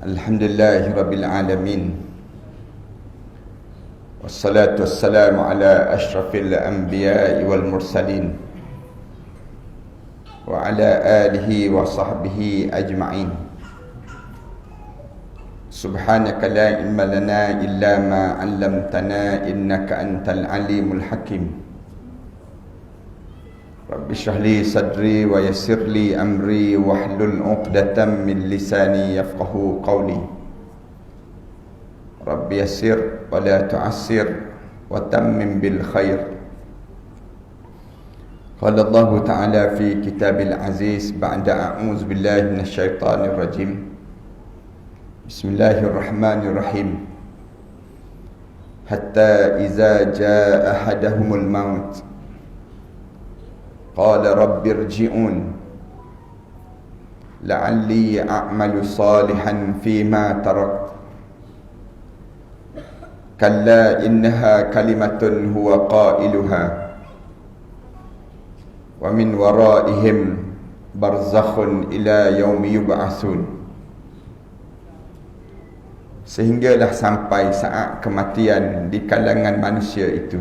Alhamdulillahi Rabbil Alamin. Wassalatu wassalamu ala ashrafil anbiya'i wal mursalin wa ala alihi wa sahbihi ajma'in. Subhanaka la ilma lana illa ma 'allamtana innaka antal alimul hakim. Rabbi shrah li sadri wa yassir li amri wahlul 'uqdatam min lisani yafqahu qawli. Rabbi yassir wa la tu'assir wa tammim bil khair. Qala Allah Ta'ala fi kitabil aziz ba'da a'udzu billahi minasy syaithanir rajim. Bismillahirrahmanirrahim. Hatta iza jaa ahadahumul maut qala rabbi irji'un la'alli a'malu salihan fima tarak kalla innaha kalimatun huwa qailuha wa min waraihim barzakhun ila yaumi yub'atsun. Sehinggalah sampai saat kematian di kalangan manusia itu.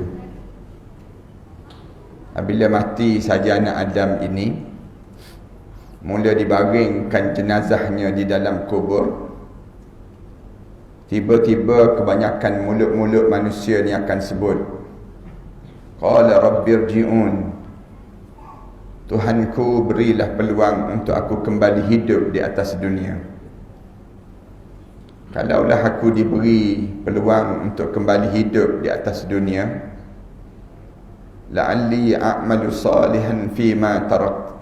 Apabila mati saja anak Adam ini, mula dibaringkan jenazahnya di dalam kubur, tiba-tiba kebanyakan mulut-mulut manusia ni akan sebut, qala rabbirji'un, Tuhanku berilah peluang untuk aku kembali hidup di atas dunia. Kalaulah aku diberi peluang untuk kembali hidup di atas dunia, la'alli a'malu salihan fima tarak,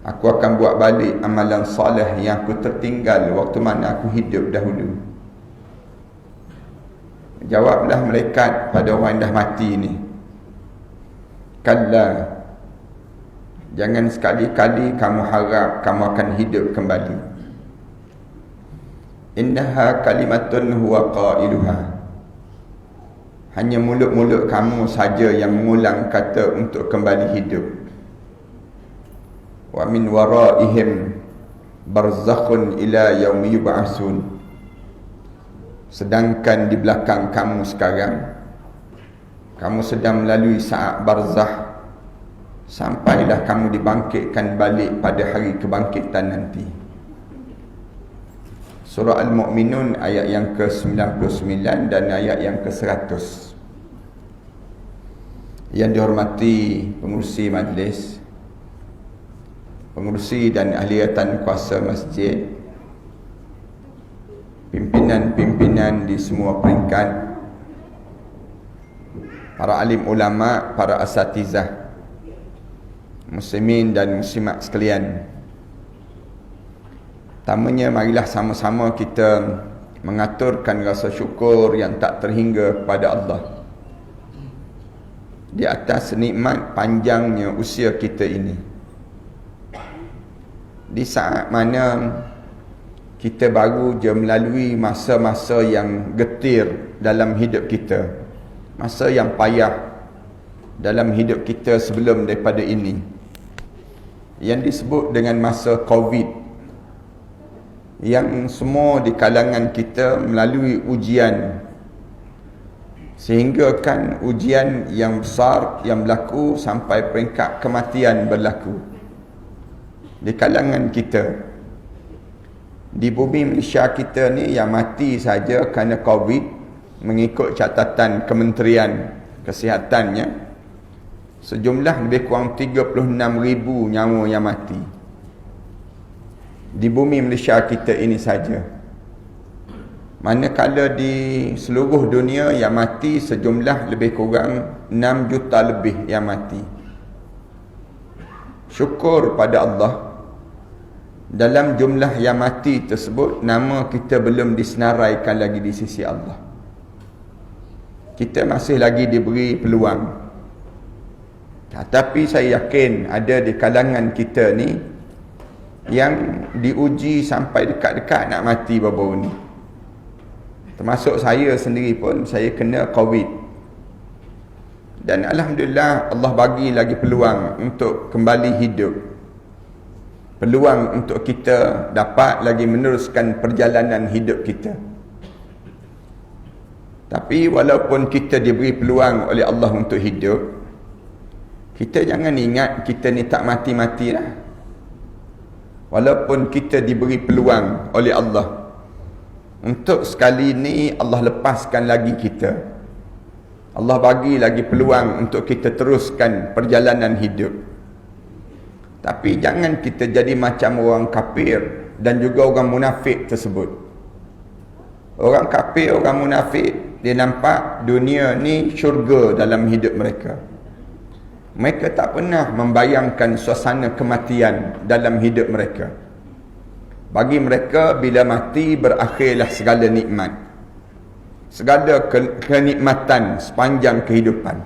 aku akan buat balik amalan soleh yang aku tertinggal waktu mana aku hidup dahulu. Jawablah malaikat pada orang yang dah mati ni, kalla, jangan sekali-kali kamu harap kamu akan hidup kembali. Innaha kalimatun huwa qailuha, hanya mulut-mulut kamu saja yang mengulang kata untuk kembali hidup. Wa min waraihim barzakhun ila yaumi yub'atsun, sedangkan di belakang kamu sekarang, kamu sedang melalui saat barzakh sampailah kamu dibangkitkan balik pada hari kebangkitan nanti. Surah Al-Mu'minun ayat yang ke-99 dan ayat yang ke-100. Yang dihormati pengurusi majlis, pengurusi dan ahliatan kuasa masjid, pimpinan-pimpinan di semua peringkat, para alim ulama, para asatizah, muslimin dan muslimat sekalian. Pertamanya, marilah sama-sama kita mengaturkan rasa syukur yang tak terhingga kepada Allah di atas nikmat panjangnya usia kita ini. Di saat mana kita baru je melalui masa-masa yang getir dalam hidup kita, masa yang payah dalam hidup kita sebelum daripada ini, yang disebut dengan masa Covid, yang semua di kalangan kita melalui ujian, sehingga kan ujian yang besar yang berlaku sampai peringkat kematian berlaku di kalangan kita. Di bumi Malaysia kita ni yang mati saja kerana Covid, mengikut catatan Kementerian Kesihatannya, sejumlah lebih kurang 36,000 nyawa yang mati di bumi Malaysia kita ini saja. Manakala di seluruh dunia yang mati sejumlah lebih kurang 6 juta lebih yang mati. Syukur pada Allah, dalam jumlah yang mati tersebut, nama kita belum disenaraikan lagi di sisi Allah. Kita masih lagi diberi peluang. Tetapi saya yakin ada di kalangan kita ni yang diuji sampai dekat-dekat nak mati baru-baru ni. Termasuk saya sendiri pun, saya kena Covid. Dan Alhamdulillah Allah bagi lagi peluang untuk kembali hidup. peluang untuk kita dapat lagi meneruskan perjalanan hidup kita. Tapi walaupun kita diberi peluang oleh Allah untuk hidup, kita jangan ingat kita ni tak mati-mati lah. Walaupun kita diberi peluang oleh Allah, untuk sekali ni Allah lepaskan lagi kita. Allah bagi lagi peluang untuk kita teruskan perjalanan hidup. Tapi jangan kita jadi macam orang kafir dan juga orang munafik tersebut. Orang kafir, orang munafik, dia nampak dunia ni syurga dalam hidup mereka. Mereka tak pernah membayangkan suasana kematian dalam hidup mereka. Bagi mereka, bila mati berakhirlah segala nikmat, segala kenikmatan sepanjang kehidupan.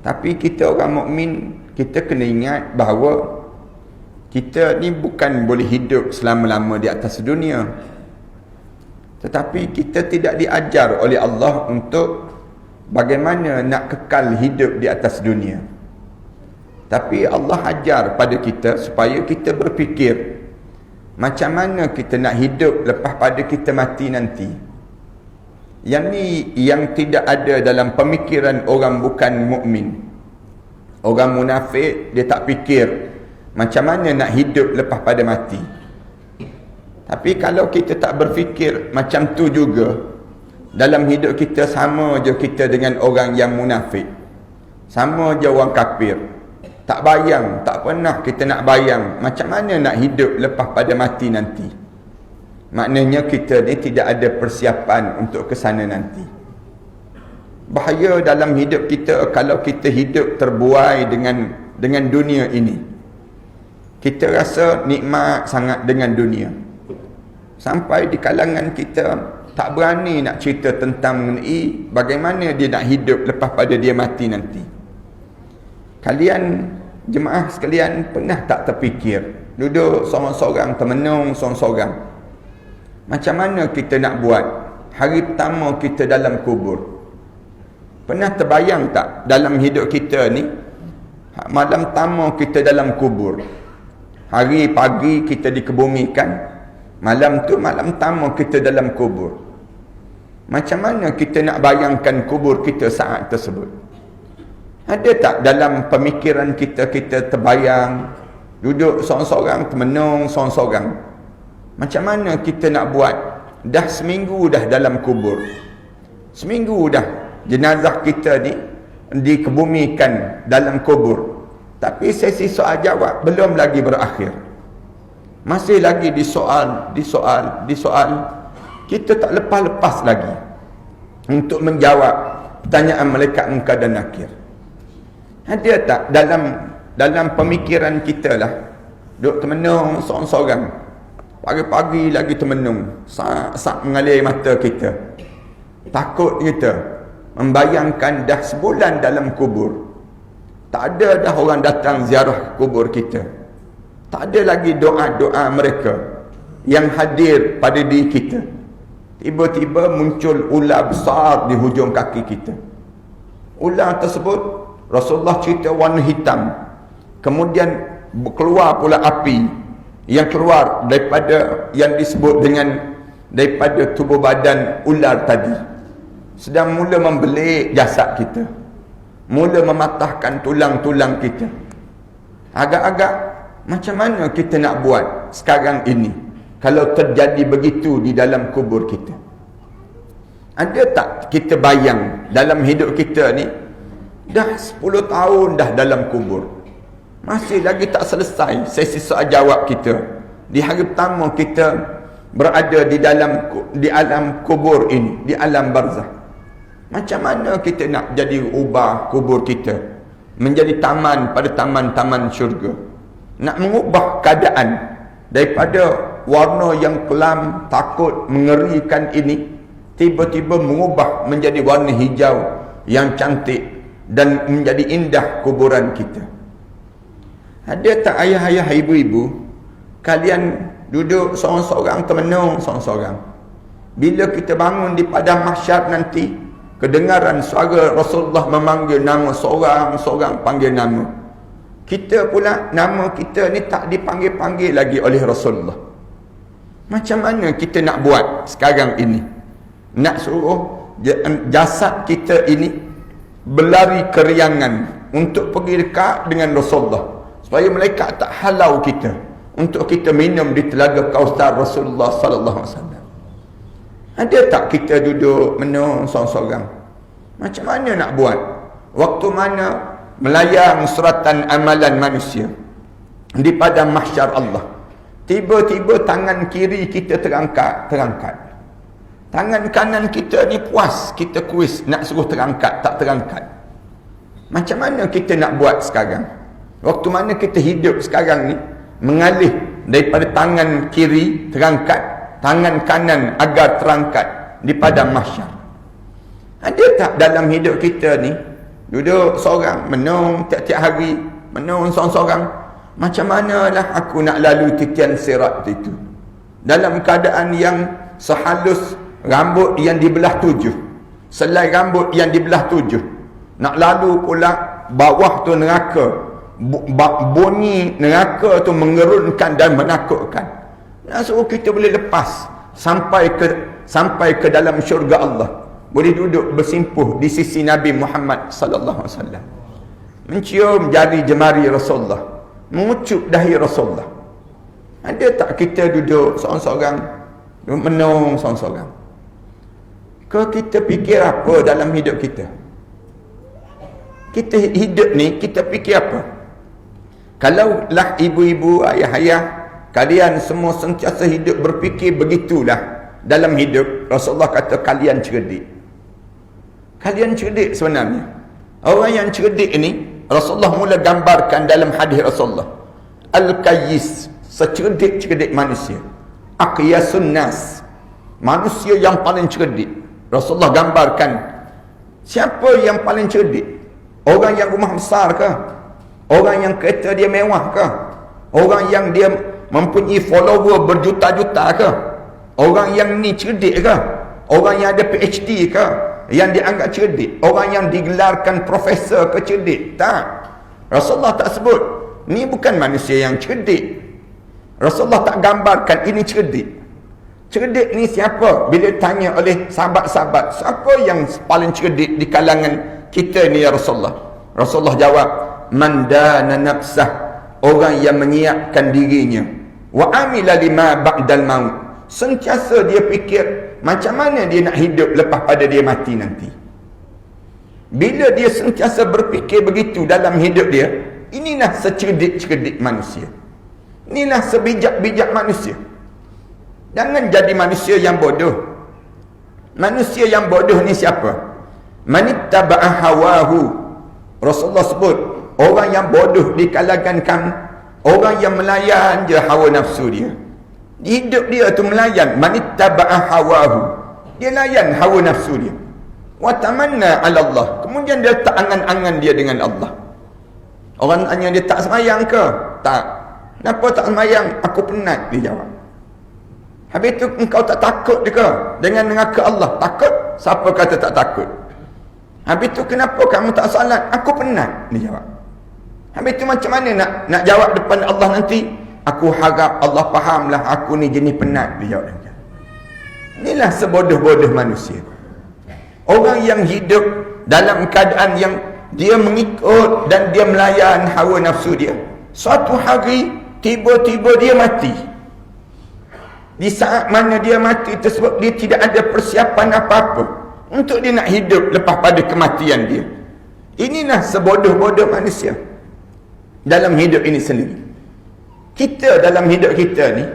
Tapi kita orang mukmin, kita kena ingat bahawa kita ni bukan boleh hidup selama-lama di atas dunia. Tetapi kita tidak diajar oleh Allah untuk bagaimana nak kekal hidup di atas dunia. Tapi Allah ajar pada kita supaya kita berfikir macam mana kita nak hidup lepas pada kita mati nanti. Yang ni yang tidak ada dalam pemikiran orang bukan mukmin. Orang munafik, dia tak fikir macam mana nak hidup lepas pada mati. Tapi kalau kita tak berfikir macam tu juga, dalam hidup kita sama je kita dengan orang yang munafik, sama je orang kafir. Tak bayang, tak pernah kita nak bayang macam mana nak hidup lepas pada mati nanti. Maknanya kita ni tidak ada persiapan untuk ke sana nanti. Bahaya dalam hidup kita kalau kita hidup terbuai dengan dunia ini. Kita rasa nikmat sangat dengan dunia, sampai di kalangan kita tak berani nak cerita tentang mengenai bagaimana dia nak hidup lepas pada dia mati nanti. Kalian jemaah sekalian pernah tak terfikir, duduk seorang-seorang, termenung seorang-seorang, macam mana kita nak buat hari pertama kita dalam kubur? Pernah terbayang tak dalam hidup kita ni, malam pertama kita dalam kubur, hari pagi kita dikebumikan, malam tu malam pertama kita dalam kubur. Macam mana kita nak bayangkan kubur kita saat tersebut? Ada tak dalam pemikiran kita, kita terbayang duduk seorang-seorang, termenung seorang-seorang, macam mana kita nak buat? Dah seminggu dah dalam kubur, seminggu dah jenazah kita ni dikebumikan dalam kubur, tapi sesi soal jawab belum lagi berakhir. Masih lagi disoal. Kita tak lepas-lepas lagi untuk menjawab pertanyaan malaikat munkar dan nakir. Ada tak dalam pemikiran kita lah, duduk termenung seorang-seorang, pagi-pagi lagi termenung, sak mengalir mata kita, takut kita, membayangkan dah sebulan dalam kubur, tak ada dah orang datang ziarah kubur kita, tak ada lagi doa-doa mereka yang hadir pada diri kita. Tiba-tiba muncul ular besar di hujung kaki kita. Ular tersebut Rasulullah cerita warna hitam, kemudian keluar pula api yang keluar daripada yang disebut dengan daripada tubuh badan ular tadi, sedang mula membelik jasad kita, mula mematahkan tulang-tulang kita. Agak-agak macam mana kita nak buat sekarang ini kalau terjadi begitu di dalam kubur kita? Ada tak kita bayang dalam hidup kita ni, dah 10 tahun dah dalam kubur, masih lagi tak selesai sesi soal jawab kita. Di hari pertama kita berada di alam kubur ini, di alam barzah. Macam mana kita nak jadi ubah kubur kita menjadi taman pada taman-taman syurga? Nak mengubah keadaan daripada warna yang kelam, takut, mengerikan ini, tiba-tiba mengubah menjadi warna hijau yang cantik dan menjadi indah kuburan kita. Ada tak ayah-ayah, ibu-ibu, kalian duduk seorang-seorang, termenung seorang-seorang, bila kita bangun di padang mahsyar nanti, kedengaran suara Rasulullah memanggil nama, seorang-seorang panggil nama, Kita pula nama kita ni tak dipanggil-panggil lagi oleh Rasulullah. Macam mana kita nak buat sekarang ini? Nak suruh jasad kita ini berlari keriangan untuk pergi dekat dengan Rasulullah, supaya malaikat tak halau kita untuk kita minum di telaga Kausar Rasulullah sallallahu alaihi wasallam. Ada tak kita duduk menung seorang-seorang? Macam mana nak buat? Waktu mana melayang suratan amalan manusia di padang mahsyar Allah, tiba-tiba tangan kiri kita terangkat. Tangan kanan kita ni puas, kita kuis nak suruh terangkat, tak terangkat. Macam mana kita nak buat sekarang? Waktu mana kita hidup sekarang ni, mengalih daripada tangan kiri terangkat, tangan kanan agar terangkat di padang mahsyar. Ada tak dalam hidup kita ni, duduk seorang, menung tiap-tiap hari, menung seorang-seorang, macam manalah aku nak lalu titian sirat itu, dalam keadaan yang sehalus rambut yang dibelah 7, selai rambut yang dibelah 7, nak lalu pula bawah tu neraka, bunyi neraka tu mengerunkan dan menakutkan. Nak suruh kita boleh lepas sampai ke dalam syurga Allah, boleh duduk bersimpuh di sisi Nabi Muhammad sallallahu alaihi wasallam, mencium jari jemari Rasulullah, mengucup dahi Rasulullah. Ada tak kita duduk seorang-seorang, menung seorang-seorang? Kalau kita fikir apa dalam hidup kita? Kita hidup ni, kita fikir apa? Kalaulah ibu-ibu, ayah-ayah, kalian semua sentiasa hidup berfikir begitulah dalam hidup, Rasulullah kata kalian cerdik. Kalian cerdik sebenarnya. Orang yang cerdik ini, Rasulullah mula gambarkan dalam hadis Rasulullah. Al-Qayyis, secerdik-cerdik manusia. Aqyasun nas, manusia yang paling cerdik. Rasulullah gambarkan, siapa yang paling cerdik? Orang yang rumah besar ke? Orang yang kereta dia mewah ke? Orang yang dia mempunyai follower berjuta-juta ke? Orang yang ni cerdik ke? Orang yang ada PhD ke? Yang dianggap cerdik? Orang yang digelarkan profesor ke cerdik? Tak. Rasulullah tak sebut. Ni bukan manusia yang cerdik. Rasulullah tak gambarkan ini cerdik. Cerdik ni siapa? Bila tanya oleh sahabat-sahabat, siapa yang paling cerdik di kalangan kita ni ya Rasulullah? Rasulullah jawab, man dana nafsah, orang yang menyiapkan dirinya, wa amila lima ba'dal maut, sentiasa dia fikir macam mana dia nak hidup lepas pada dia mati nanti. Bila dia sentiasa berfikir begitu dalam hidup dia, inilah secerdik-cerdik manusia, inilah sebijak-bijak manusia. Jangan jadi manusia yang bodoh. Manusia yang bodoh ni siapa? Manittaba'a hawahu. Rasulullah sebut, orang yang bodoh di kalangan kamu, orang yang melayan je hawa nafsu dia. Hidup dia tu melayan. Manittaba'a hawahu, dia layan hawa nafsu dia. Wa tamanna 'ala Allah, kemudian dia tak angan-angan dia dengan Allah. Orang tanya dia tak semayang ke? Tak. Kenapa tak semayang? Aku penat, dia jawab. Habis tu engkau tak takut ke dengan neraka Allah? Takut? Siapa kata tak takut? Habis tu kenapa kamu tak salat? Aku penat, dia jawab. Habis tu macam mana nak jawab depan Allah nanti? Aku harap Allah fahamlah aku ni jenis penat, dia jawab. Inilah sebodoh-bodoh manusia. Orang yang hidup dalam keadaan yang dia mengikut dan dia melayan hawa nafsu dia, suatu hari tiba-tiba dia mati. Di saat mana dia mati tersebut, dia tidak ada persiapan apa-apa untuk dia nak hidup lepas pada kematian dia. Inilah sebodoh-bodoh manusia dalam hidup ini sendiri. Kita dalam hidup kita ni,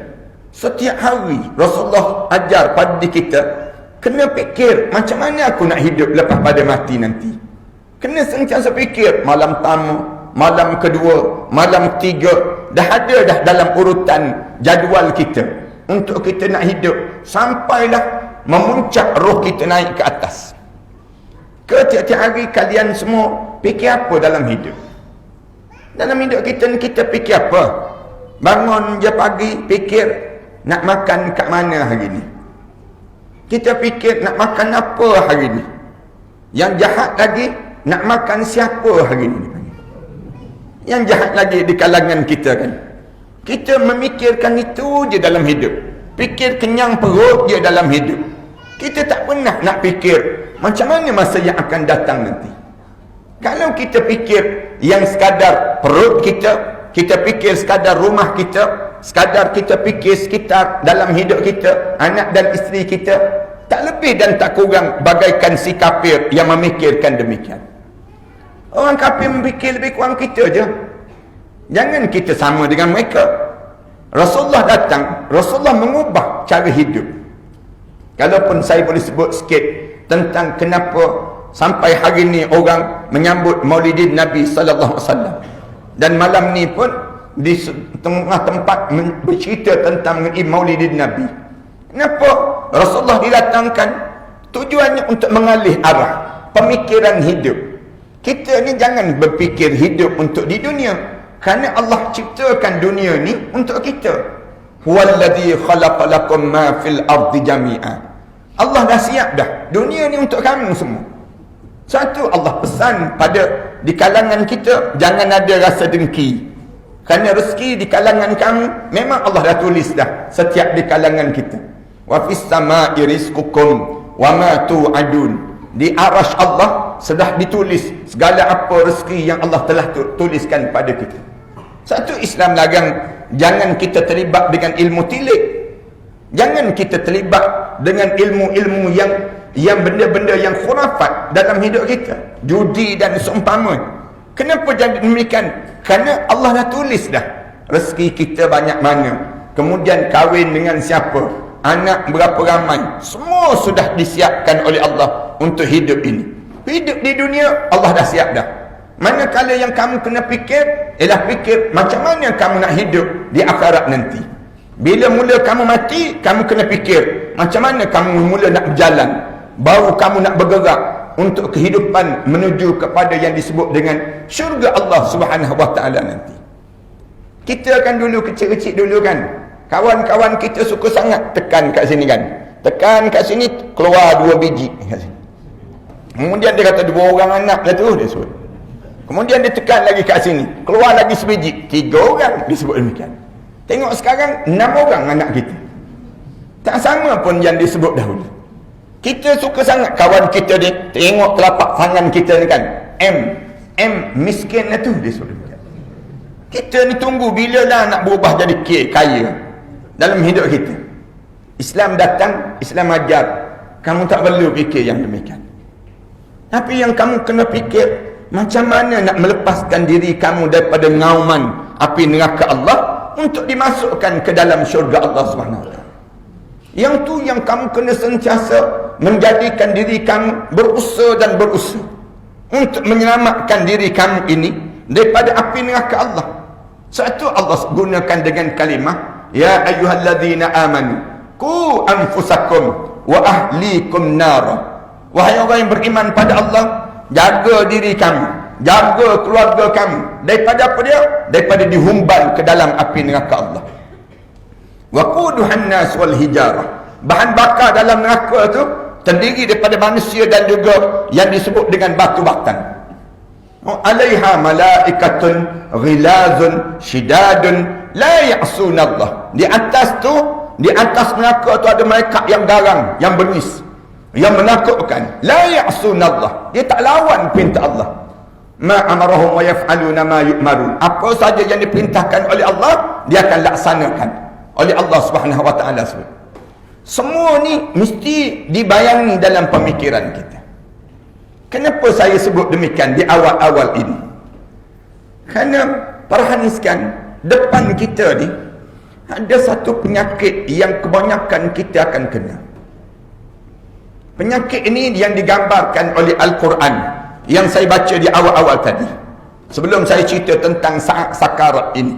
setiap hari Rasulullah ajar pada kita, kena fikir macam mana aku nak hidup lepas pada mati nanti. Kena sentiasa fikir, malam pertama, malam kedua, malam ketiga, dah ada dah dalam urutan jadual kita untuk kita nak hidup sampailah memuncak roh kita naik ke atas. Tiap-tiap hari kalian semua fikir apa dalam hidup? Dalam hidup kita ni kita fikir apa? Bangun je pagi fikir nak makan kat mana hari ni. Kita fikir nak makan apa hari ni. Yang jahat lagi, nak makan siapa hari ni. Yang jahat lagi di kalangan kita kan. Kita memikirkan itu je dalam hidup. Fikir kenyang perut je dalam hidup. Kita tak pernah nak fikir macam mana masa yang akan datang nanti. Kalau kita fikir yang sekadar perut kita fikir sekadar rumah kita, sekadar kita fikir sekitar dalam hidup kita, anak dan isteri kita, tak lebih dan tak kurang bagaikan si kafir yang memikirkan demikian. Orang kafir memikir lebih kurang kita je. Jangan kita sama dengan mereka. Rasulullah datang, Rasulullah mengubah cara hidup. Kalaupun saya boleh sebut sikit tentang kenapa sampai hari ni orang menyambut Maulidin Nabi sallallahu alaihi wasallam. Dan malam ni pun di tengah tempat bercerita tentang Maulidin Nabi. Kenapa Rasulullah didatangkan? Tujuannya untuk mengalih arah pemikiran hidup. Kita ni jangan berfikir hidup untuk di dunia. Kerana Allah ciptakan dunia ni untuk kita. Huwallazi khalaqa lakum ma fil ardi jami'a. Allah dah siap dah. Dunia ni untuk kamu semua. Satu, Allah pesan pada di kalangan kita, jangan ada rasa dengki. Kerana rezeki di kalangan kamu memang Allah dah tulis dah setiap di kalangan kita. Wa fis sama'i rizqukum wa ma tu'adun. Di arasy Allah sudah ditulis segala apa rezeki yang Allah telah tuliskan pada kita. Satu, Islam larang jangan kita terlibat dengan ilmu tilik. Jangan kita terlibat dengan ilmu-ilmu yang benda-benda yang khurafat dalam hidup kita. Judi dan seumpama. Kenapa jadi demikian? Kerana Allah dah tulis dah rezeki kita banyak mana, kemudian kahwin dengan siapa, anak berapa ramai, semua sudah disiapkan oleh Allah untuk hidup ini. Hidup di dunia Allah dah siap dah. Manakala yang kamu kena fikir ialah fikir macam mana kamu nak hidup di akhirat nanti. Bila mula kamu mati, kamu kena fikir macam mana kamu mula nak berjalan, baru kamu nak bergerak untuk kehidupan menuju kepada yang disebut dengan syurga Allah Subhanahu Wa Taala nanti. Kita kan dulu kecil-kecil dulu kan, kawan-kawan kita suka sangat tekan kat sini kan. Tekan kat sini keluar 2 biji kat sini. Kemudian dia kata 2 orang anak lah tu dia sebut. Kemudian dia tekan lagi kat sini, keluar lagi sebiji, 3 orang disebut demikian. Tengok sekarang 6 orang anak kita. Tak sama pun yang disebut dahulu. Kita suka sangat kawan kita ni, tengok telapak tangan kita ni kan, M miskin lah tu disebut demikian. Kita ni tunggu bila lah nak berubah jadi kaya dalam hidup kita. Islam datang, Islam ajar kamu tak perlu fikir yang demikian. Tapi yang kamu kena fikir, macam mana nak melepaskan diri kamu daripada ngauman api neraka Allah untuk dimasukkan ke dalam syurga Allah SWT. Yang tu yang kamu kena sentiasa menjadikan diri kamu berusaha dan berusaha untuk menyelamatkan diri kamu ini daripada api neraka Allah. Satu, Allah gunakan dengan kalimah ya ayyuhalladzina amanu qu anfusakum wa ahlikum nara. Wahai orang yang beriman pada Allah, jaga diri kamu, jaga keluarga kamu daripada apa dia? Daripada dihumban ke dalam api neraka Allah. Waquduhan nas wal hijarah. Bahan bakar dalam neraka tu terdiri daripada manusia dan juga yang disebut dengan batu batan. Alaiha malaikatun ghilazun shidadun la ya'suna Allah. Di atas neraka tu ada malaikat yang garang, yang bengis, yang menakutkan. La ya'suna Allah. Dia tak lawan perintah Allah. Ma amarahum wa yaf'aluna ma yu'marun. Apa saja yang diperintahkan oleh Allah, dia akan laksanakan oleh Allah Subhanahu Wa Taala. Semua ni mesti dibayangi dalam pemikiran kita. Kenapa saya sebut demikian di awal-awal ini? Kerana perhatikan depan kita ni ada satu penyakit yang kebanyakan kita akan kena. Penyakit ini yang digambarkan oleh Al-Quran yang saya baca di awal-awal tadi. Sebelum saya cerita tentang saat sakarat ini,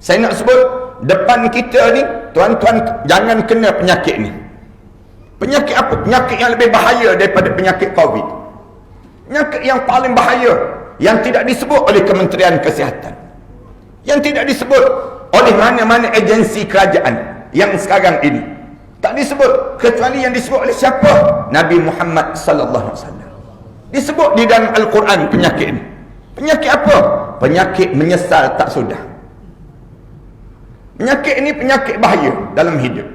saya nak sebut depan kita ni, tuan-tuan jangan kena penyakit ni. Penyakit apa? Penyakit yang lebih bahaya daripada penyakit COVID. Penyakit yang paling bahaya, yang tidak disebut oleh Kementerian Kesihatan, yang tidak disebut oleh mana-mana agensi kerajaan yang sekarang ini. Tak disebut, kecuali yang disebut oleh siapa? Nabi Muhammad sallallahu alaihi wasallam. Disebut di dalam Al-Quran penyakit ini. Penyakit apa? Penyakit menyesal tak sudah. Penyakit ni penyakit bahaya dalam hidup.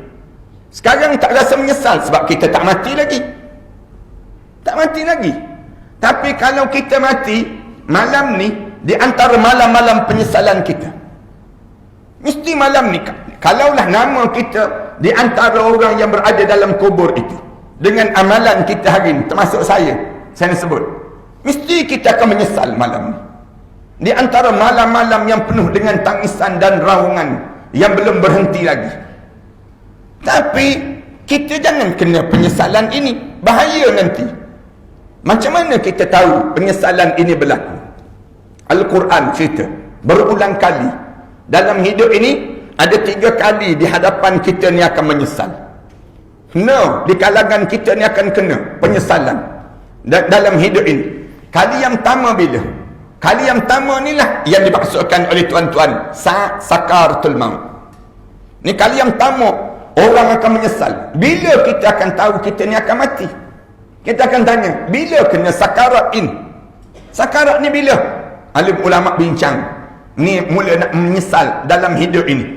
Sekarang tak rasa menyesal sebab kita tak mati lagi. Tak mati lagi. Tapi kalau kita mati, malam ni, di antara malam-malam penyesalan kita. Mesti malam ni, kalaulah nama kita di antara orang yang berada dalam kubur itu, dengan amalan kita hari ini, termasuk saya sebut, mesti kita akan menyesal malam ni. Di antara malam-malam yang penuh dengan tangisan dan raungan yang belum berhenti lagi. Tapi kita jangan kena penyesalan ini, bahaya nanti. Macam mana kita tahu penyesalan ini berlaku? Al-Quran cerita berulang kali dalam hidup ini, ada 3 kali di hadapan kita ni akan menyesal. No, di kalangan kita ni akan kena penyesalan dalam hidup ini. Kali yang pertama bila? Kali yang pertama inilah yang dimaksudkan oleh tuan-tuan saat sakaratul maut. Ni kali yang pertama orang akan menyesal. Bila kita akan tahu kita ni akan mati? Kita akan tanya, bila kena sakarat ini? Sakarat ni bila? Alim ulama bincang, ni mula nak menyesal dalam hidup ini.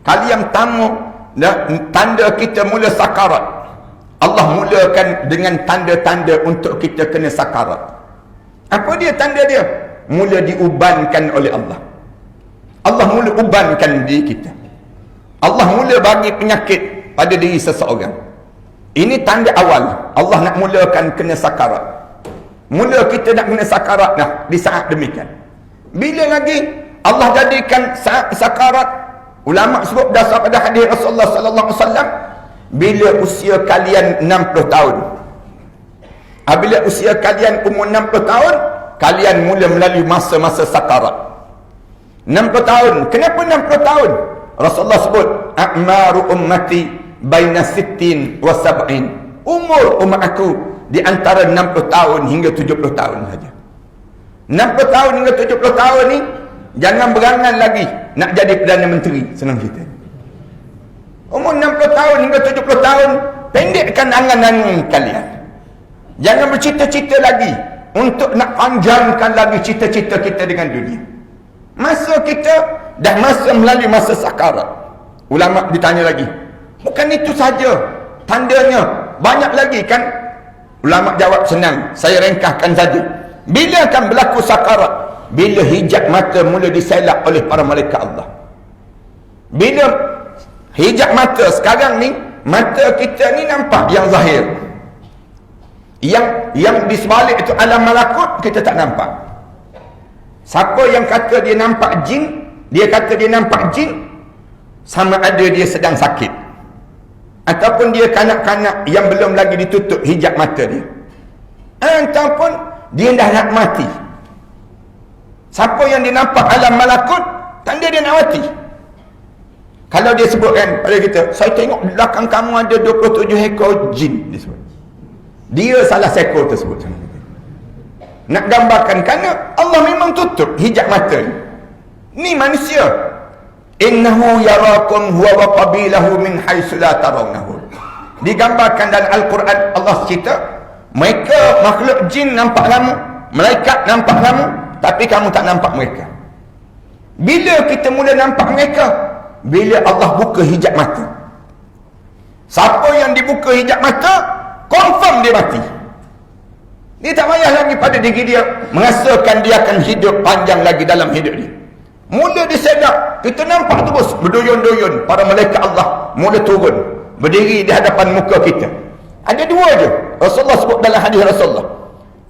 Kali yang pertama, tanda kita mula sakarat. Allah mulakan dengan tanda-tanda untuk kita kena sakarat. Apa dia tanda dia? Mula diubankan oleh Allah. Allah mula ubankan diri kita. Allah mula bagi penyakit pada diri seseorang. Ini tanda awal. Allah nak mulakan kena sakarat. Mula kita nak kena sakarat dah di saat demikian. Bila lagi Allah jadikan saat sakarat? Ulama sebut berdasar pada hadis Rasulullah sallallahu alaihi wasallam, bila usia kalian 60 tahun. Bila usia kalian umur 60 tahun, kalian mula melalui masa-masa sakarat. 60 tahun. Kenapa 60 tahun? Rasulullah sebut, a'maru ummati baina 60 wa 70. Umur umat aku di antara 60 tahun hingga 70 tahun saja. 60 tahun hingga 70 tahun ni, jangan berangan lagi nak jadi Perdana Menteri. Senang cerita. Umur 60 tahun hingga 70 tahun, pendekkan angan-angan kalian. Jangan bercita-cita lagi untuk nak panjangkan lagi cita-cita kita dengan dunia. Masa kita dah masa melalui masa sakarat. Ulama ditanya lagi, bukan itu saja tandanya, banyak lagi kan? Ulama jawab senang, saya ringkaskan saja. Bila akan berlaku sakarat? Bila hijab mata mula diselak oleh para malaikat Allah. Bila hijab mata sekarang ni, mata kita ni nampak yang zahir. Yang di sebalik itu alam malakut kita tak nampak. Siapa yang kata dia nampak jin, dia kata dia nampak jin, sama ada dia sedang sakit ataupun dia kanak-kanak yang belum lagi ditutup hijab mata dia, ataupun dia dah nak mati. Siapa yang dia nampak alam malakut, tanda dia nak mati. Kalau dia sebutkan pada kita, saya tengok di belakang kamu ada 27 ekor jin, dia sebut. Dia salah seekor tersebut. Nak gambarkan, kerana Allah memang tutup hijab mata ni manusia. Innahu yarakum huwa wa qabilahu min haitsu la tarawnahu. Digambarkan dalam Al-Quran, Allah cerita mereka makhluk jin nampak kamu, malaikat nampak kamu, tapi kamu tak nampak mereka. Bila kita mula nampak mereka? Bila Allah buka hijab mata. Siapa yang dibuka hijab mata, confirm dia mati. Dia tak payah lagi pada diri dia merasakan dia akan hidup panjang lagi dalam hidup dia. Mula disedap, kita nampak terus berduyun-duyun para malaikat Allah mula turun, berdiri di hadapan muka kita. Ada dua je Rasulullah sebut dalam hadis Rasulullah.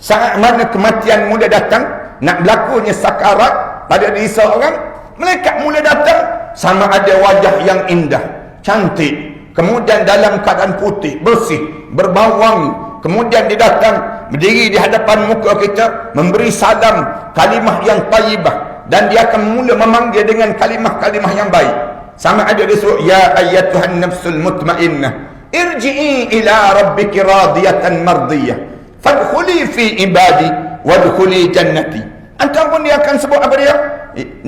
Saat mana kematian mula datang, nak berlakunya sakarat pada diri seorang, malaikat mula datang, sama ada wajah yang indah, cantik, kemudian dalam keadaan putih, bersih, berbau wangi, kemudian dia datang berdiri di hadapan muka kita, memberi salam kalimah yang tayyibah, dan dia akan mula memanggil dengan kalimah-kalimah yang baik. Sama ada dia sebut, ya ayyatuhan nafsul mutmainnah, irji'i ila rabbiki radiyatan mardiyah, fadkhuli fi ibadi wadkhuli jannati. Ataupun dia akan sebut apa dia?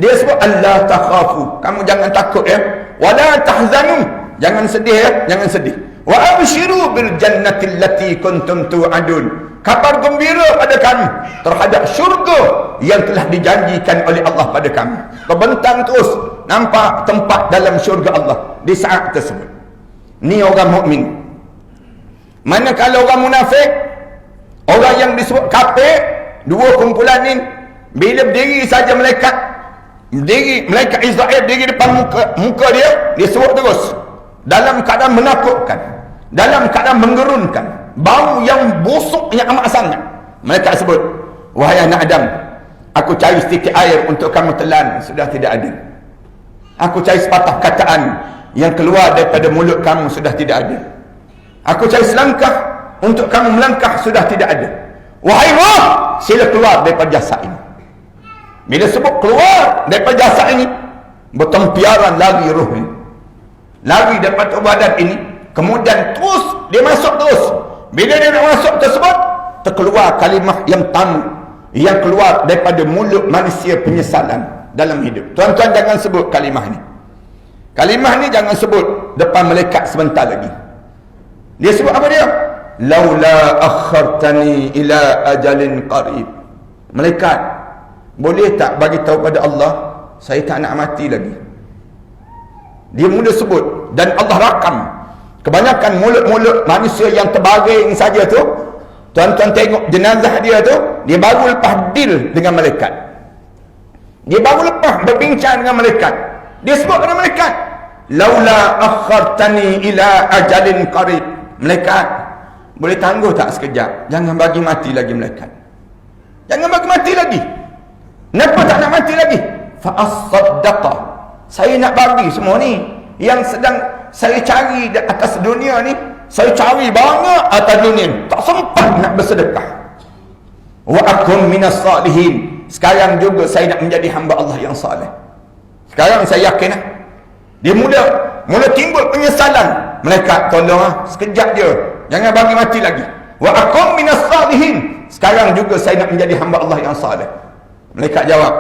Dia sebut, Allah takhafu, kamu jangan takut ya, wala tahzanu, Jangan sedih ya, jangan sedih. Wa abshiru bil jannati allati kuntum tu'adun. Kabar gembira pada kami terhadap syurga yang telah dijanjikan oleh Allah pada kami. Terbentang terus nampak tempat dalam syurga Allah di saat tersebut. Ni orang mukmin. Manakala orang munafik, orang yang disebut kafir, dua kumpulan ni bila berdiri saja malaikat Israel berdiri depan muka dia sebut terus dalam keadaan menakutkan, dalam keadaan menggerunkan, bau yang busuk yang amat sangat. Malaikat sebut, wahai anak Adam, aku cari sedikit air untuk kamu telan, sudah tidak ada. Aku cari sepatah kataan yang keluar daripada mulut kamu, sudah tidak ada. Aku cari selangkah untuk kamu melangkah, sudah tidak ada. Wahai roh, sila keluar daripada jasad ini. Bila sebut keluar daripada jasad ini, bertempiaran lari roh ini, lari daripada badan ini, kemudian terus dia masuk terus. Bila dia nak masuk tersebut, terkeluar kalimah yang tamu yang keluar daripada mulut manusia, penyesalan dalam hidup. Tuan-tuan jangan sebut kalimah ni. Kalimah ni jangan sebut depan malaikat sebentar lagi. Dia sebut apa dia? Laula akhartani ila ajalin qarib. Malaikat, boleh tak bagi tahu pada Allah, saya tak nak mati lagi. Dia mula sebut dan Allah rakam. Kebanyakan mulut-mulut manusia yang terbaring saja tu, tuan-tuan tengok jenazah dia tu, dia baru lepas deal dengan malaikat. Dia baru lepas berbincang dengan malaikat. Dia sebut dengan malaikat, laula akhartani ila ajalin qarib. Malaikat, boleh tangguh tak sekejap? Jangan bagi mati lagi malaikat. Jangan bagi mati lagi. Kenapa tak nak mati lagi? Fa as-saddaqa. Saya nak bagi semua ni yang sedang saya cari di atas dunia ni, saya cari banyak atas dunia ni, tak sempat nak bersedekah. Wa akum minas salihin. Sekarang juga saya nak menjadi hamba Allah yang saleh. Sekarang saya yakin lah. Dia mula timbul penyesalan. Malaikat, tolong sekejap je, jangan bagi mati lagi. Wa akum minas salihin. Sekarang juga saya nak menjadi hamba Allah yang saleh. Malaikat jawab,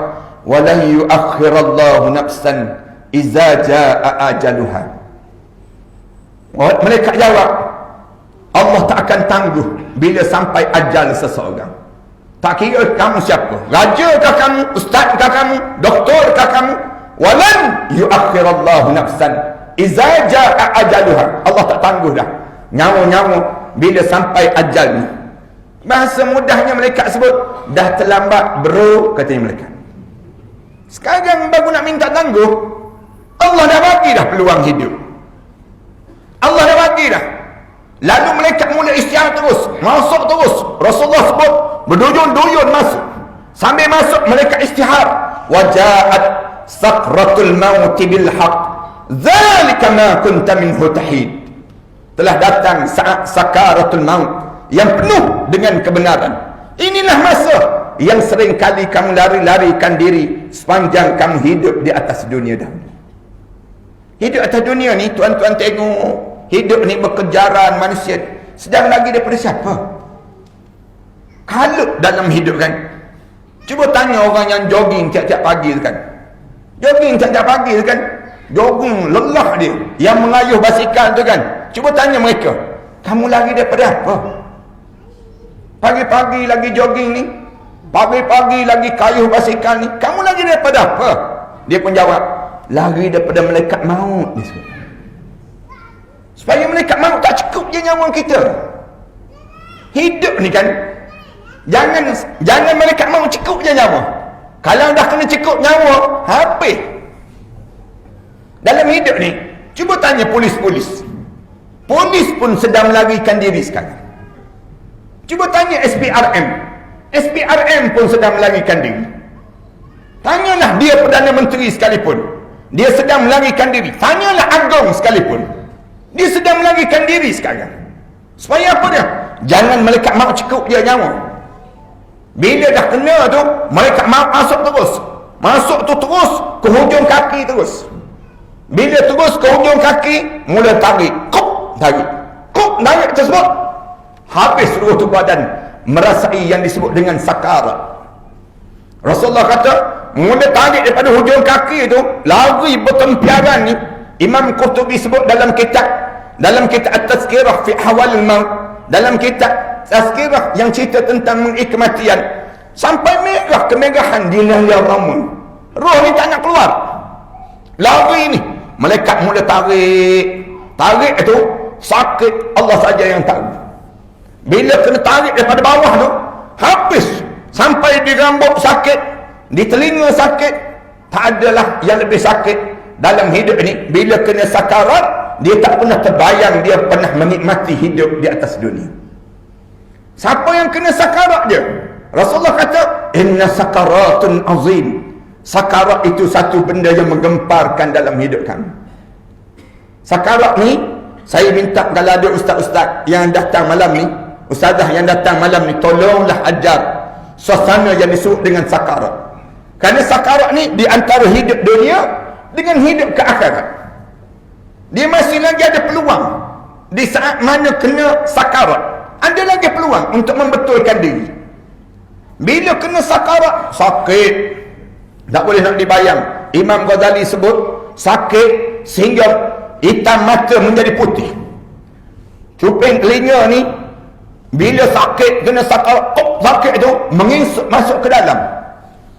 walan yuakhirallahu nafsan iza jaa ajaluha. Malaikat jawab, Allah tak akan tangguh bila sampai ajal seseorang. Tak kira kamu siapa, raja kah kamu, ustaz kah kamu, doktor kah kamu, walan yuakhirallahu nafsan iza jaa ajaluha. Allah tak tangguh dah nyawa-nyawa bila sampai ajalnya. Bahasa mudahnya malaikat sebut, dah terlambat bro, katanya malaikat. Sekarang baru nak minta tangguh. Allah dah bagi dah peluang hidup, Allah dah bagi dah. Lalu malaikat mula isyar terus, masuk terus. Rasulullah sebut berduyun-duyun masuk. Sambil masuk malaikat istihar, wajaat sakratul maut bil haqq dzalika ma kunta minhu tahid. Telah datang saat sakaratul maut yang penuh dengan kebenaran. Inilah masa yang sering kali kamu lari-larikan diri sepanjang kamu hidup di atas dunia dahulu. Hidup atas dunia ni, tuan-tuan tengok, hidup ni berkejaran manusia. Sedang lagi daripada siapa? Kalut dalam hidup kan. Cuba tanya orang yang jogging tiap-tiap pagi tu kan. Jogging tiap-tiap pagi tu kan. Jogging lelah dia, yang mengayuh basikal tu kan. Cuba tanya mereka, kamu lari daripada apa? Pagi-pagi lagi jogging ni, pagi-pagi lagi kayuh basikal ni, kamu lari daripada apa? Dia pun jawab, lari daripada malaikat maut ni. Supaya malaikat maut tak cukup je nyawa kita. Hidup ni kan, jangan malaikat maut cukup je nyawa. Kalau dah kena cukup nyawa, habis. Dalam hidup ni, cuba tanya polis-polis. Polis pun sedang melarikan diri sekarang. Cuba tanya SPRM. SPRM pun sedang melarikan diri. Tanyalah dia Perdana Menteri sekalipun, dia sedang melarikan diri. Tanyalah Agong sekalipun, dia sedang melarikan diri sekarang. Supaya apa dia? Jangan malaikat maut cukup dia nyawa. Bila dah kena tu, malaikat maut masuk terus. Masuk tu terus ke hujung kaki terus. Bila terus ke hujung kaki, mula tarik. Tarik tersebut, habis seluruh tubuh badan merasai yang disebut dengan sakarat. Rasulullah kata, mula tarik daripada hujung kaki tu, lari bertempiaran ni, Imam Qurtubi sebut dalam kitab At-Tazkirah fi Ahwal al-Maut, dalam kitab Tazkirah yang cerita tentang mengenai kematian, sampai merah kemegahan di nahya Ramun. Roh ni tak nak keluar. Lari ni, malaikat mula tarik tu sakit, Allah saja yang tahu. Bila kena tarik daripada bawah tu, habis sampai di rambut sakit, di telinga sakit. Tak adalah yang lebih sakit dalam hidup ni. Bila kena sakarat, dia tak pernah terbayang dia pernah menikmati hidup di atas dunia. Siapa yang kena sakarat dia? Rasulullah kata, inna sakaratun azim. Sakarat itu satu benda yang menggemparkan dalam hidup kami. Sakarat ni, saya minta kalau ada ustaz-ustaz yang datang malam ni, ustazah yang datang malam ni, tolonglah ajar suasana yang disebut dengan sakarat. Kerana sakarat ni di antara hidup dunia dengan hidup ke akhirat. Dia masih lagi ada peluang. Di saat mana kena sakarat, ada lagi peluang untuk membetulkan diri. Bila kena sakarat, sakit, tak boleh nak dibayang. Imam Ghazali sebut sakit sehingga hitam mata menjadi putih. Cuping telinga ni, bila sakit kena sakarat, sakit tu mengisut masuk ke dalam.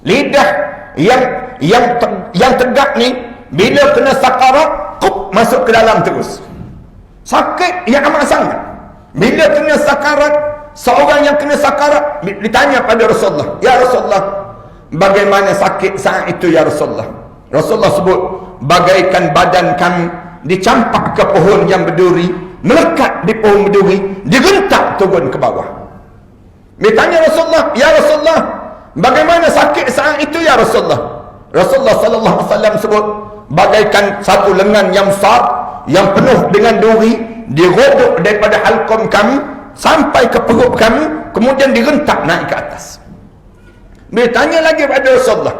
Lidah yang tegak ni, bila kena sakarat, masuk ke dalam terus. Sakit yang amat sangat. Bila kena sakarat, seorang yang kena sakarat ditanya pada Rasulullah, ya Rasulullah, bagaimana sakit saat itu ya Rasulullah? Rasulullah sebut, bagaikan badan kami dicampak ke pohon yang berduri, melekat di pohon berduri, digentak turun ke bawah. Ditanya Rasulullah, ya Rasulullah, bagaimana sakit saat itu ya Rasulullah? Rasulullah sallallahu alaihi wasallam sebut, bagaikan satu lengan yang besar yang penuh dengan duri, dirodok daripada halqum kami sampai ke perut kami, kemudian direntak naik ke atas. Bila tanya lagi pada Rasulullah,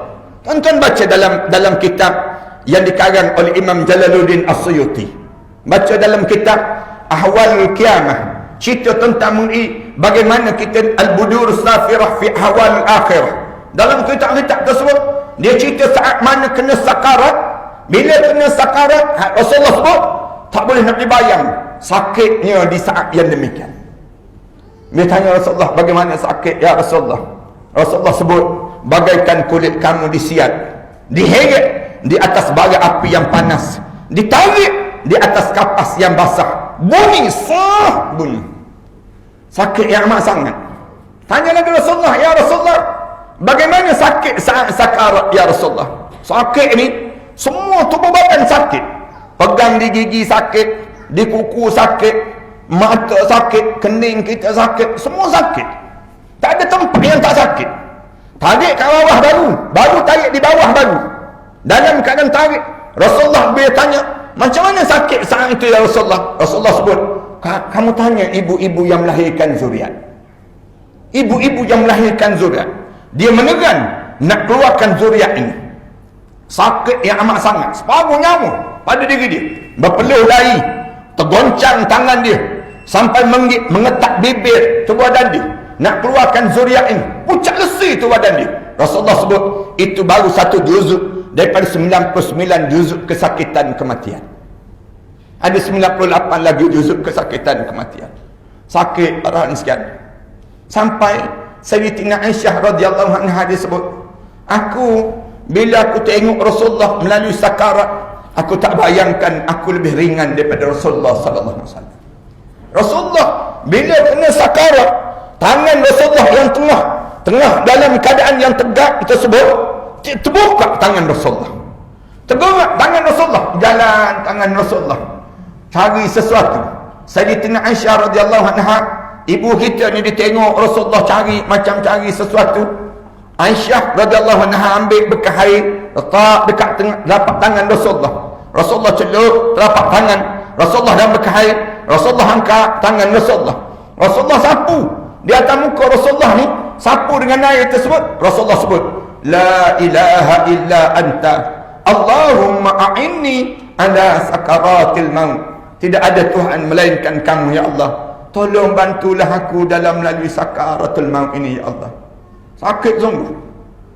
tuan-tuan baca dalam kitab yang dikarang oleh Imam Jalaluddin As-Suyuti, baca dalam kitab Ahwalul Qiyamah, cerita tentang bagaimana kita al-budur safirah fi ahwal akhirah. Dalam kitab-kitab tersebut, dia cerita saat mana kena sakarat. Bila kena sakarat, Rasulullah sebut tak boleh nak dibayang sakitnya di saat yang demikian. Dia tanya Rasulullah, bagaimana sakit ya Rasulullah? Rasulullah sebut, bagaikan kulit kamu disiat, diheret di atas bara api yang panas, ditarik di atas kapas yang basah, bunyi sah bunyi. Sakit yang amat sangat. Tanya lagi Rasulullah, ya Rasulullah, bagaimana sakit saat sakarat ya Rasulullah? Sakit ni semua tubuh badan sakit. Pegang di gigi sakit, di kuku sakit, mata sakit, kening kita sakit, semua sakit. Tak ada tempat yang tak sakit. Tarik kat bawah baru tarik di bawah baru. Dalam keadaan tarik, Rasulullah bila tanya, macam mana sakit saat itu ya Rasulullah? Rasulullah sebut, kamu tanya ibu-ibu yang melahirkan zuriat. Ibu-ibu yang melahirkan zuriat, dia menegan nak keluarkan zuriat ini. Sakit yang amat sangat, separuh nyawa pada diri dia, berpeluh dahi, tergoncang tangan dia sampai mengetak bibir tu badan dia, nak keluarkan zuriat ini, pucat lesi tu badan dia. Rasulullah sebut itu baru satu juzuk daripada 99 juzuk kesakitan kematian. Ada 98 lagi juzuk kesakitan kematian. Sakit orang sekian. Sampai Sayyidatina Aisyah radhiyallahu anha disebut, bila aku tengok Rasulullah melalui sakarat, aku tak bayangkan aku lebih ringan daripada Rasulullah sallallahu alaihi wasallam. Rasulullah bila kena sakarat, tangan Rasulullah yang tengah dalam keadaan yang tegak tersebut, terbuka tangan Rasulullah. Tergerak tangan Rasulullah, jalan tangan Rasulullah cari sesuatu. Sayyidatina Aisyah radhiyallahu anha, ibu kita ni ditengok Rasulullah cari sesuatu. Aisyah radhiyallahu anha ambil bekas air, letak dekat telapak tangan Rasulullah. Rasulullah celup telapak tangan Rasulullah dalam bekas air. Rasulullah angkat tangan Rasulullah. Rasulullah sapu di atas muka Rasulullah ni, sapu dengan air tersebut. Rasulullah sebut, la ilaha illa anta Allahumma a'inni ala sakaratil maut. Tidak ada Tuhan melainkan kamu ya Allah, tolong bantulah aku dalam melalui sakaratul maut ini ya Allah. Sakit sungguh.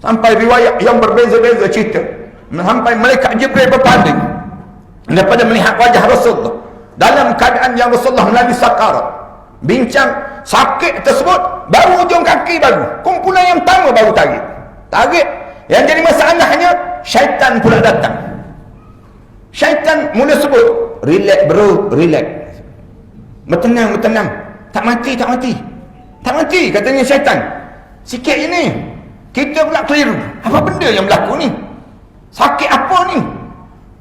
Sampai riwayat yang berbeza-beza cerita, sampai malaikat Jibril berpaling. daripada melihat wajah Rasulullah dalam keadaan yang Rasulullah melalui sakarat, bincang sakit tersebut, baru ujung kaki baru kumpulan yang pertama baru tarik. Yang jadi masalahnya, syaitan pula datang. Syaitan mula sebut, relax bro, relax, bertenang, tak mati katanya syaitan. Sikit je ni, kita pula keliru. Apa benda yang berlaku ni? Sakit apa ni?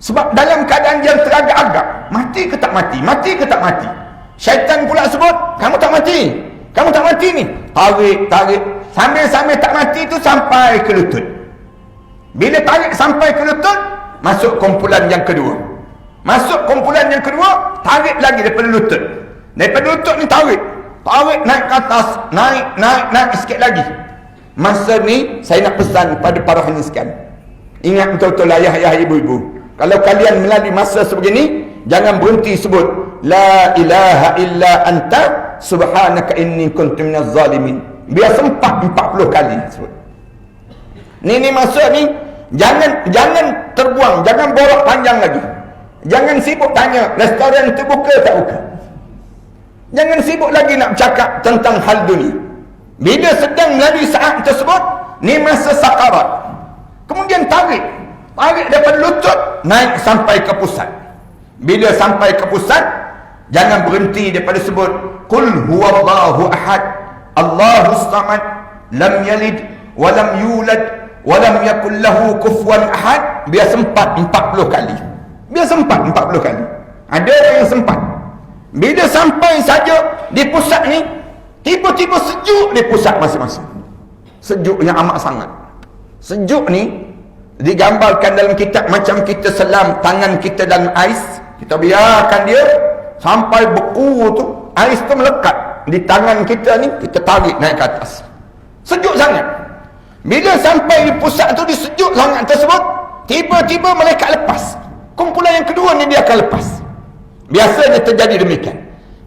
Sebab dalam keadaan yang teragak-agak, mati ke tak mati, syaitan pula sebut, kamu tak mati ni. Tarik, sambil tak mati tu sampai ke lutut. Bila tarik sampai ke lutut, masuk kumpulan yang kedua, tarik lagi daripada lutut ni, tarik naik ke atas, naik sikit lagi. Masa ni saya nak pesan pada para hadirin sekalian, ingat betul-betul ayah-ayah, ibu-ibu, kalau kalian melalui masa sebegini, jangan berhenti sebut la ilaha illa anta subhanaka inni kuntu minaz zalimin. Biar sempat 40 kali sebut. Ni maksud ni, jangan terbuang, jangan borak panjang lagi. Jangan sibuk tanya restoran tu buka tak buka. Jangan sibuk lagi nak bercakap tentang hal dunia. Bila sedang melalui saat tersebut, ni masa sakarat. Kemudian tarik daripada lutut, naik sampai ke pusat. Bila sampai ke pusat, jangan berhenti daripada sebut qul huwallahu ahad Allahus samad lam yalid wa lam yulad wa lam yakul lahu kufuwan ahad. Biar sempat 40 kali. Ada orang yang sempat. Bila sampai saja di pusat ni, tiba-tiba sejuk di pusat masing-masing. Sejuk yang amat sangat. Sejuk ni digambarkan dalam kitab macam kita selam tangan kita dalam ais, kita biarkan dia sampai beku tu, ais tu melekat di tangan kita ni, kita tarik naik ke atas. Sejuk sangat. Bila sampai di pusat tu, di sejuk sangat tersebut, tiba-tiba malaikat lepas. Kumpulan yang kedua ni dia akan lepas. Biasanya terjadi demikian.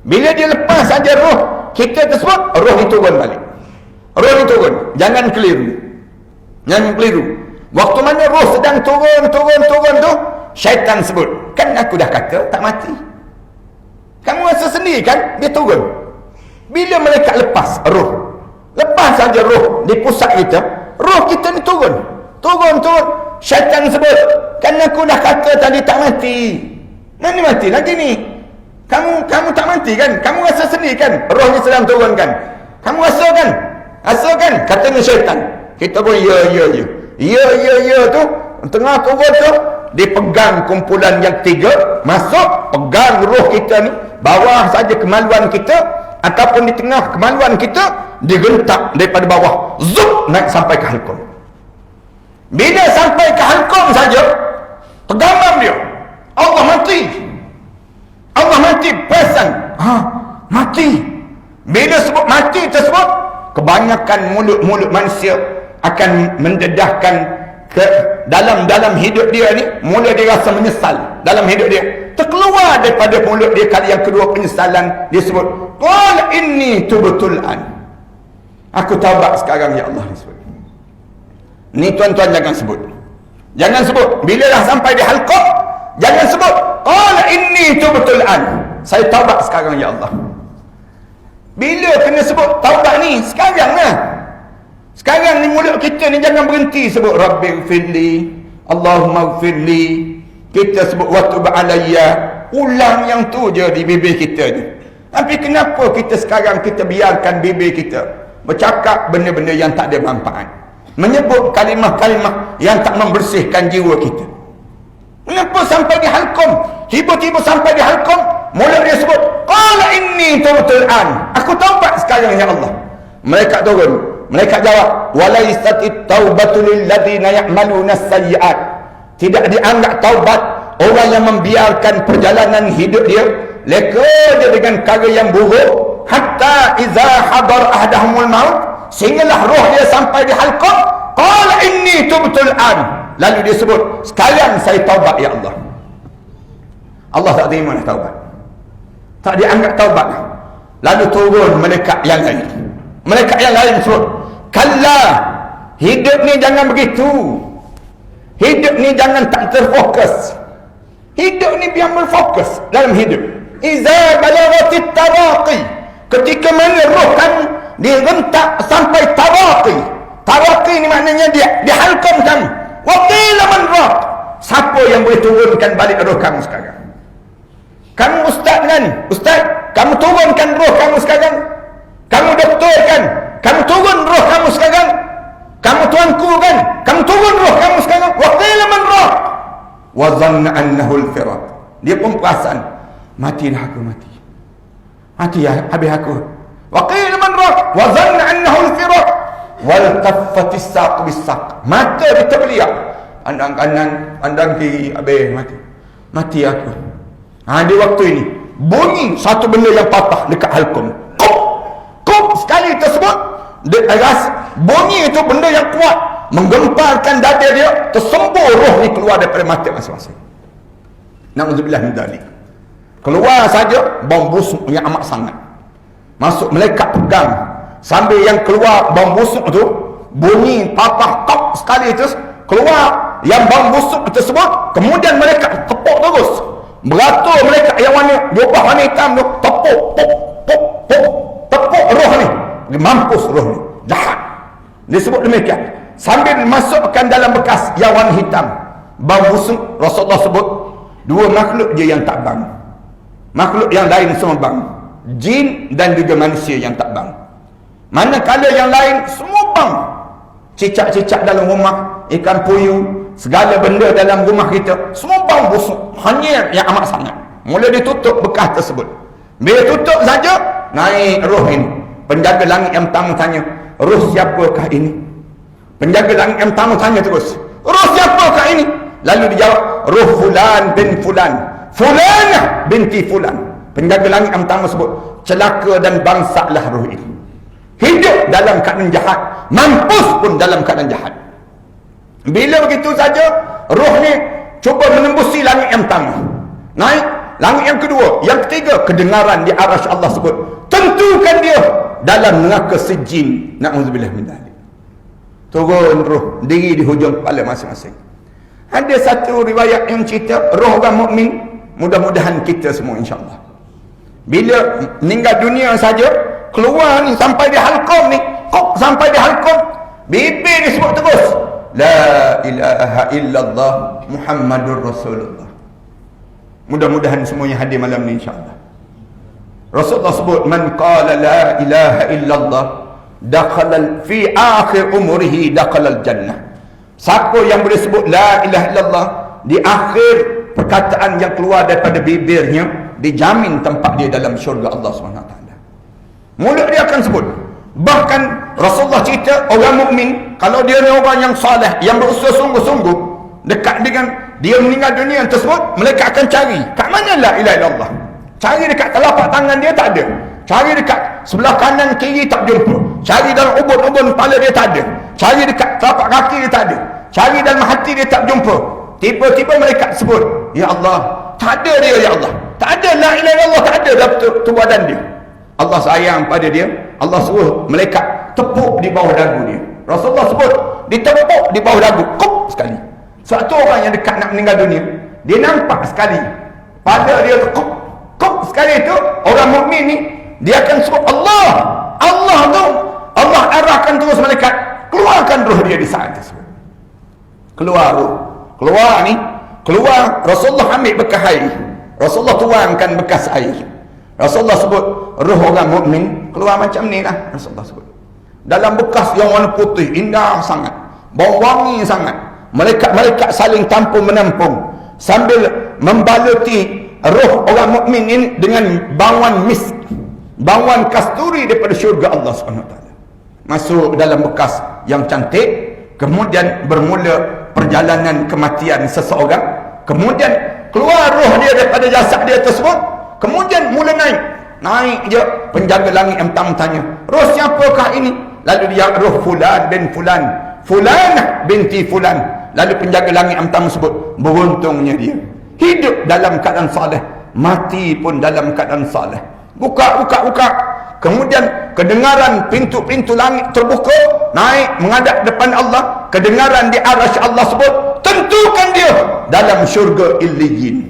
Bila dia lepas saja roh kita tersebut, roh itu turun balik. Jangan keliru. Waktu mana roh sedang turun tu, syaitan sebut, kan aku dah kata tak mati. Kamu rasa sendiri kan dia turun. Bila malaikat lepas saja roh di pusat kita, roh kita ni turun. Syaitan sebut, kan aku dah kata tadi tak mati. Mana mati lagi ni? Kamu tak mati kan? Kamu rasa sendiri kan roh ni sedang turun kan? Kamu rasa kan? Katanya syaitan. Kita pun ya tu, tengah turun tu, dipegang kumpulan yang tiga, masuk, pegang roh kita ni, bawah saja kemaluan kita, ataupun di tengah kemaluan kita, digentak daripada bawah, zup, naik sampai ke halqum. Bila sampai ke halqum saja, tergamam dia, Allah mati, perasan, mati. Bila sebut mati tersebut, kebanyakan mulut-mulut manusia akan mendedahkan ke dalam hidup dia ni, mula dia rasa menyesal dalam hidup dia. Terkeluar daripada mulut dia kali yang kedua penyesalan, dia sebut, qul inni tubtul an. Aku taubat sekarang ya Allah, disebut. Ni tuan-tuan jangan sebut. Bila dah sampai di halqah, jangan sebut qul inni tubtul an. Saya taubat sekarang ya Allah. Bila kena sebut taubat ni, sekarang lah. Sekarang ni mulut kita ni jangan berhenti sebut Rabbighfirli, Allahumma ghfirli. Kita sebut wa tub alayya. Ulang yang tu je di bibir kita ni. Tapi kenapa kita sekarang kita biarkan bibir kita bercakap benda-benda yang tak ada manfaat, menyebut kalimah-kalimah yang tak membersihkan jiwa kita? Kenapa sampai di halqum, tiba-tiba sampai di halqum, mulut dia sebut qala inni tubtul an. Aku taubat sekarang ya Allah. Malaikat turun. Malaikat jawab, walaisatit taubatu lil ladina ya'maluna as-sayyi'at. Tidak dianggap taubat orang yang membiarkan perjalanan hidup dia leka dia dengan perkara yang buruk, hatta iza hadar ahdahumul maut, sehinggalah roh dia sampai di halqah, qala inni tubtul an. Lalu dia sebut, sekarang saya taubat ya Allah. Allah tak terima taubat, tak dianggap taubat. Lalu turun malaikat yang lain. Malaikat yang lain sebut, kalla, hidup ni jangan begitu. Hidup ni jangan tak terfokus. Hidup ni biar berfokus dalam hidup. Iza balaghatit taraqi, ketika mana roh kamu direntak sampai taraqi. Taraqi ni maknanya dia halqam kamu. Wa qila man raq, siapa yang boleh turunkan balik roh kamu sekarang? Kamu ustaz kan? Ustaz, kamu turunkan roh kamu sekarang. Kamu doktor kan? Kamu turun roh kamu sekarang. Kamu tuanku kan? Kamu turun roh kamu sekarang. Wa qila man raq wa dhanna annahu al-firaq. Dia pun perasan, mati dah aku, mati ya, habis aku. Wa qila man raq wa dhanna annahu al-firaq wal taffatis saq bis-saq. Mata dia terbeliak, pandang kanan, pandang kiri, habis mati aku. Di waktu ini bunyi satu benda yang patah dekat halkum. Kop sekali tersebut, bunyi itu benda yang kuat menggemparkan dada dia, tersembur roh ni keluar daripada mata masing-masing. Na'udzubillah min dzalik. Keluar saja bau busuk yang amat sangat. Masuk malaikat pegang, sambil yang keluar bau busuk tu, bunyi patah kop sekali terus keluar yang bau busuk tersebut, kemudian malaikat tepuk terus. Beratur malaikat yang warna hitam tu, tepuk roh ni, mampus roh ni, jahat. Disebut demikian. Sambil masukkan dalam bekas yang warna hitam, bau busuk, Rasulullah sebut dua makhluk je yang tak bang. Makhluk yang lain semua bang. Jin dan juga manusia yang tak bang. Manakala yang lain semua bang. Cicak-cicak dalam rumah, ikan puyuh, segala benda dalam rumah kita semua bau busuk. Hanya yang amat sangat. Mula ditutup bekas tersebut. Bila tutup saja, naik roh ini. Penjaga langit yang pertama tanya, roh siapakah ini? Penjaga langit yang pertama tanya terus, roh siapakah ini? Lalu dijawab, roh fulan bin fulan, fulanah binti fulan. Penjaga langit yang pertama sebut, celaka dan bangsalah roh ini. Hidup dalam keadaan jahat, mampus pun dalam keadaan jahat. Bila begitu saja, roh ni cuba menembusi langit yang pertama, naik langit yang kedua, yang ketiga, kedengaran di arasy Allah sebut, tentukan dia dalam neraka sijin. Na'udzubillah min dzalik. Turun roh, diri di hujung kepala masing-masing. Ada satu riwayat yang cerita roh orang mukmin, mudah-mudahan kita semua insya-Allah, bila meninggal dunia saja, keluar ni sampai di halqum ni, sampai di halqum, bibir disebut terus, la ilaha illallah Muhammadur Rasulullah. Mudah-mudahan semuanya hadir malam ni insya-Allah. Rasulullah sebut, man qala la ilaha illallah dakhala fi akhir umrihi dakhala al-jannah. Siapa yang boleh sebut la ilaha illallah di akhir perkataan yang keluar daripada bibirnya, dijamin tempat dia dalam syurga Allah SWT. Mulut dia akan sebut. Bahkan Rasulullah cerita orang mukmin, kalau dia ni orang yang saleh, yang berusaha sungguh-sungguh dekat dengan dia meninggal dunia tersebut, mereka akan cari kat mana la ilaha illallah. Cari dekat telapak tangan dia tak ada, cari dekat sebelah kanan kiri tak jumpa, cari dalam ubun-ubun kepala dia tak ada, cari dekat telapak kaki dia tak ada, cari dalam hati dia tak jumpa. Tiba-tiba mereka sebut, ya Allah, tak ada dia, ya Allah, tak ada la ilaha illallah, tak ada dalam tubuh badan dia. Allah sayang pada dia, Allah suruh malaikat tepuk di bawah dagu dia. Rasulullah sebut ditepuk di bawah dagu, kup sekali. Suatu orang yang dekat nak meninggal dunia, dia nampak sekali pada dia tu kup sekali tu, orang mukmin ni dia akan sebut Allah, Allah tu, Allah arahkan terus malaikat keluarkan roh dia di saat tersebut. Keluar roh, keluar ni, keluar. Rasulullah ambil bekas air, Rasulullah tuangkan bekas air. Rasulullah sebut roh orang mukmin keluar macam ni lah. Rasulullah sebut dalam bekas yang warna putih, indah sangat, bau wangi sangat. Malaikat-malaikat saling tampung menampung sambil membaluti roh orang mukmin ini dengan bauan misk, bauan kasturi daripada syurga Allah SWT. Masuk dalam bekas yang cantik, kemudian bermula perjalanan kematian seseorang. Kemudian keluar roh dia daripada jasad dia tersebut. Kemudian mula naik je. Penjaga langit yang pertama tanya, roh siapakah ini? Lalu dia, roh fulan bin fulan, fulanah binti fulan. Lalu penjaga langit yang pertama sebut, beruntungnya dia hidup dalam keadaan saleh, mati pun dalam keadaan saleh. Buka. Kemudian kedengaran pintu-pintu langit terbuka, naik menghadap depan Allah. Kedengaran di arasy Allah sebut, tentukan dia dalam syurga Illiyin.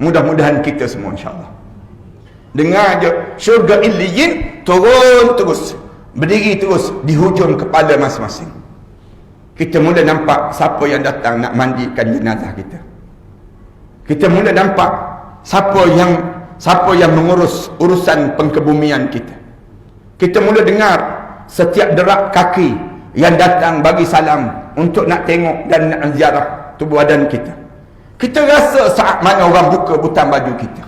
Mudah-mudahan kita semua insya-Allah. Dengar je syurga Illiyin turun terus, berdiri terus di hujung kepala masing-masing. Kita mula nampak siapa yang datang nak mandikan jenazah kita. Kita mula nampak siapa yang mengurus urusan pengkebumian kita. Kita mula dengar setiap derak kaki yang datang bagi salam untuk nak tengok dan nak ziarah tubuh badan kita. Kita rasa saat mana orang buka butang baju kita.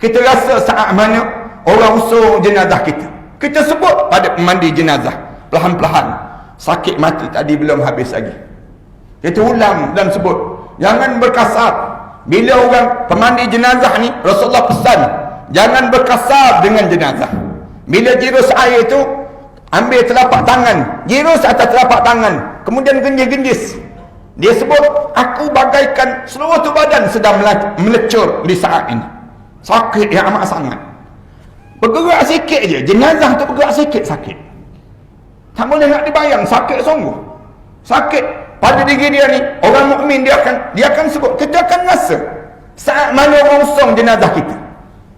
Kita rasa saat mana orang usung jenazah kita. Kita sebut pada mandi jenazah perlahan-perlahan. Sakit mati tadi belum habis lagi. Kita ulang dan sebut, jangan berkasar. Bila orang pemandi jenazah ni, Rasulullah pesan, jangan berkasar dengan jenazah. Bila jirus air tu, ambil telapak tangan, jirus atas telapak tangan, kemudian genjis-genjis. Dia sebut, aku bagaikan seluruh tu badan sedang melecur di saat ini. Sakit yang amat sangat. Bergerak sikit je, jenazah tu bergerak sikit sakit. Tak boleh nak dibayang, sakit sungguh. Sakit pada diri dia ni, orang mukmin dia akan sebut, kita akan rasa saat mana orang usung jenazah kita.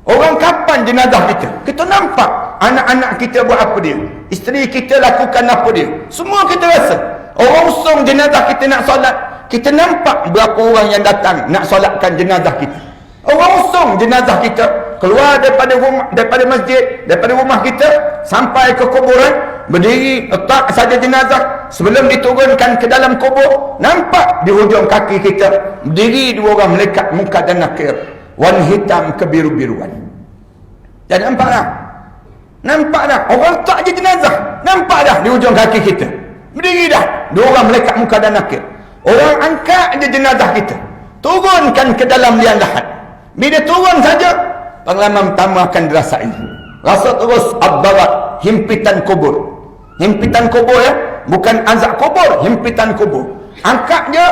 Orang kapan jenazah kita. Kita nampak anak-anak kita buat apa dia, isteri kita lakukan apa dia. Semua kita rasa. Orang usung jenazah kita nak solat, kita nampak berapa orang yang datang nak solatkan jenazah kita. Orang usung jenazah kita keluar daripada rumah, daripada masjid, daripada rumah kita sampai ke kuburan, berdiri letak saja jenazah. Sebelum diturunkan ke dalam kubur, nampak di hujung kaki kita berdiri dua orang malaikat muka dan nakir, warna hitam kebiru-biruan. Dan nampak dah, nampak dah orang letak je jenazah, nampak dah di hujung kaki kita berdiri dah dua orang malaikat muka dan nakir. Orang angkat je jenazah kita, turunkan ke dalam liang lahat. Bila turun saja, pengalaman pertama akan dirasai. Rasa terus abdarat, himpitan kubur. Himpitan kubur ya, bukan azab kubur, himpitan kubur. Angkat je,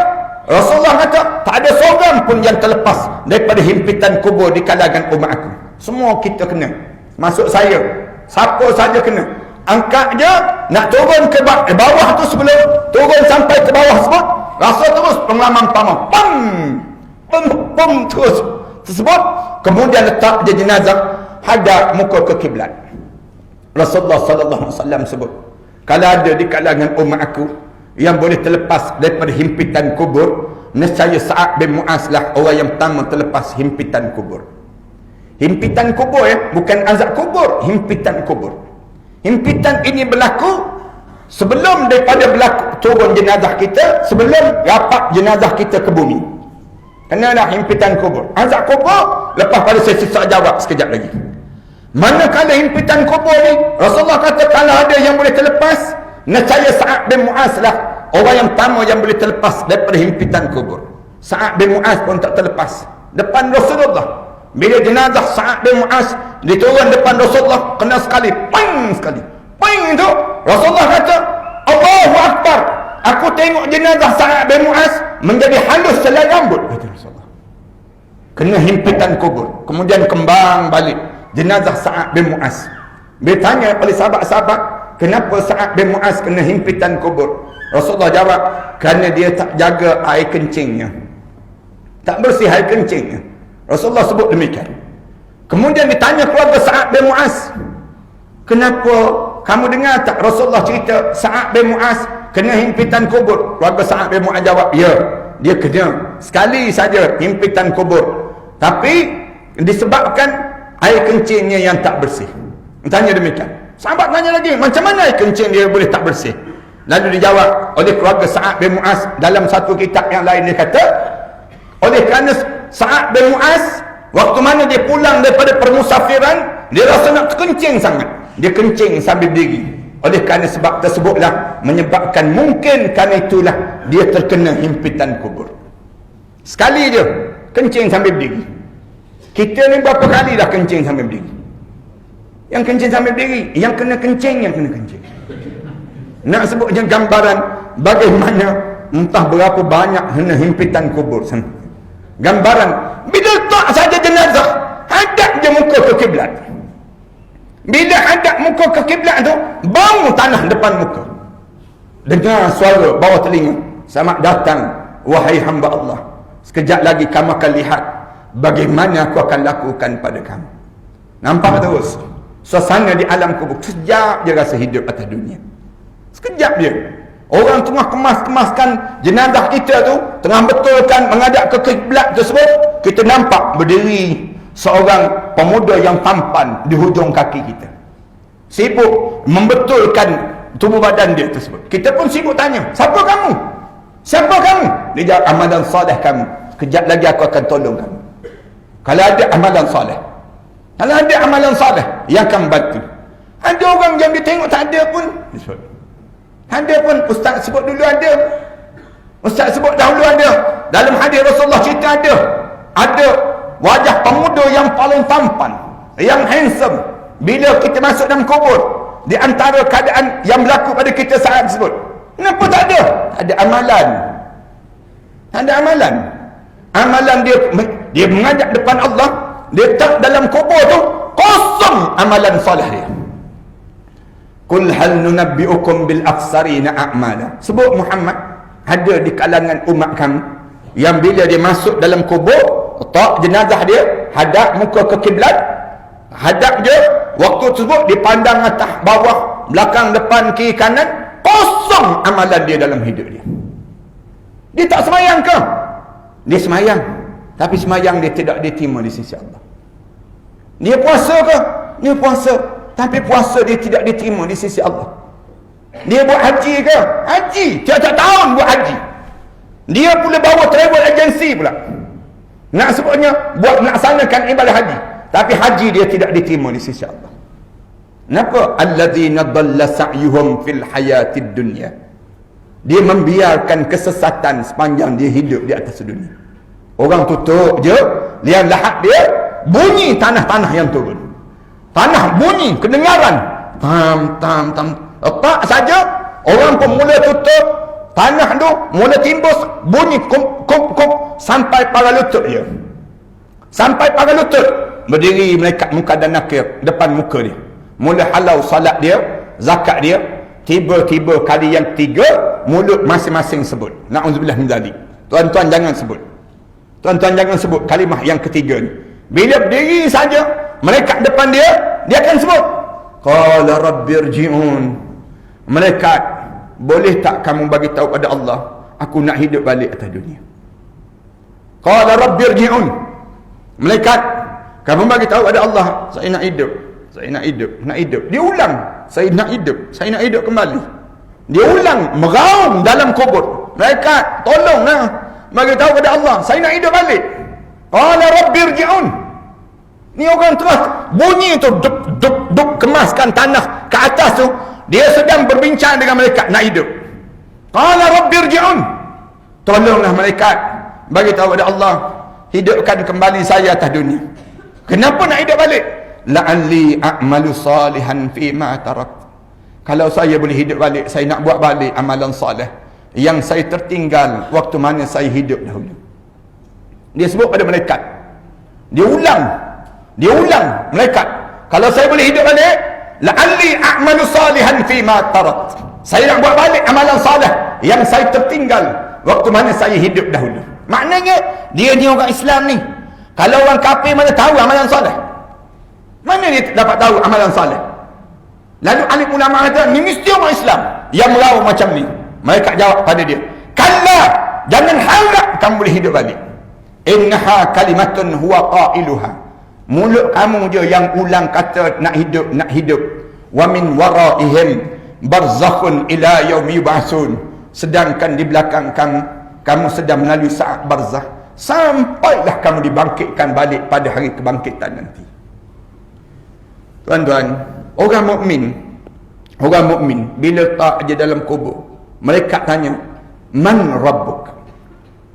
Rasulullah kata, tak ada seorang pun yang terlepas daripada himpitan kubur di kalangan umat aku. Semua kita kena. Masuk saya, siapa saja kena. Angkat je, nak turun ke bawah tu, sebelum turun sampai ke bawah sebut, rasa terus pengalaman pertama. Pam! Pam! Pam! Terus tersebut, kemudian letak je jenazah hadap muka ke kiblat. Rasulullah sallallahu alaihi wasallam sebut, kalau ada di kalangan umat aku yang boleh terlepas daripada himpitan kubur, nescaya Sa'ad bin Mu'az lah orang yang pertama terlepas himpitan kubur. Himpitan kubur ya, bukan azab kubur, himpitan kubur. Himpitan ini berlaku sebelum daripada berlaku turun jenazah kita, sebelum rapat jenazah kita ke bumi. Kenalah himpitan kubur. Azab kubur lepas pada sesi soal jawab sekejap lagi. Manakala himpitan kubur ni, Rasulullah kata kalau ada yang boleh terlepas, nescaya Sa'ad bin Mu'az lah orang yang pertama yang boleh terlepas daripada himpitan kubur. Sa'ad bin Mu'az pun tak terlepas depan Rasulullah. Bila jenazah Sa'ad bin Mu'az diturun depan Rasulullah, kena sekali, ping sekali. Ping tu Rasulullah kata, Allahu Akbar. Aku tengok jenazah Sa'ad bin Mu'az menjadi halus selai rambut, kata Rasulullah. Kena himpitan kubur. Kemudian kembang balik jenazah Sa'ad bin Mu'az. Dia tanya oleh sahabat-sahabat, kenapa Sa'ad bin Mu'az kena himpitan kubur? Rasulullah jawab, kerana dia tak jaga air kencingnya, tak bersih air kencingnya. Rasulullah sebut demikian. Kemudian ditanya keluarga Sa'ad bin Mu'az, kenapa kamu dengar tak Rasulullah cerita Sa'ad bin Mu'az kena himpitan kubur? Keluarga Sa'ad bin Mu'az jawab, ya, dia kena sekali saja himpitan kubur, tapi disebabkan air kencingnya yang tak bersih. Tanya demikian. Sahabat tanya lagi, macam mana air kencing dia boleh tak bersih? Lalu dijawab oleh keluarga Sa'ad bin Mu'az dalam satu kitab yang lain. Dia kata, oleh kerana Sa'ad bin Mu'az waktu mana dia pulang daripada permusafiran, dia rasa nak kencing sangat, dia kencing sambil berdiri. Oleh kerana sebab tersebutlah menyebabkan, mungkin kerana itulah dia terkena himpitan kubur. Sekali je kencing sambil berdiri. Kita ni berapa kali dah kencing sambil berdiri? Yang kencing sambil berdiri, yang kena kencing, yang kena kencing. Nak sebutnya gambaran bagaimana entah berapa banyak kena himpitan kubur sana. Gambaran bila letak saja jenazah, hadap je muka ke kiblat. Bila hadap muka ke kiblat tu, bau tanah depan muka. Dengar suara bawah telinga, selamat datang wahai hamba Allah. Sekejap lagi kamu akan lihat bagaimana aku akan lakukan pada kamu. Nampak terus suasana di alam kubur. Sekejap je rasa hidup atas dunia. Sekejap je. Orang tengah kemas-kemaskan jenazah kita tu, tengah betulkan menghadap ke kiblat tersebut, kita nampak berdiri seorang pemuda yang tampan di hujung kaki kita, sibuk membetulkan tubuh badan dia tersebut. Kita pun sibuk tanya, siapa kamu? Siapa kamu? Dia jawab, amalan soleh kamu. Kejap lagi aku akan tolong kamu. Kalau ada amalan soleh, kalau ada amalan soleh yang akan bantu. Ada orang yang dia tengok tak ada pun, ada pun. Ustaz sebut dulu ada, Ustaz sebut dahulu ada. Dalam hadis Rasulullah cerita ada wajah pemuda yang paling tampan, yang handsome. Bila kita masuk dalam kubur, di antara keadaan yang berlaku pada kita saat tersebut, kenapa tak ada? Tak ada amalan. Tak ada amalan. Amalan dia mengajak depan Allah, dia tak dalam kubur tu kosong amalan soleh dia. Qul hal nunabbi'ukum bil akhsarina a'mala. Sebut Muhammad, ada di kalangan umat kamu yang bila dia masuk dalam kubur, letak jenazah dia, hadap muka ke kiblat, hadap dia, waktu tersebut dipandang atas bawah, belakang, depan, kiri, kanan, kosong amalan dia dalam hidup dia. Dia tak semayang ke? Dia semayang, tapi semayang dia tidak diterima di sisi Allah. Dia puasa ke? Dia puasa, tapi puasa dia tidak diterima di sisi Allah. Dia buat haji ke? Haji, tiap-tiap tahun buat haji. Dia pula bawa travel agency pula, nak sebutnya buat melaksanakan ibadah haji, tapi haji dia tidak diterima di sisi Allah. Kenapa? Alladzina dhalla sa'yuhum fil hayatid dunya. Dia membiarkan kesesatan sepanjang dia hidup di atas dunia. Orang tutup je, lihat lahat dia, bunyi tanah-tanah yang turun. Tanah bunyi, kedengaran. Tam. Letak saja, orang pun mula tutup. Tanah tu mula timbus, bunyi kum, sampai para lutut dia. Sampai para lutut. Berdiri malaikat muka dan nakir depan muka dia. Mula halau salat dia, zakat dia. Tiba-tiba kali yang ketiga, mulut masing-masing sebut, na'udzubillah min dzalik. Tuan-tuan jangan sebut. Tuan-tuan jangan sebut kalimah yang ketiga ni. Bila berdiri saja, malaikat depan dia, dia akan sebut, qala rabbirji'un. Malaikat, boleh tak kamu bagi tahu pada Allah, aku nak hidup balik atas dunia. Qala rabbirji'un. Malaikat, kamu bagi tahu pada Allah, saya nak hidup. Saya nak hidup. Dia ulang, saya nak hidup kembali. Dia ulang, meraung dalam kubur. Malaikat, tolonglah bagi tahu pada Allah, saya nak hidup balik. Qala rabbirji'un. Ni orang terus bunyi tu duk kemaskan tanah ke atas tu, dia sedang berbincang dengan malaikat nak hidup. Qala rabbirji'un. Tolonglah malaikat bagi tahu pada Allah, hidupkan kembali saya atas dunia. Kenapa nak hidup balik? La'alli a'malu salihan fi ma tarak. Kalau saya boleh hidup balik, saya nak buat balik amalan soleh yang saya tertinggal waktu mana saya hidup dahulu. Dia sebut pada malaikat. Dia ulang malaikat. Kalau saya boleh hidup balik, la'alli a'malu salihan fi ma tarak. Saya nak buat balik amalan soleh yang saya tertinggal waktu mana saya hidup dahulu. Maknanya dia ni orang Islam ni. Kalau orang kafir mana tahu amalan soleh? Mana dia dapat tahu amalan soleh? Lalu alim ulama kata, ni mesti orang Islam yang melawan macam ni. Mereka jawab pada dia, kalla, jangan harap kamu boleh hidup balik. Innaha kalimatun huwa qailuha. Mulut kamu je yang ulang kata nak hidup. Wa min waraihim barzakhun ila yaumi yub'atsun. Sedangkan di belakang kamu sedang melalui saat barzakh, sampailah kamu dibangkitkan balik pada hari kebangkitan nanti. Tuan-tuan, orang mukmin bila tak je dalam kubur, mereka tanya, man rabbuk,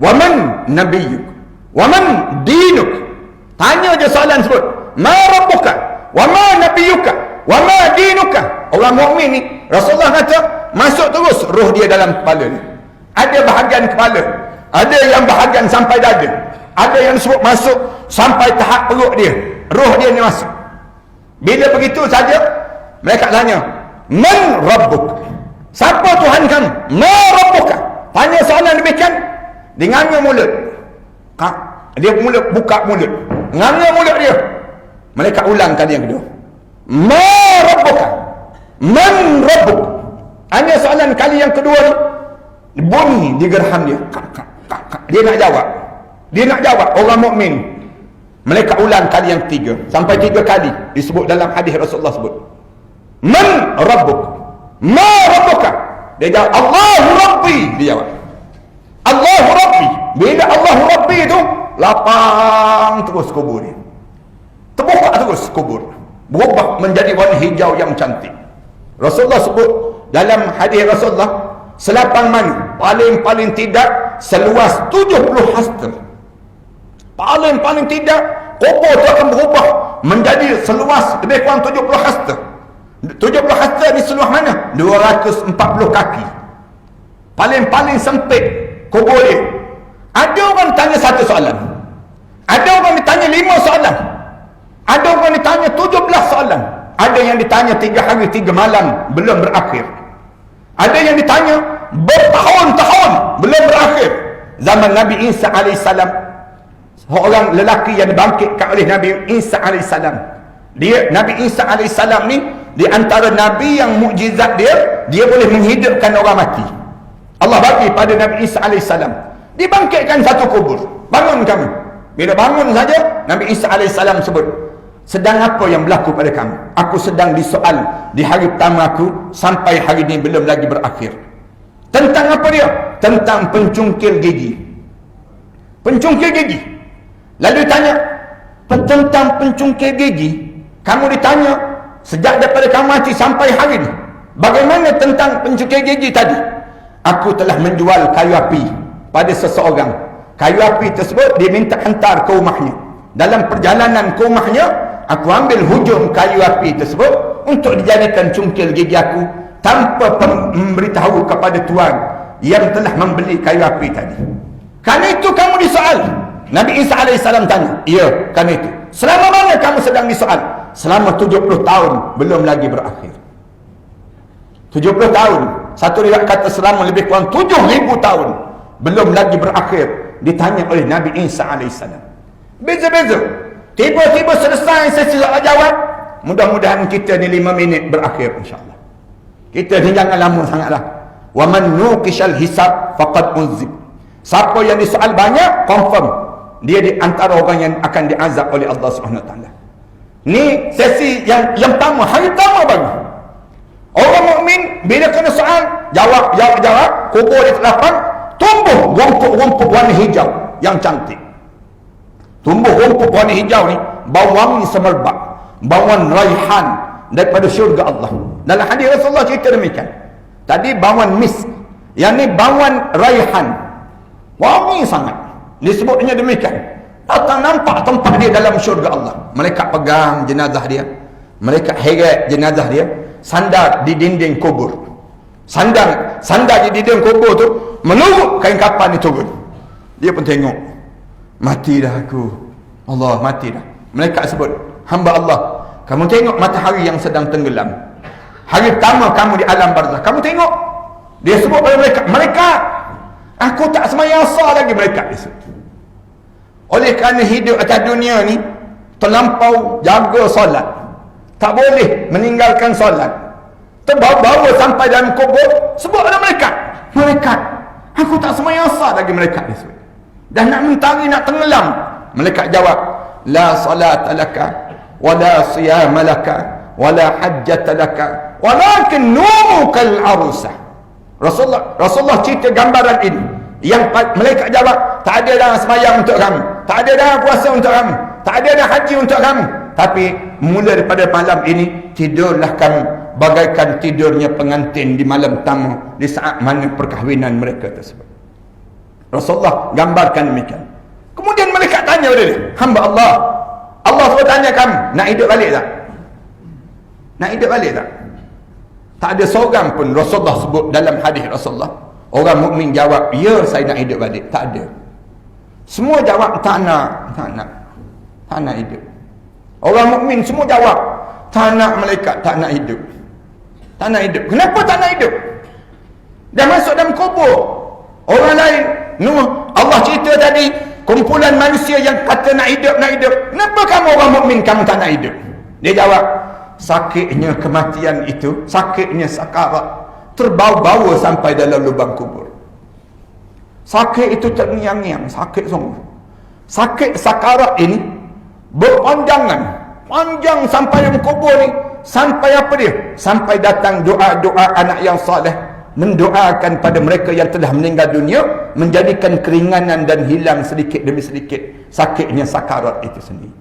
wa man nabiyyuk, wa man dinuk. Tanya je soalan sebut, ma rabbuka, wa ma nabiyyuka, wa ma dinuka. Orang mukmin ni, Rasulullah kata, masuk terus roh dia dalam kepala ni. Ada bahagian kepala, ada yang bahagian sampai dada, ada yang sebut masuk sampai tahap perut dia, roh dia ni masuk. Bila begitu saja, mereka tanya, man rabbuk, siapa Tuhan kamu? Ma rabbuka. Tanya soalan demikian, dengannya mulut. Dia mula buka mulut. Nganga mulut dia. Malaikat ulang kali yang kedua. Ma rabbuka? Man rabbuk? Hanya soalan kali yang kedua ni. Bunyi di gerham dia. Dia nak jawab. Dia nak jawab. Orang mukmin. Malaikat ulang kali yang ketiga. Sampai 3 kali disebut dalam hadis Rasulullah sebut. Man rabbuk? Ma rabbuka? Dia jawab, Allahu Rabbi. Dia jawab, Allahu Rabbi. Bila Allahu Rabbi tu, lapang terus kubur dia. Terbuka terus kubur. Berubah menjadi warna hijau yang cantik. Rasulullah sebut dalam hadis Rasulullah, selapang mani paling tidak seluas 70 hasta. Paling tidak kubur itu akan berubah menjadi seluas lebih kurang 70 hasta. 70 hasta di seluruh mana? 240 kaki. Paling sempit kubur dia. Ada orang tanya satu soalan. Ada orang ditanya 5 soalan. Ada orang ditanya 17 soalan. Ada yang ditanya 3 hari 3 malam belum berakhir. Ada yang ditanya bertahun-tahun belum berakhir. Zaman Nabi Isa AS, seorang lelaki yang dibangkitkan oleh Nabi Isa AS. Nabi Isa AS ni di antara Nabi yang mukjizat dia boleh menghidupkan orang mati. Allah bagi pada Nabi Isa AS. Dibangkitkan satu kubur. Bangun kamu. Bila bangun saja, Nabi Isa AS sebut, sedang apa yang berlaku pada kamu? Aku sedang disoal di hari pertama aku sampai hari ini belum lagi berakhir. Tentang apa dia? Tentang pencungkil gigi. Pencungkil gigi. Lalu tanya, tentang pencungkil gigi, kamu ditanya sejak daripada kamu mati sampai hari ini, bagaimana tentang pencungkil gigi tadi? Aku telah menjual kayu api pada seseorang. Kayu api tersebut dia minta hantar ke rumahnya. Dalam perjalanan ke rumahnya, aku ambil hujung kayu api tersebut untuk dijadikan cungkil gigi aku tanpa memberitahu kepada tuan yang telah membeli kayu api tadi. Kerana itu kamu disoal. Nabi Isa AS tanya, ya, kerana itu. Selama mana kamu sedang disoal? Selama 70 tahun belum lagi berakhir. 70 tahun. Satu riwayat kata selama lebih kurang 7,000 tahun belum lagi berakhir, ditanya oleh Nabi Isa AS. Beza-beza. Tiba-tiba selesai sesi soal jawab. Mudah-mudahan kita ni 5 minit berakhir insya-Allah. Kita ni jangan lama sangatlah. Wa man nuqishal hisab faqad unzib. Siapa yang disoal banyak, confirm dia di antara orang yang akan diazab oleh Allah Subhanahu Wa Taala. Ni sesi yang pertama, hari pertama bagi. Orang mukmin bila kena soal, jawab, kubur di lapang, tumbuh rumput-rumput warna hijau yang cantik. Tumbuh rumput warna hijau ni bau wangi semerbak, bauan raihan daripada syurga Allah. Dalam hadis Rasulullah cerita demikian. Tadi bauan misk, yang ni bauan raihan, wangi sangat. Disebutnya demikian. Datang nampak tempat dia dalam syurga Allah. Malaikat pegang jenazah dia, malaikat heret jenazah dia, sandar di dinding kubur. Sandar di dinding kubur tu, menunggu kain kapan dia turun. Dia pun tengok, mati dah aku. Allah, mati dah. Malaikat sebut, hamba Allah, kamu tengok matahari yang sedang tenggelam. Hari pertama kamu di alam barzah, kamu tengok. Dia sebut pada malaikat, aku tak semayang asar lagi, malaikat dia sebut. Oleh kerana hidup atas dunia ni terlampau jaga solat, tak boleh meninggalkan solat, terbawa sampai dalam kubur, sebut pada malaikat, aku tak semayang asar lagi, malaikat dia sebut. Dah nak mentari, nak tenggelam, malaikat jawab, la salat laka wala siyam laka wala hajjat laka walakin numukal arusah. Rasulullah cerita gambaran ini. Yang malaikat jawab, tak ada dah semayang untuk kamu, tak ada dah puasa untuk kamu, tak ada dah haji untuk kamu, tapi mula daripada malam ini tidurlah kamu bagaikan tidurnya pengantin di malam tamu di saat mana perkahwinan mereka tersebut. Rasulullah gambarkan demikian. Kemudian malaikat tanya pada dia, hamba Allah, Allah SWT tanya kamu, nak hidup balik tak? Nak hidup balik tak? Tak ada seorang pun Rasulullah sebut dalam hadis Rasulullah, orang mukmin jawab, ya saya nak hidup balik. Tak ada. Semua jawab, tak nak hidup. Orang mukmin semua jawab, tak nak. Malaikat, tak nak hidup. Tak nak hidup. Kenapa tak nak hidup? Dah masuk dalam kubur. Orang lain, Allah cerita tadi, kumpulan manusia yang kata nak hidup. Kenapa kamu orang mukmin kamu tak nak hidup? Dia jawab, sakitnya kematian itu, sakitnya sakarat, terbau-bau sampai dalam lubang kubur. Sakit itu terngiang-ngiang, sakit sungguh. Sakit sakarat ini berpanjangan, panjang sampai dalam kubur ni. Sampai apa dia? Sampai datang doa-doa anak yang soleh, mendoakan pada mereka yang telah meninggal dunia, menjadikan keringanan dan hilang sedikit demi sedikit sakitnya sakarat itu sendiri.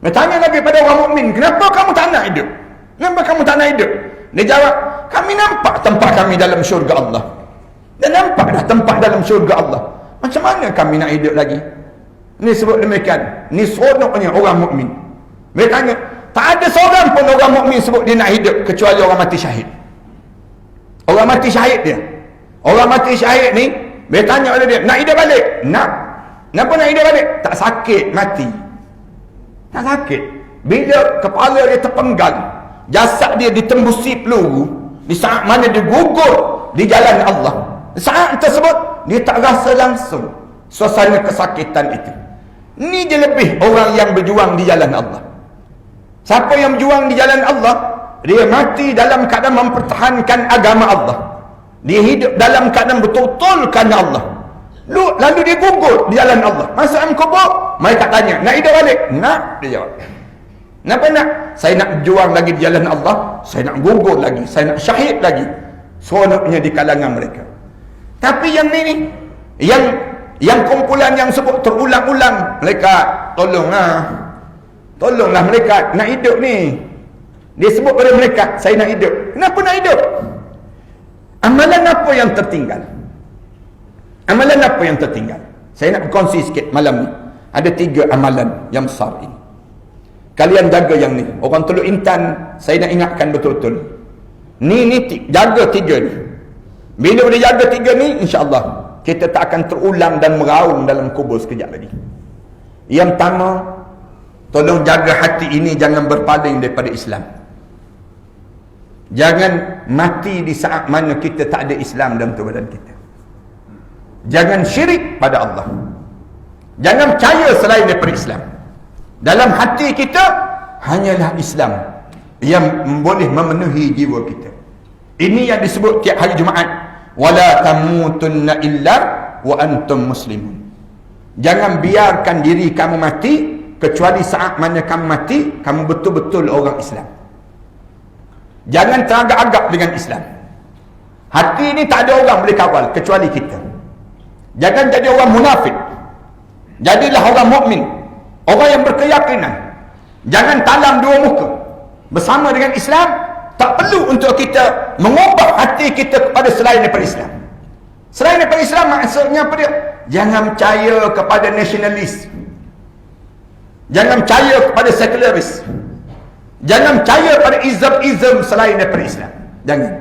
Bertanya lagi pada orang mukmin, kenapa kamu tak nak hidup? Kenapa kamu tak nak hidup? Dia jawab, kami nampak tempat kami dalam syurga Allah. Dan nampak dah tempat dalam syurga Allah. Macam mana kami nak hidup lagi? Ni sebut demikian. Ni seronoknya orang mukmin. Dia tanya, tak ada seorang pun orang mukmin sebut dia nak hidup kecuali orang mati syahid. Orang mati syahid dia. Orang mati syahid ni, dia tanya pada dia, nak hidup balik? Nak. Kenapa nak hidup balik? Tak sakit mati. Tak sakit. Bila kepala dia terpenggal, jasad dia ditembusi peluru, di saat mana dia gugur di jalan Allah, saat tersebut dia tak rasa langsung suasana kesakitan itu. Ni je lebih orang yang berjuang di jalan Allah. Siapa yang berjuang di jalan Allah, dia mati dalam keadaan mempertahankan agama Allah. Dia hidup dalam keadaan betul-betul kerana Allah. Lalu dia gugur di jalan Allah. Masuk dalam kubur, mereka tanya, nak hidup balik? Nak, dia jawab. Kenapa nak? Saya nak berjuang lagi di jalan Allah, saya nak gugur lagi, saya nak syahid lagi. Seronoknya di kalangan mereka. Tapi yang ni, yang kumpulan yang sebut terulang-ulang, mereka tolonglah mereka nak hidup ni. Dia sebut pada mereka, saya nak hidup. Kenapa nak hidup? Amalan apa yang tertinggal? Amalan apa yang tertinggal? Saya nak berkongsi sikit malam ni. Ada 3 amalan yang besar ini. Kalian jaga yang ni. Orang Teluk Intan, saya nak ingatkan betul-betul. Ni jaga 3 ni. Bila boleh jaga 3 ni, insya-Allah kita tak akan terulang dan meraung dalam kubur sekejap lagi. Yang pertama, tolong jaga hati ini jangan berpaling daripada Islam. Jangan mati di saat mana kita tak ada Islam dalam tubuh badan kita. Jangan syirik pada Allah. Jangan percaya selain daripada Islam. Dalam hati kita hanyalah Islam yang boleh memenuhi jiwa kita. Ini yang disebut tiap hari Jumaat, wala tamutunna illa wa antum muslimun. Jangan biarkan diri kamu mati kecuali saat mana kamu mati kamu betul-betul orang Islam. Jangan teragak-agak dengan Islam. Hati ini tak ada orang boleh kawal kecuali kita. Jangan jadi orang munafik. Jadilah orang mukmin, orang yang berkeyakinan. Jangan talam dua muka. Bersama dengan Islam, tak perlu untuk kita mengubah hati kita kepada selain daripada Islam. Selain daripada Islam maksudnya apa dia? Jangan percaya kepada nasionalis. Jangan percaya kepada sekularis. Jangan percaya pada izm-izm selain daripada Islam. Jangan.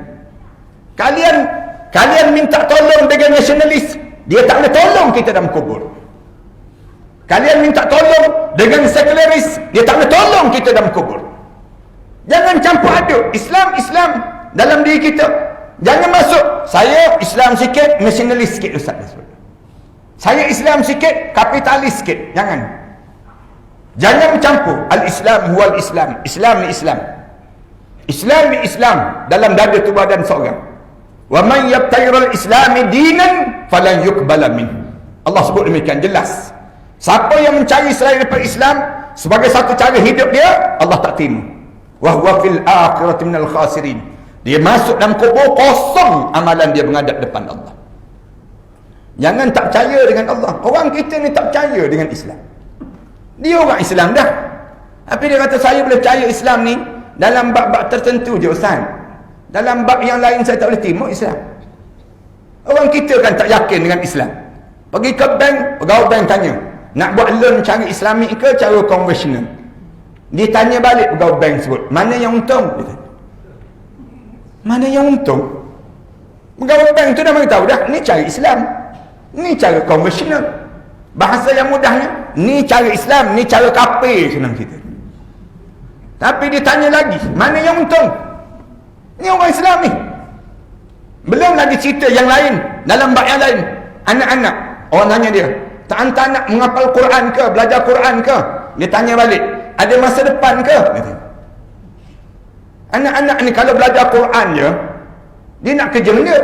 Kalian minta tolong dengan nasionalis, dia tak boleh tolong kita dalam kubur. Kalian minta tolong dengan sekularis, dia tak boleh tolong kita dalam kubur. Jangan campur aduk Islam dalam diri kita. Jangan masuk, saya Islam sikit, nasionalis sikit Ustaz. Saya Islam sikit, kapitalis sikit. Jangan mencampur. Al-Islam huwal Islam. Islam ni Islam. Islam ni Islam dalam dada tubuh badan seorang. Wa man yabtaghirul islami dinan falan yuqbala min. Allah sebut demikian jelas. Siapa yang mencari selain daripada Islam sebagai satu cara hidup dia, Allah tak terima. Wa huwa fil akhirati minal khasirin. Dia masuk dalam kubur kosong amalan dia menghadap depan Allah. Jangan tak percaya dengan Allah. Orang kita ni tak percaya dengan Islam. Dia orang Islam dah, tapi dia kata saya boleh percaya Islam ni dalam bab-bab tertentu je Ustaz. Dalam bab yang lain saya tak boleh terima Islam. Orang kita kan tak yakin dengan Islam. Pergi ke bank, pegawai bank tanya, nak buat loan cara Islamik ke cara konvensional? Dia tanya balik pegawai bank sebut, mana yang untung? Dia tanya, mana yang untung? Pegawai bank tu dah beritahu dah, ni cara Islam, ni cara konvensional. Bahasa yang mudahnya, ni cara Islam, ni cara kafir, senang kita. Tapi dia tanya lagi, mana yang untung? Ni orang Islam ni. Belum lagi cerita yang lain, dalam bab yang lain. Anak-anak, orang tanya dia, tak nak menghafal Quran ke, belajar Quran ke? Dia tanya balik, ada masa depan ke? Anak-anak ni kalau belajar Quran je, dia nak kerja benda.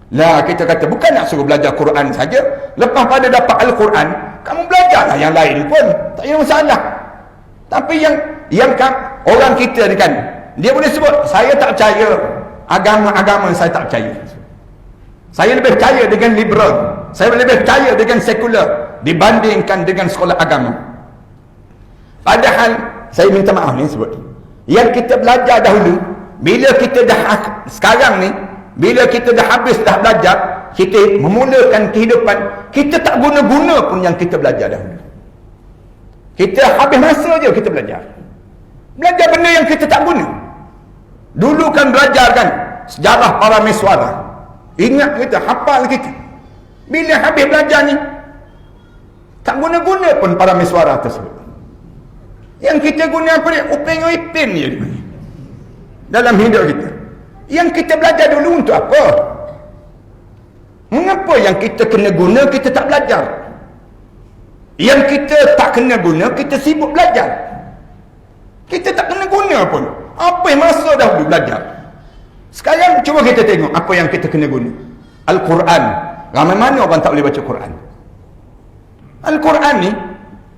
Lah kita kata bukan nak suruh belajar Quran saja. Lepas pada dapat Al-Quran, kamu belajarlah yang lain pun, tak ada masalah. Tapi yang orang kita ni kan, dia boleh sebut, saya tak percaya agama saya tak percaya. Saya lebih percaya dengan liberal, saya lebih percaya dengan sekular dibandingkan dengan sekolah agama. Padahal saya minta maaf ni sebut, yang kita belajar dahulu, bila kita dah sekarang ni, bila kita dah habis dah belajar, kita memulakan kehidupan, kita tak guna-guna pun yang kita belajar dahulu. Kita habis masa je kita belajar benda yang kita tak guna. Dulu kan belajar kan sejarah para miswara, ingat kita, hafal kita. Bila habis belajar ni, tak guna-guna pun para miswara tersebut. Yang kita guna apa dia? Uping-uping je dalam hidup kita. Yang kita belajar dulu untuk apa? Mengapa yang kita kena guna kita tak belajar? Yang kita tak kena guna kita sibuk belajar. Kita tak kena guna pun. Apa yang masa dahulu belajar? Sekarang cuba kita tengok apa yang kita kena guna. Al-Quran. Ramai mana orang tak boleh baca Quran? Al-Quran ni,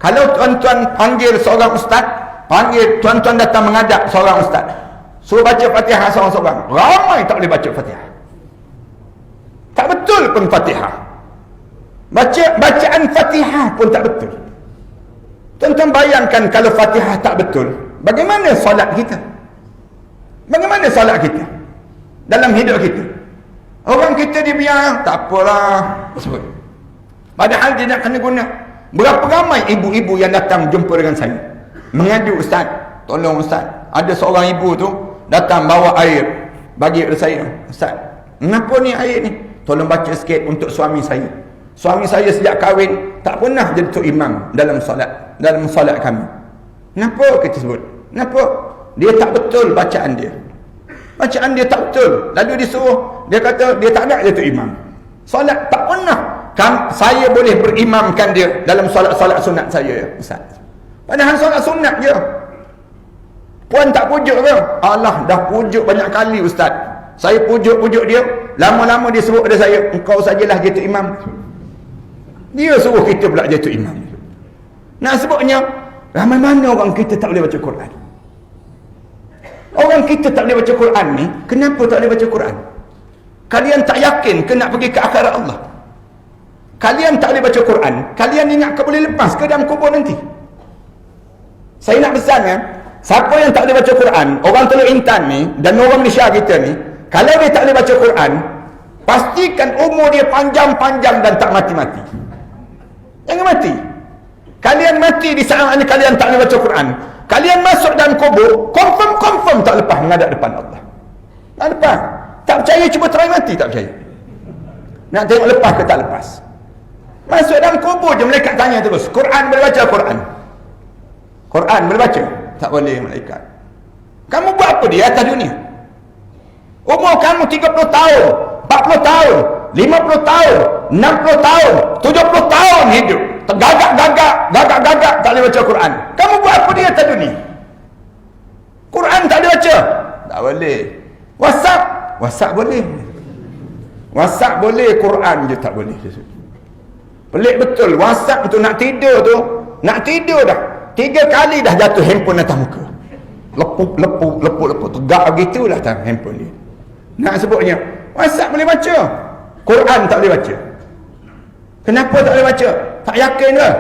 kalau tuan-tuan panggil seorang ustaz, panggil tuan-tuan datang menghadap seorang ustaz, suruh baca Fatihah seorang-seorang, ramai tak boleh baca Fatihah. Tak betul pun Fatihah. Bacaan Fatihah pun tak betul. Tuan-tuan bayangkan kalau Fatihah tak betul, bagaimana solat kita? Bagaimana solat kita dalam hidup kita? Orang kita dibiar, tak apalah sebut. Padahal dia nak kena guna. Berapa ramai ibu-ibu yang datang jumpa dengan saya, mengadu, ustaz, tolong ustaz, ada seorang ibu tu datang bawa air bagi saya, ustaz, kenapa ni air ni? Tolong baca sikit untuk suami saya. Suami saya sejak kahwin tak pernah jadi tok imam dalam solat kami. Kenapa kita sebut? Kenapa? Dia tak betul bacaan dia. Bacaan dia tak betul. Lalu disuruh, dia kata dia tak nak jadi tok imam. Solat tak pernah. Saya boleh berimamkan dia dalam solat-solat sunat saya, ustaz. Padahal solat sunat je. Puan tak pujuk ke? Allah dah pujuk banyak kali ustaz. Saya pujuk-pujuk dia, lama-lama dia suruh pada saya, engkau sajalah jadi imam. Dia suruh kita pula jadi imam. Nak sebutnya, ramai mana orang kita tak boleh baca Quran? Orang kita tak boleh baca Quran ni, kenapa tak boleh baca Quran? Kalian tak yakin ke nak pergi ke akhirat Allah? Kalian tak boleh baca Quran, kalian ingat ke boleh lepas ke dalam kubur nanti? Saya nak pesan ya, siapa yang tak boleh baca Quran, orang Teluk Intan ni dan orang Malaysia kita ni, kalau dia tak boleh baca Quran, pastikan umur dia panjang-panjang dan tak mati-mati. Jangan mati. Kalian mati di saat mana kalian tak boleh baca Quran, kalian masuk dalam kubur, confirm tak lepas menghadap depan Allah. Tak lepas. Tak percaya cuba try mati, tak percaya. Nak tengok lepas ke tak lepas. Masuk dalam kubur je malaikat tanya terus, Quran boleh baca? Quran boleh baca? Tak boleh malaikat. Kamu buat apa di atas dunia? Umur kamu 30 tahun, 40 tahun, 50 tahun, 60 tahun, 70 tahun hidup, tergagak-gagak tak boleh baca Quran. Kamu buat apa di atas dunia? Quran tak boleh baca? Tak boleh. WhatsApp boleh. WhatsApp boleh, Quran je tak boleh. Pelik betul. WhatsApp tu nak tidur dah 3 kali dah jatuh handphone atas muka. Lepuk tegak begitu lah atas handphone dia. Nak sebutnya WhatsApp boleh baca, Quran tak boleh baca. Kenapa tak boleh baca? Tak yakin ke?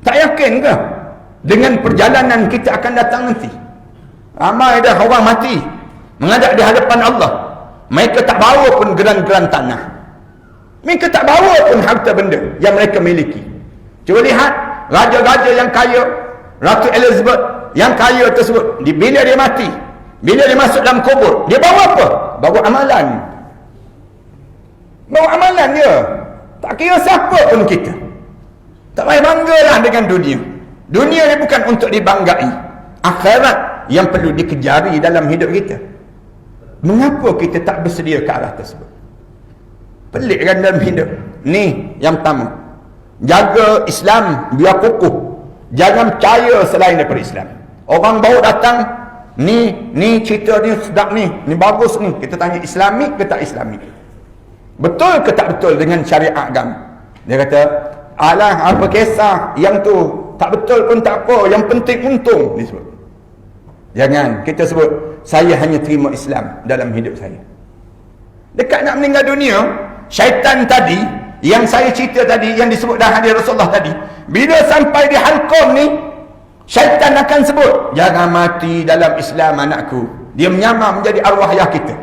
Tak yakin ke dengan perjalanan kita akan datang nanti? Ramai dah orang mati menghadap di hadapan Allah, mereka tak bawa pun geran-geran tanah, mereka tak bawa pun harta benda yang mereka miliki. Cuba lihat raja-raja yang kaya, Ratu Elizabeth yang kaya tersebut, bila dia mati, bila dia masuk dalam kubur, dia bawa apa? Bawa amalan. Bawa amalan dia. Tak kira siapa pun kita, tak payah banggalah dengan dunia. Dunia ni bukan untuk dibanggai. Akhirat yang perlu dikejari dalam hidup kita. Mengapa kita tak bersedia ke arah tersebut? Pelik kan dalam hidup. Ni yang pertama. Jaga Islam biar kukuh. Jangan percaya selain daripada Islam. Orang baru datang, ni cerita ni sedap ni bagus ni. Kita tanya Islamik ke tak Islamik? Betul ke tak betul dengan syariat agama? Dia kata, alah apa kisah yang tu tak betul pun tak apa, yang penting untung. Dia sebut. Jangan kita sebut saya hanya terima Islam dalam hidup saya. Dekat nak meninggal dunia, syaitan tadi yang saya cerita tadi, yang disebut dalam hadis Rasulullah tadi, bila sampai di halqum ni, syaitan akan sebut, jangan mati dalam Islam anakku. Dia menyamar menjadi arwah ayah kita,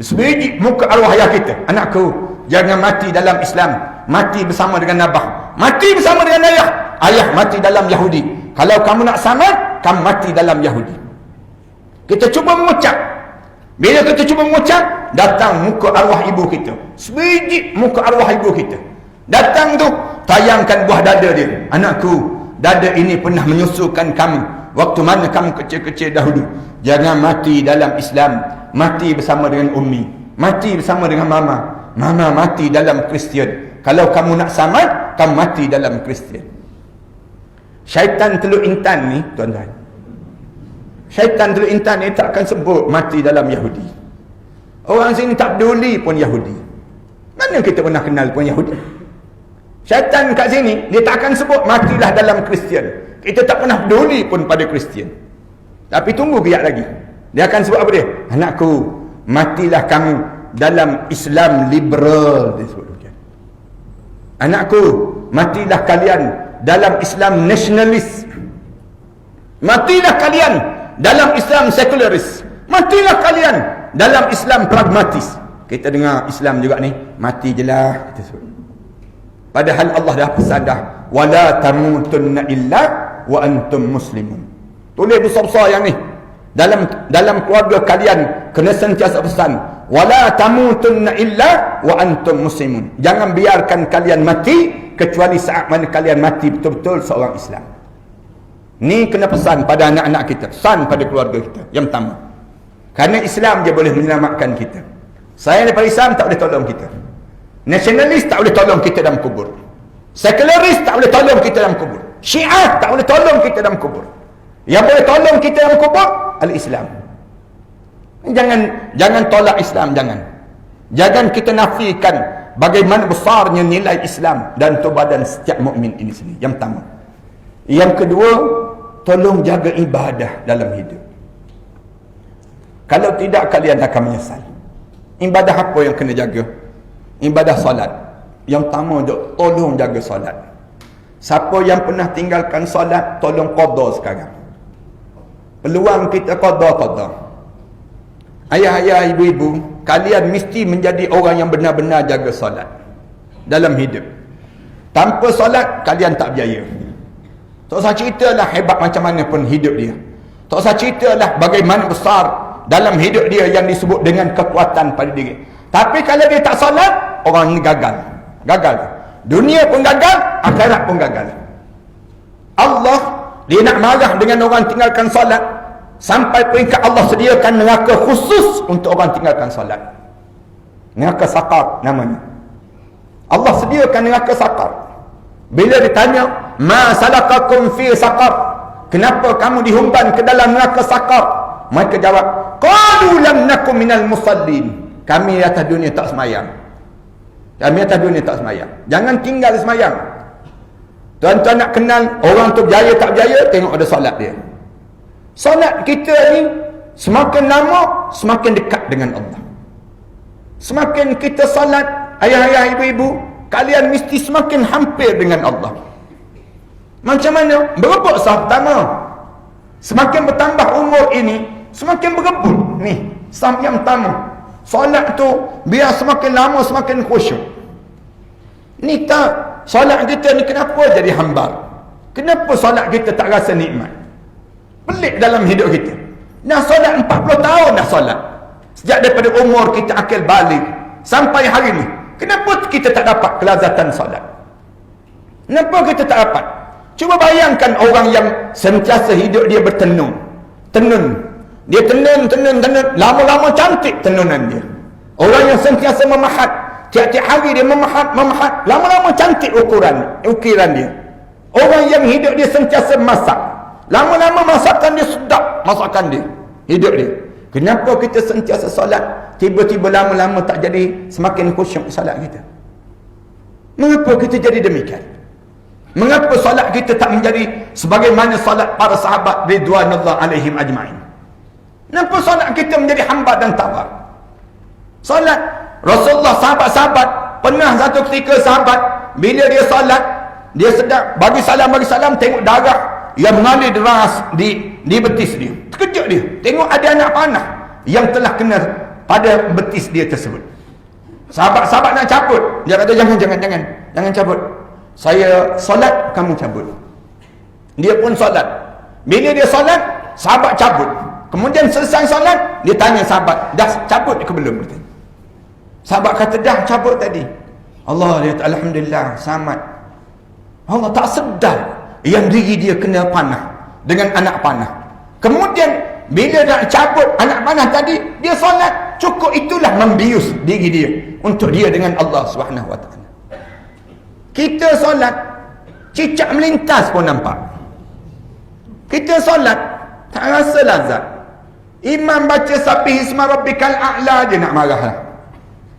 sebiji muka arwah ayah kita. Anakku, jangan mati dalam Islam, mati bersama dengan Nabah, mati bersama dengan ayah mati dalam Yahudi. Kalau kamu nak selamat, kamu mati dalam Yahudi. Kita cuba mengucap. Bila kita cuba mengucap, datang muka arwah ibu kita, sebiji muka arwah ibu kita. Datang tu, tayangkan buah dada dia. Anakku, dada ini pernah menyusukan kamu waktu mana kamu kecil-kecil dahulu. Jangan mati dalam Islam, mati bersama dengan ummi, mati bersama dengan mama mati dalam Kristian. Kalau kamu nak selamat, kamu mati dalam Kristian. Syaitan teluk intan ni, tuan-tuan, syaitan teluk intan ni tak akan sebut mati dalam Yahudi. Orang sini tak peduli pun Yahudi. Mana kita pernah kenal pun Yahudi? Syaitan kat sini, dia tak akan sebut matilah dalam Kristian. Kita tak pernah peduli pun pada Kristian. Tapi tunggu kejap lagi, dia akan sebut apa dia? Anakku, matilah kamu dalam Islam liberal. Dia sebut demikian. Anakku, matilah kalian dalam Islam nasionalis. Matilah kalian dalam Islam sekularis. Matilah kalian dalam Islam pragmatis. Kita dengar Islam juga ni, mati je lah, kita sebut. Padahal Allah dah pesan dah, wala tamutunna illa wa antum muslimun. Tulis besar-besar yang ni. Dalam keluarga kalian kena sentiasa pesan, wala tamutunna illa wa antum muslimun. Jangan biarkan kalian mati kecuali saat mana kalian mati betul-betul seorang Islam. Ni kena pesan pada anak-anak kita, pesan pada keluarga kita. Yang pertama, kerana Islam je boleh menyelamatkan kita. Saya daripada Islam tak boleh tolong kita. Nasionalis tak boleh tolong kita dalam kubur. Sekularis tak boleh tolong kita dalam kubur. Syiah tak boleh tolong kita dalam kubur. Yang boleh tolong kita dalam kubur al-Islam. Jangan tolak Islam, jangan kita nafikan bagaimana besarnya nilai Islam dan badan setiap mukmin ini sendiri. Yang pertama. Yang kedua, tolong jaga ibadah dalam hidup. Kalau tidak, kalian akan menyesal. Ibadah apa yang kena jaga? Ibadah solat. Yang pertama, tolong jaga solat. Siapa yang pernah tinggalkan solat, tolong qada sekarang. Peluang kita qada. Ayah-ayah, ibu-ibu, kalian mesti menjadi orang yang benar-benar jaga solat dalam hidup. Tanpa solat, kalian tak berjaya. Tak usah ceritalah hebat macam mana pun hidup dia. Tak usah ceritalah bagaimana besar dalam hidup dia yang disebut dengan kekuatan pada diri. Tapi kalau dia tak solat, orang ini gagal. Dunia pun gagal, akhirat pun gagal. Allah, dia nak marah dengan orang tinggalkan solat. Sampai peringkat Allah sediakan neraka khusus untuk orang tinggalkan solat. Neraka Saqar namanya. Allah sediakan neraka Saqar. Bila ditanya, ma salakakum fi Saqar? Kenapa kamu dihumban ke dalam neraka Saqar? Mereka jawab, qalu lam nakum minal musallin. Kami atas dunia tak semayang. Jangan tinggal semayang. Tuan-tuan nak kenal orang tu berjaya tak berjaya, tengok ada solat dia. Solat kita ni semakin lama semakin dekat dengan Allah. Semakin kita solat, ayah-ayah, ibu-ibu, kalian mesti semakin hampir dengan Allah. Macam mana? Berebut sah pertama. Semakin bertambah umur ini, semakin berebut. Ni, sah yang pertama. Solat tu biar semakin lama semakin khusyuk. Ni tak, solat kita ni kenapa jadi hambar? Kenapa solat kita tak rasa nikmat? Pelik dalam hidup kita. Dah solat 40 tahun dah solat. Sejak daripada umur kita akil balik sampai hari ni. Kenapa kita tak dapat kelazatan solat? Kenapa kita tak dapat? Cuba bayangkan orang yang sentiasa hidup dia bertenun. Dia tenun. Lama-lama cantik tenunan dia. Orang yang sentiasa memahat. tiap-tiap hari dia memahat, lama-lama cantik ukiran dia. Orang yang hidup dia sentiasa masak, lama-lama masakan dia sedap, masakan dia, hidup dia. Kenapa kita sentiasa solat, tiba-tiba lama-lama tak jadi, semakin khusyuk solat kita? Mengapa kita jadi demikian? Mengapa solat kita tak menjadi sebagaimana solat para sahabat ridwanullah alaihim ajma'in? Kenapa solat kita menjadi hamba dan tawar? Solat Rasulullah, sahabat-sahabat, pernah satu ketika sahabat bila dia solat, dia sedang bagi salam, tengok darah yang mengalir deras di betis dia. Terkejut dia, tengok ada anak panah yang telah kena pada betis dia tersebut. Sahabat-sahabat nak cabut, dia kata jangan cabut. Saya solat, kamu cabut. Dia pun solat. Bila dia solat, sahabat cabut. Kemudian selesai solat, dia tanya sahabat, dah cabut ke belum? Sahabat kata dah cabut tadi. Allah, dia kata alhamdulillah, selamat. Allah tak sedar yang diri dia kena panah dengan anak panah. Kemudian bila nak cabut anak panah tadi, dia solat, cukup itulah membius diri dia untuk dia dengan Allah Subhanahu wa taala. Kita solat, cicak melintas pun nampak. Kita solat, tak rasa lazat. Imam baca Sabbih isma rabbikal a'la, dia nak marah lah.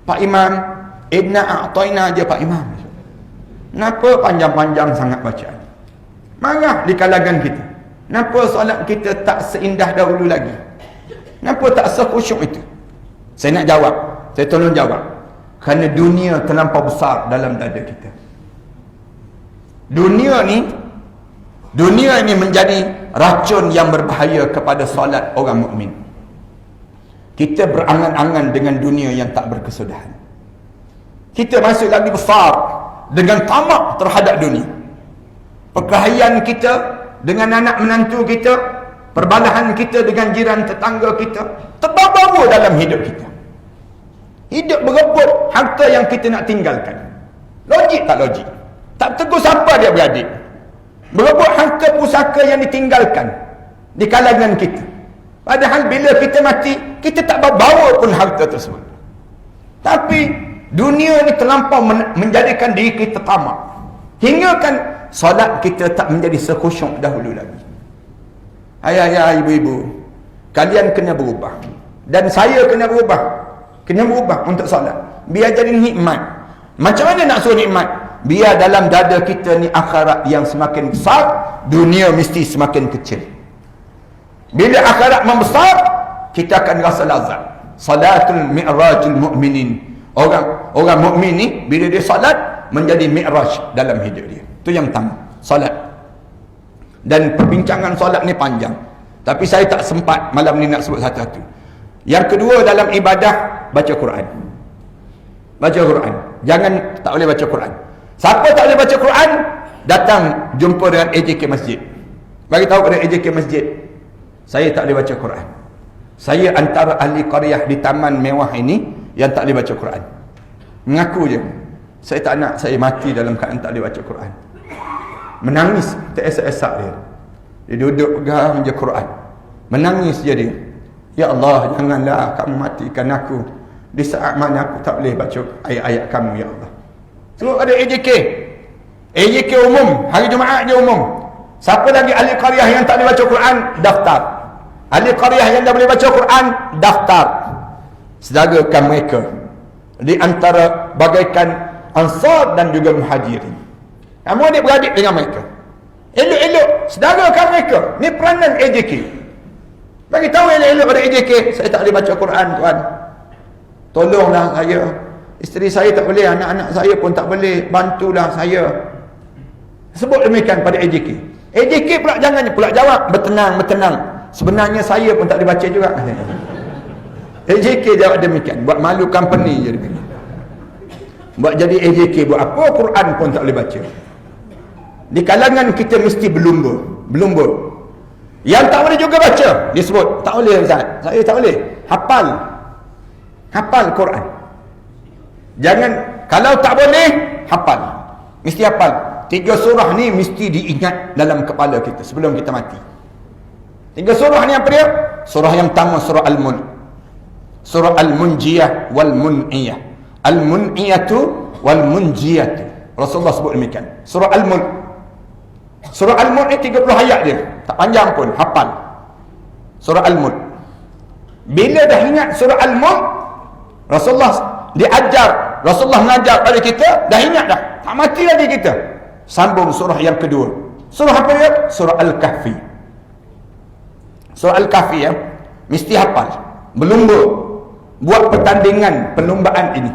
Pak Imam, inna a'tayna je Pak Imam. Kenapa panjang-panjang sangat bacaan? Marah di kalangan kita. Kenapa solat kita tak seindah dahulu lagi? Kenapa tak sekhusyuk itu? Saya nak jawab, saya tolong jawab. Kerana dunia terlampau besar dalam dada kita. Dunia ni menjadi racun yang berbahaya kepada solat orang mukmin. Kita berangan-angan dengan dunia yang tak berkesudahan. Kita masih lagi besar dengan tamak terhadap dunia. Perkelahian kita dengan anak menantu kita, perbalahan kita dengan jiran tetangga kita, terbawa-bawa dalam hidup kita. Hidup berebut harta yang kita nak tinggalkan. Logik tak logik? Tak tegur siapa dia beradik. Berebut harta pusaka yang ditinggalkan di kalangan kita. Padahal bila kita mati, kita tak bawa pun harta tersebut. Tapi dunia ni terlampau menjadikan diri kita tamak. Hingga kan solat kita tak menjadi sekhusyuk dahulu lagi. Ayah-ayah, ibu-ibu, kalian kena berubah. Dan saya kena berubah. Kena berubah untuk solat. Biar jadi nikmat. Macam mana nak suruh nikmat? Biar dalam dada kita ni akhirat yang semakin besar, dunia mesti semakin kecil. Bila akhirat membesar, kita akan rasa lazat. Salatul mi'rajul mu'minin. Orang mukmin ni bila dia salat menjadi mi'raj dalam hidup dia. Itu yang pertama, salat. Dan perbincangan salat ni panjang. Tapi saya tak sempat malam ni nak sebut satu-satu. Yang kedua dalam ibadah, baca Quran. Baca Quran. Jangan tak boleh baca Quran. Siapa tak boleh baca Quran, datang jumpa dengan AJK Masjid. Bagi tahu pada AJK Masjid, saya tak boleh baca Quran. Saya antara ahli qaryah di taman mewah ini yang tak boleh baca Quran. Mengaku je. Saya tak nak saya mati dalam keadaan tak boleh baca Quran. Menangis, teresak-esak dia. Dia duduk pegang je Quran. Menangis je dia. Ya Allah, janganlah kamu matikan aku di saat mana aku tak boleh baca ayat-ayat kamu, ya Allah. Sebab ada AJK umum, hari Jumaat je umum. Siapa lagi ahli qaryah yang tak boleh baca Quran, daftar. Ahli qaryah yang dah boleh baca Quran, daftar. Sedarakan mereka di antara bagaikan Ansar dan juga Muhajirin. Kamu adik-beradik dengan mereka. Elok-elok sedarakan mereka. Ni peranan AJK. Bagi tahu elok-elok pada AJK, saya tak boleh baca Quran, tuan. Tolonglah saya. Isteri saya tak boleh, anak-anak saya pun tak boleh, bantulah saya. Sebut demikian pada AJK. AJK pula jangan pula jawab bertenang. Sebenarnya saya pun tak boleh baca juga. AJK jawab demikian, buat malu company je demikian. Buat jadi AJK, buat apa Quran pun tak boleh baca. Di kalangan kita mesti berlumbur. Yang tak boleh juga baca, disebut tak boleh Ustaz, saya tak boleh. Hafal Quran. Jangan, kalau tak boleh, hafal. Mesti hafal. 3 surah ni mesti diingat dalam kepala kita sebelum kita mati. 3 surah ni apa dia? Surah yang pertama surah Al-Mulk, surah Al-Munjiyah wal Mun'iyah. Al-mun'iyatu wal munjiyatu. Rasulullah sebut demikian. Surah Al-Mulk. Surah Al-Mulk ni 30 ayat dia. Tak panjang pun, hafal. Surah Al-Mulk. Bila dah ingat surah Al-Mulk, Rasulullah diajar, Rasulullah mengajar pada kita, dah ingat dah. Tak mati lagi kita. Sambung surah yang kedua. Surah apa dia? Surah Al-Kahfi. Surah Al-Kahfi ya. Mesti hafal. Berlumba. Buat pertandingan perlombaan ini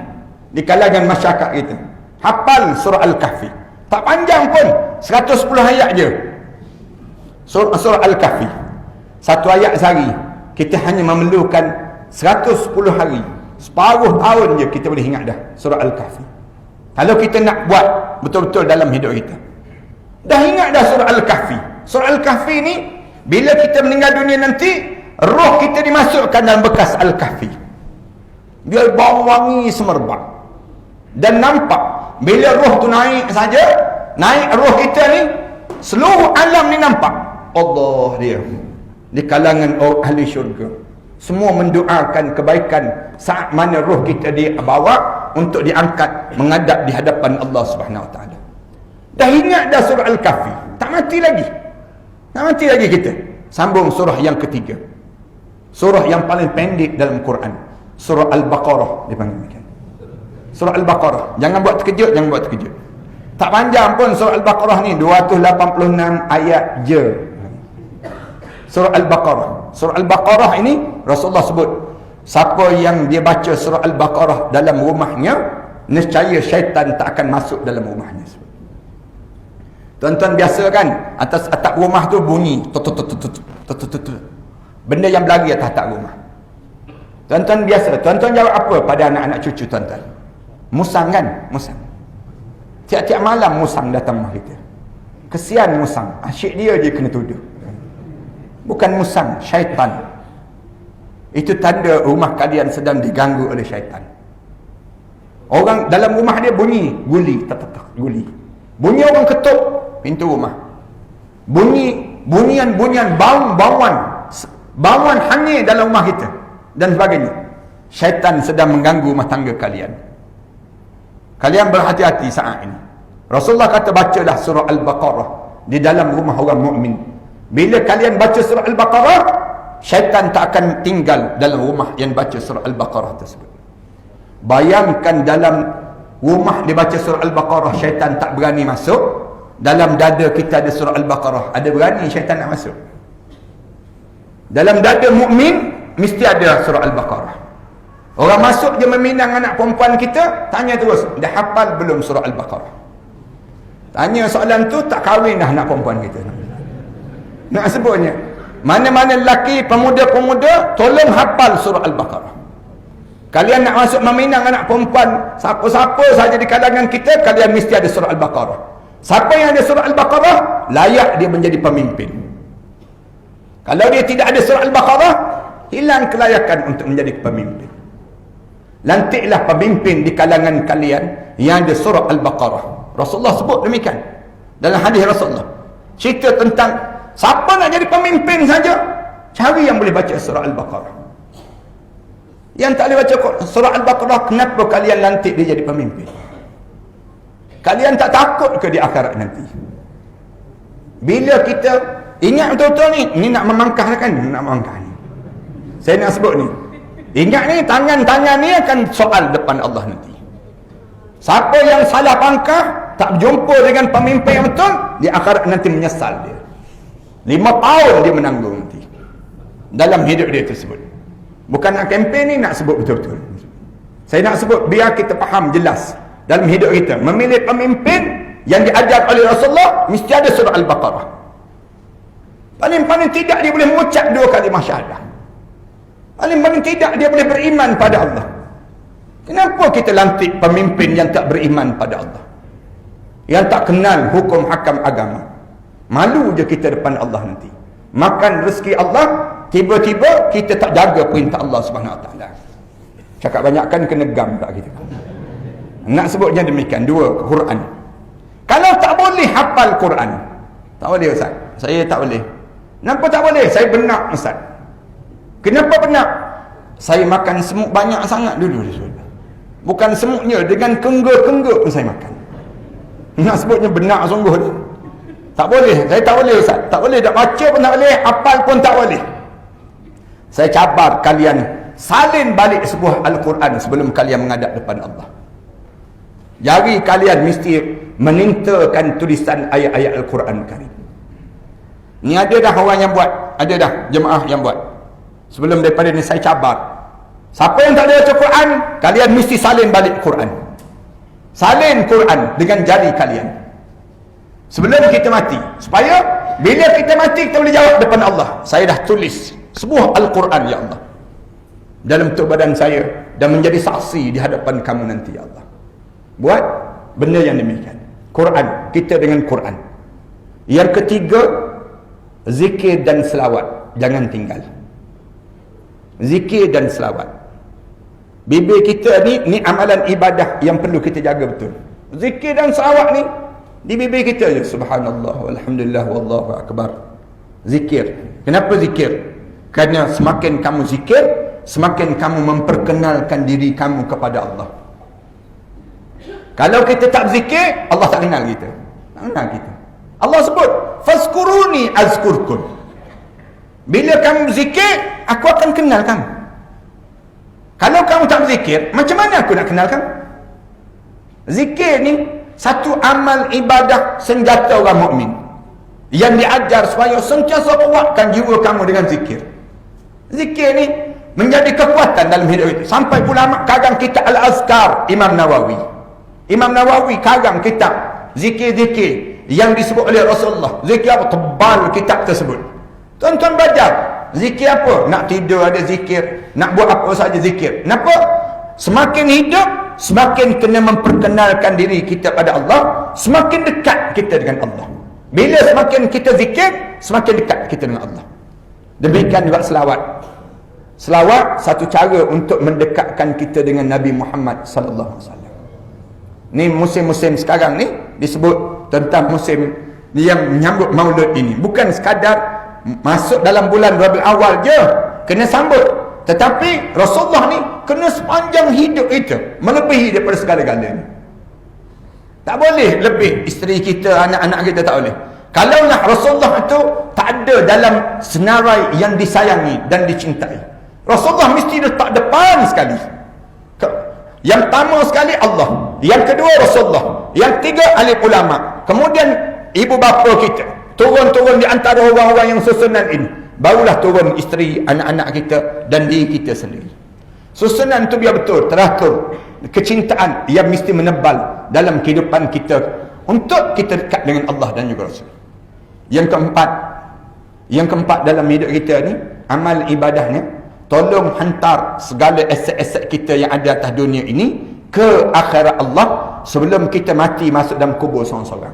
di kalangan masyarakat kita. Hafal surah Al-Kahfi. Tak panjang pun, 110 ayat je. Surah Al-Kahfi. Satu ayat sehari. Kita hanya memerlukan 110 hari. Separuh tahun je kita boleh ingat dah surah Al-Kahfi. Kalau kita nak buat betul-betul dalam hidup kita. Dah ingat dah surah Al-Kahfi. Surah Al-Kahfi ni, bila kita meninggal dunia nanti, roh kita dimasukkan dalam bekas Al-Kahfi. Dia bau wangi semerbak. Dan nampak, bila roh tu naik saja, naik roh kita ni, seluruh alam ni nampak Allah dia di kalangan ahli syurga. Semua mendoakan kebaikan saat mana roh kita dibawa untuk diangkat menghadap di hadapan Allah Subhanahu Wa Taala. Dah ingat dah surah Al-Kahfi. Tak mati lagi. Tak mati lagi kita. Sambung surah yang ketiga. Surah yang paling pendek dalam Quran. Surah Al-Baqarah dipanggil demikian. Surah Al-Baqarah. Jangan buat terkejut, jangan buat terkejut. Tak panjang pun surah Al-Baqarah ni, 286 ayat je. Surah Al-Baqarah. Surah Al-Baqarah ini Rasulullah sebut, siapa yang dia baca surah Al-Baqarah dalam rumahnya, nescaya syaitan tak akan masuk dalam rumahnya. Tuan-tuan biasa kan, atas atap rumah tu bunyi benda yang berlari atas atap rumah. Tuan-tuan biasa, tuan-tuan jawab apa pada anak-anak cucu tuan-tuan? Musang kan? Musang. Tiap-tiap malam musang datang rumah kita. Kesian musang, asyik dia je kena tuduh. Bukan musang, syaitan. Itu tanda rumah kalian sedang diganggu oleh syaitan. Orang dalam rumah dia bunyi guli, tak guli. Bunyi orang ketuk pintu rumah. Bunyian bauan hangir dalam rumah kita dan sebagainya. Syaitan sedang mengganggu rumah tangga kalian. Kalian berhati-hati saat ini. Rasulullah kata bacalah surah Al-Baqarah di dalam rumah orang mukmin. Bila kalian baca surah Al-Baqarah, syaitan tak akan tinggal dalam rumah yang baca surah Al-Baqarah tersebut. Bayangkan dalam rumah dibaca surah Al-Baqarah, syaitan tak berani masuk. Dalam dada kita ada surah Al-Baqarah, ada berani syaitan nak masuk? Dalam dada mukmin mesti ada surah Al-Baqarah. Orang masuk je meminang anak perempuan kita, tanya terus, dah hafal belum surah Al-Baqarah? Tanya soalan tu, tak kahwin dah anak perempuan kita. Nak sebutnya, mana-mana lelaki, pemuda-pemuda, tolong hafal surah Al-Baqarah. Kalian nak masuk meminang anak perempuan, siapa-siapa saja di kalangan kita, kalian mesti ada surah Al-Baqarah. Siapa yang ada surah Al-Baqarah, layak dia menjadi pemimpin. Kalau dia tidak ada surah Al-Baqarah, hilang kelayakan untuk menjadi pemimpin. Lantiklah pemimpin di kalangan kalian yang ada surah Al-Baqarah. Rasulullah sebut demikian dalam hadis Rasulullah. Cerita tentang siapa nak jadi pemimpin saja, cari yang boleh baca surah Al-Baqarah. Yang tak boleh baca surah Al-Baqarah, kenapa kalian lantik dia jadi pemimpin? Kalian tak takut ke di akhirat nanti? Bila kita ingat betul-betul ni nak memangkah kan? Nak memangkah ni. Saya nak sebut ni. Ingat ni, tangan-tangan ni akan soal depan Allah nanti. Siapa yang salah pangkah, tak berjumpa dengan pemimpin yang betul, di akhirat nanti menyesal dia. 5 tahun dia menanggung nanti dalam hidup dia tersebut. Bukan nak kempen ni, nak sebut betul-betul. Saya nak sebut biar kita faham jelas dalam hidup kita. Memilih pemimpin yang diajar oleh Rasulullah, mesti ada surah Al-Baqarah. Paling-paling tidak dia boleh mengucap 2 kalimah syahadah. Paling-paling tidak dia boleh beriman pada Allah. Kenapa kita lantik pemimpin yang tak beriman pada Allah, yang tak kenal hukum hakam agama? Malu je kita depan Allah nanti. Makan rezeki Allah, tiba-tiba kita tak jaga perintah Allah Subhanahu Wa Taala. Cakap banyakkan kena gam tak kita. Nak sebutnya demikian, 2 Quran. Kalau tak boleh hafal Quran, tak boleh Ustaz. Saya tak boleh. Kenapa tak boleh? Saya benak Ustaz. Kenapa benak? Saya makan semut banyak sangat dulu. Bukan semutnya, dengan kengga-kengga pun saya makan. Nak sebutnya benar sungguh ni. Tak boleh, saya tak boleh Ustaz. Tak boleh, tak baca pun tak boleh, hafal pun tak boleh. Saya cabar kalian salin balik sebuah Al-Quran sebelum kalian menghadap depan Allah. Jari kalian mesti menintakan tulisan ayat-ayat Al-Quran Karim. Ni ada dah orang yang buat, ada dah jemaah yang buat. Sebelum daripada ni saya cabar. Siapa yang tak ada baca Quran, kalian mesti salin balik Quran. Salin Quran dengan jari kalian sebelum kita mati, supaya bila kita mati kita boleh jawab depan Allah, saya dah tulis sebuah Al-Quran ya Allah dalam bentuk badan saya dan menjadi saksi di hadapan kamu nanti ya Allah. Buat benda yang demikian. Quran, kita dengan Quran. Yang ketiga, zikir dan selawat, jangan tinggal. Zikir dan selawat. Bibir kita ni amalan ibadah yang perlu kita jaga betul. Zikir dan selawat ni di bibir kita je. Subhanallah, walhamdulillah, wallahu akbar. Zikir. Kenapa zikir? Kerana semakin kamu zikir, semakin kamu memperkenalkan diri kamu kepada Allah. Kalau kita tak zikir, Allah tak kenal kita. Tak kenal kita. Allah sebut, fazkuruni azkurkum. Bila kamu zikir, aku akan kenal kamu. Kalau kamu tak berzikir, macam mana aku nak kenal kamu? Zikir ni satu amal ibadah senjata orang mukmin yang diajar supaya sentiasa kuatkan jiwa kamu dengan zikir. Zikir ni menjadi kekuatan dalam hidup itu. Sampai ulama kagang kitab Al-Azkar Imam Nawawi. Imam Nawawi kagang kitab zikir-zikir yang disebut oleh Rasulullah. Zikir apa? Tebal kitab tersebut. Tuan-tuan belajar. Zikir apa? Nak tidur ada zikir, nak buat apa saja zikir. Kenapa? Semakin hidup, semakin kena memperkenalkan diri kita pada Allah, semakin dekat kita dengan Allah. Bila semakin kita zikir, semakin dekat kita dengan Allah. Demikian juga selawat. Selawat satu cara untuk mendekatkan kita dengan Nabi Muhammad sallallahu alaihi wasallam. Ni musim-musim sekarang ni disebut tentang musim yang menyambut Maulud ini. Bukan sekadar masuk dalam bulan Rabiul Awal je kena sambut, tetapi Rasulullah ni kena sepanjang hidup itu melebihi daripada segala-galanya. Tak boleh lebih isteri kita, anak-anak kita, tak boleh. Kalaulah Rasulullah itu tak ada dalam senarai yang disayangi dan dicintai, Rasulullah mesti letak depan sekali. Yang pertama sekali Allah, yang kedua Rasulullah, yang ketiga ahli ulama, kemudian ibu bapa kita, turun-turun di antara orang-orang yang susunan ini, barulah turun isteri, anak-anak kita dan diri kita sendiri. Susunan itu biar betul, teratur. Kecintaan yang mesti menebal dalam kehidupan kita untuk kita dekat dengan Allah dan juga Rasul. Yang keempat dalam hidup kita ni, amal ibadahnya, tolong hantar segala aset-aset kita yang ada atas dunia ini ke akhirat Allah sebelum kita mati masuk dalam kubur seorang-seorang.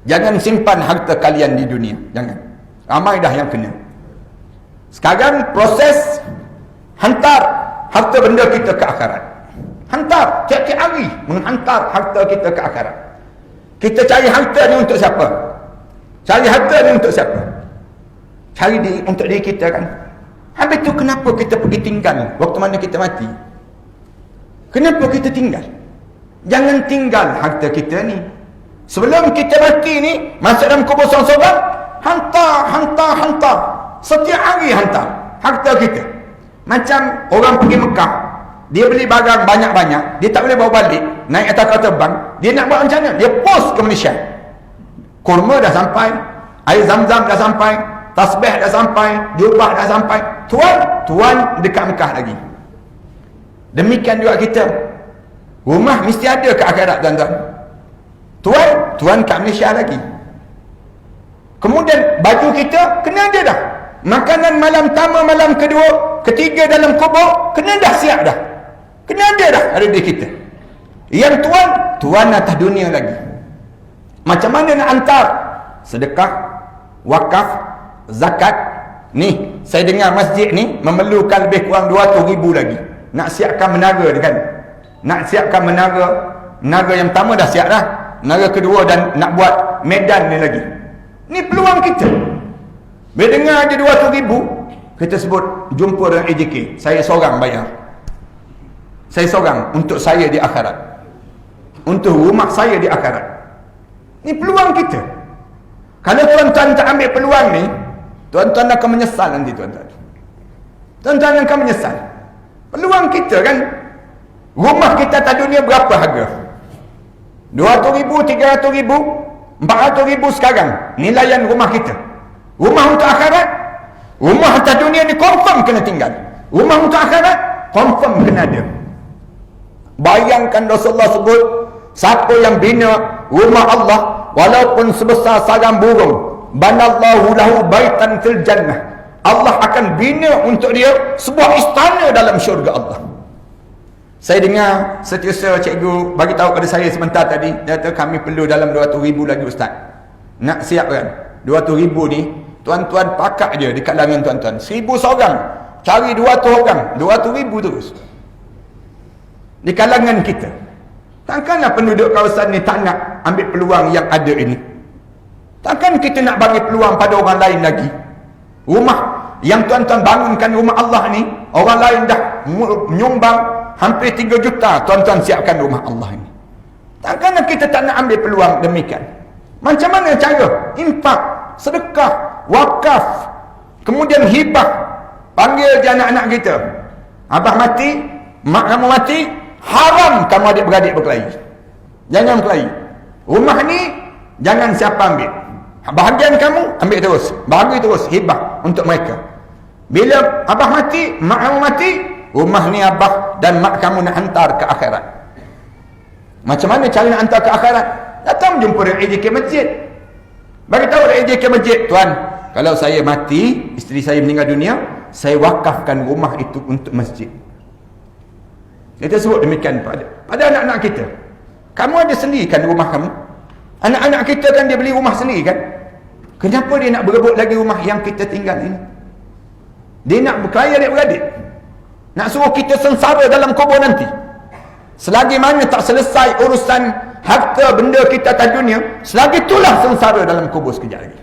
Jangan simpan harta kalian di dunia, jangan. Ramai dah yang kena. Sekarang proses hantar harta benda kita ke akhirat. Hantar tiap-tiap hari, menghantar harta kita ke akhirat. Kita cari harta ni untuk siapa? Cari harta ni untuk siapa? Cari untuk diri kita kan. Habis tu kenapa kita pergi tinggal waktu mana kita mati? Kenapa kita tinggal? Jangan tinggal harta kita ni. Sebelum kita mati ni, masuk dalam kubur seorang-seorang, hantar. Setiap hari hantar harta kita. Macam orang pergi Mekah, dia beli barang banyak-banyak, dia tak boleh bawa balik, naik atas kapal terbang, dia nak buat macam mana? Dia post ke Malaysia. Kurma dah sampai, air zam-zam dah sampai, tasbih dah sampai, jubah dah sampai. Tuan dekat Mekah lagi. Demikian juga kita. Rumah mesti ada ke akhirat, tuan-tuan. Tuan kat Malaysia lagi. Kemudian baju kita kena ada dah. Makanan malam pertama, malam kedua, ketiga dalam kubur kena dah siap dah. Kena ada dah ada di kita. Yang tuan atas dunia lagi. Macam mana nak hantar? Sedekah, wakaf, zakat. Ni, saya dengar masjid ni memerlukan lebih kurang 200,000 lagi. Nak siapkan menara kan? Nak siapkan menara yang pertama dah siap dah. Menara kedua dan nak buat medan ni lagi. Ni peluang kita. Bila dengar ada 200,000, kita sebut jumpa dengan AJK. Saya seorang bayar. Saya seorang untuk saya di akhirat. Untuk rumah saya di akhirat. Ini peluang kita. Kalau tuan-tuan tak ambil peluang ni, tuan-tuan akan menyesal nanti tuan-tuan. Tuan-tuan akan menyesal. Peluang kita kan, rumah kita atas dunia berapa harga? 200,000, 300,000, 400,000 sekarang. Nilaian rumah kita. Rumah untuk akhirat, rumah atas dunia ni confirm kena tinggal. Rumah untuk akhirat, confirm kena ada. Bayangkan Rasulullah sebut, siapa yang bina rumah Allah walaupun sebesar sarang burung, banallahu lahu baitan fil jannah, Allah akan bina untuk dia sebuah istana dalam syurga Allah. Saya dengar setiausaha cikgu bagi tahu pada saya sebentar tadi, dia kata kami perlu dalam 200,000 lagi ustaz. Nak siapkan 200,000 ni, tuan-tuan pakak je di kalangan tuan-tuan. 1,000 seorang cari 200 orang, 200,000 terus di kalangan kita. Takkanlah penduduk kawasan ni tak nak ambil peluang yang ada ini. Takkan kita nak bagi peluang pada orang lain lagi. Rumah yang tuan-tuan bangunkan, rumah Allah ni, orang lain dah menyumbang hampir 3 juta, tuan-tuan siapkan rumah Allah ini. Takkanlah kita tak nak ambil peluang demikian. Macam mana cara? Infak, sedekah, wakaf, kemudian hibah. Panggil je anak-anak kita. Abah mati, mak kamu mati, haram kamu adik-beradik berkelahi. Jangan berkelahi. Rumah ni jangan siapa ambil. Bahagian kamu ambil terus, bagi terus hibah untuk mereka. Bila abah mati, mak kamu mati, rumah ni abah dan mak kamu nak hantar ke akhirat. Macam mana cara nak hantar ke akhirat? Datang jumpa RAJ ke masjid. Bagi tahu RAJ ke masjid, tuan, kalau saya mati, isteri saya meninggal dunia, saya wakafkan rumah itu untuk masjid. Kita sebut demikian pada anak-anak kita. Kamu ada sendiri kan rumah kamu? Anak-anak kita kan dia beli rumah sendiri kan? Kenapa dia nak berebut lagi rumah yang kita tinggal ini? Dia nak berkelahi adik-beradik. Nak suruh kita sengsara dalam kubur nanti. Selagi mana tak selesai urusan harta benda kita atas dunia, selagi itulah sengsara dalam kubur sekejap lagi.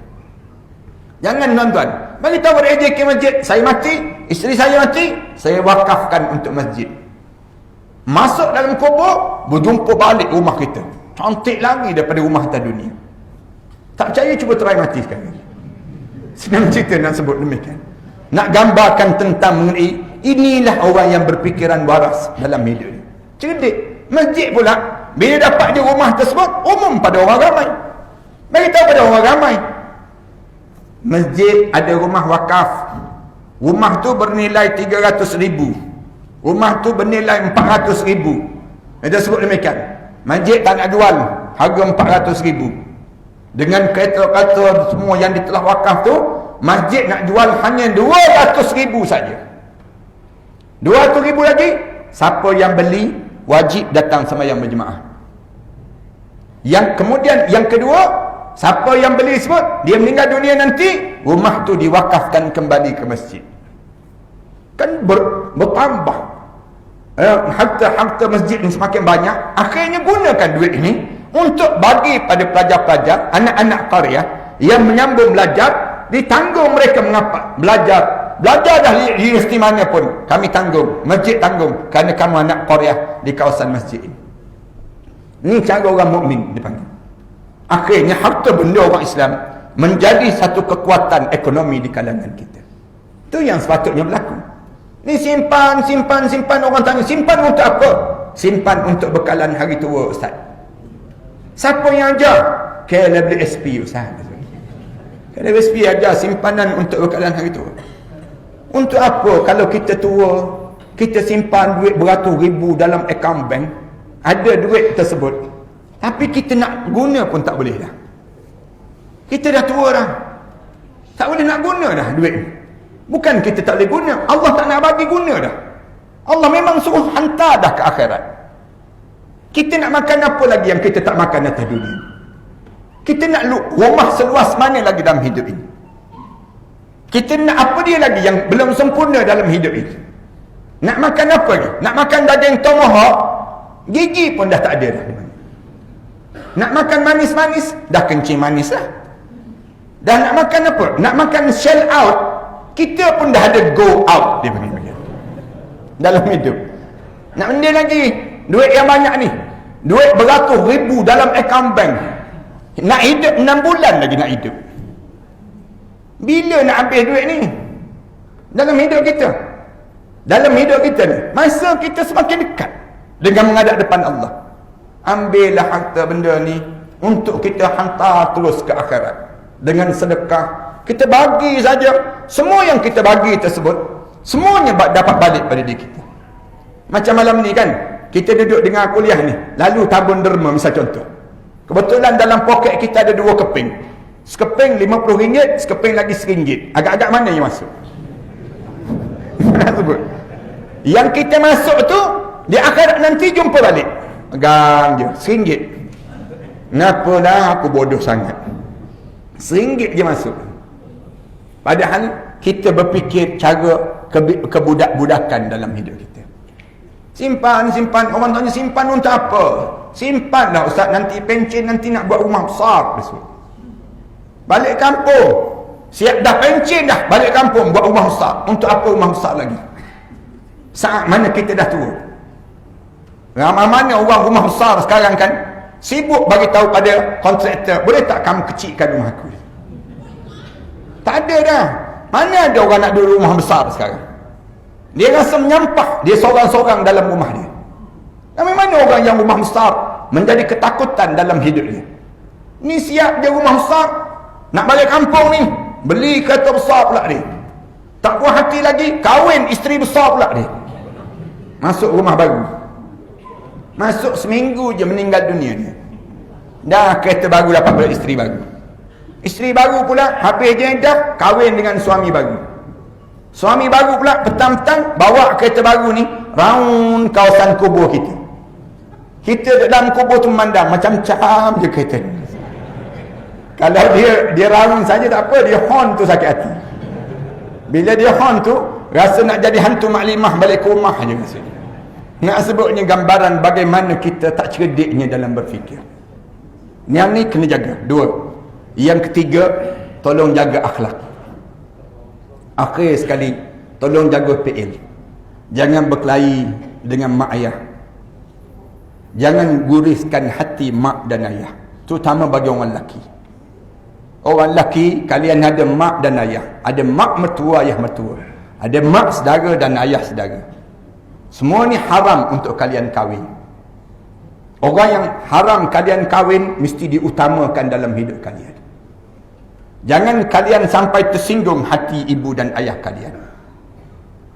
Jangan tuan-tuan. Bagi tahu RAJ ke masjid, saya mati, isteri saya mati, saya wakafkan untuk masjid. Masuk dalam kubur, berjumpa balik rumah kita. Cantik lagi daripada rumah atas dunia. Tak percaya, cuba try mati sekali. Senang cerita nak sebut demikian. Nak gambarkan tentang mengenai inilah orang yang berfikiran waras dalam hidup ini. Cerdik. Masjid pula, bila dapat je rumah tersebut, umum pada orang ramai. Beritahu pada orang ramai. Masjid ada rumah wakaf. Rumah tu bernilai 300,000. Rumah tu bernilai 400,000. Dia sebut demikian. Masjid tak nak jual, harga 400,000. Dengan kereta-kereta semua yang ditelah wakaf tu, masjid nak jual hanya 200,000 saja. 200,000 lagi, siapa yang beli wajib datang sembahyang berjemaah. Yang kemudian yang kedua, siapa yang beli sebut, dia meninggal dunia nanti, rumah tu diwakafkan kembali ke masjid. Kan bertambah. Harta-harta masjid ni semakin banyak. Akhirnya gunakan duit ini untuk bagi pada pelajar-pelajar, anak-anak qaryah yang menyambung belajar, ditanggung mereka mengapa belajar dah di universiti mana pun kami tanggung, masjid tanggung, kerana kamu anak qaryah di kawasan masjid ini. Ini cara orang mukmin dipanggil. Akhirnya harta benda orang Islam menjadi satu kekuatan ekonomi di kalangan kita. Itu yang sepatutnya berlaku. Ni simpan orang tanya, simpan untuk apa? Simpan untuk bekalan hari tua ustaz. Siapa yang ajar? KLWSP ustaz. KLWSP ajar simpanan untuk bekalan hari tua. Untuk apa kalau kita tua, kita simpan duit beratus ribu dalam akaun bank, ada duit tersebut, tapi kita nak guna pun tak boleh dah. Kita dah tua dah, tak boleh nak guna dah duit. Bukan kita tak boleh guna, Allah tak nak bagi guna dah. Allah memang suruh hantar dah ke akhirat. Kita nak makan apa lagi yang kita tak makan atas dunia? Kita nak rumah seluas mana lagi dalam hidup ini? Kita nak apa dia lagi yang belum sempurna dalam hidup ini? Nak makan apa lagi? Nak makan daging tomahawk, gigi pun dah tak ada dah. Nak makan manis-manis, dah kencing manis lah. Dah nak makan apa? Nak makan shell out, kita pun dah ada go out, dia panggil dalam hidup. Nak benda lagi. Duit yang banyak ni. Duit beratus ribu dalam akaun bank. Nak hidup 6 bulan lagi nak hidup. Bila nak habis duit ni? Dalam hidup kita. Dalam hidup kita ni. Masa kita semakin dekat dengan menghadap depan Allah. Ambillah harta benda ni untuk kita hantar terus ke akhirat. Dengan sedekah. Kita bagi saja. Semua yang kita bagi tersebut, semuanya dapat balik pada diri kita. Macam malam ni kan, kita duduk dengar kuliah ni, lalu tabun derma misal contoh. Kebetulan dalam poket kita ada 2 keping. Sekeping RM50, sekeping lagi RM1. Agak-agak mana yang masuk? Mana sebut? Yang kita masuk tu, di akhirat nanti jumpa balik. Pegang je, RM1. Kenapa dah aku bodoh sangat? RM1 je masuk. Padahal kita berfikir cara kebudak-budakan dalam hidup kita. Simpan. Orang tanya simpan untuk apa? Simpanlah ustaz, nanti pencen, nanti nak buat rumah besar besok. Balik kampung. Siap dah pencen dah, balik kampung buat rumah besar. Untuk apa rumah besar lagi? Saat mana kita dah tua? Ramai mana orang rumah besar sekarang kan sibuk bagi tahu pada kontraktor, boleh tak kamu kecilkan rumah aku? Tak ada dah. Mana ada orang nak duduk rumah besar sekarang? Dia rasa menyampah. Dia seorang-seorang dalam rumah dia. Ramai mana orang yang rumah besar menjadi ketakutan dalam hidup dia? Ni siap dia rumah besar, nak balik kampung ni, beli kereta besar pula dia. Tak puas hati lagi, kahwin isteri besar pula dia. Masuk rumah baru. Masuk seminggu je meninggal dunia dia. Dah kereta baru dapat balik isteri baru. Isteri baru pula habis je dah kahwin dengan suami baru. Suami baru pula petang-petang bawa kereta baru ni round kawasan kubur kita. Kita dalam kubur tu memandang macam-macam je kereta ni. Kalau dia round saja tak apa, dia horn tu sakit hati. Bila dia horn tu rasa nak jadi hantu maklimah balik ke rumah je rasanya. Nak sebutnya gambaran bagaimana kita tak cerdiknya dalam berfikir. Yang ni kena jaga. 2. Yang ketiga, tolong jaga akhlak. Akhir sekali, tolong jaga PL. Jangan berkelahi dengan mak ayah. Jangan guriskan hati mak dan ayah, terutama bagi orang lelaki. Orang lelaki, kalian ada mak dan ayah. Ada mak mertua, ayah mertua. Ada mak saudara dan ayah saudara. Semua ni haram untuk kalian kahwin. Orang yang haram kalian kahwin mesti diutamakan dalam hidup kalian. Jangan kalian sampai tersinggung hati ibu dan ayah kalian.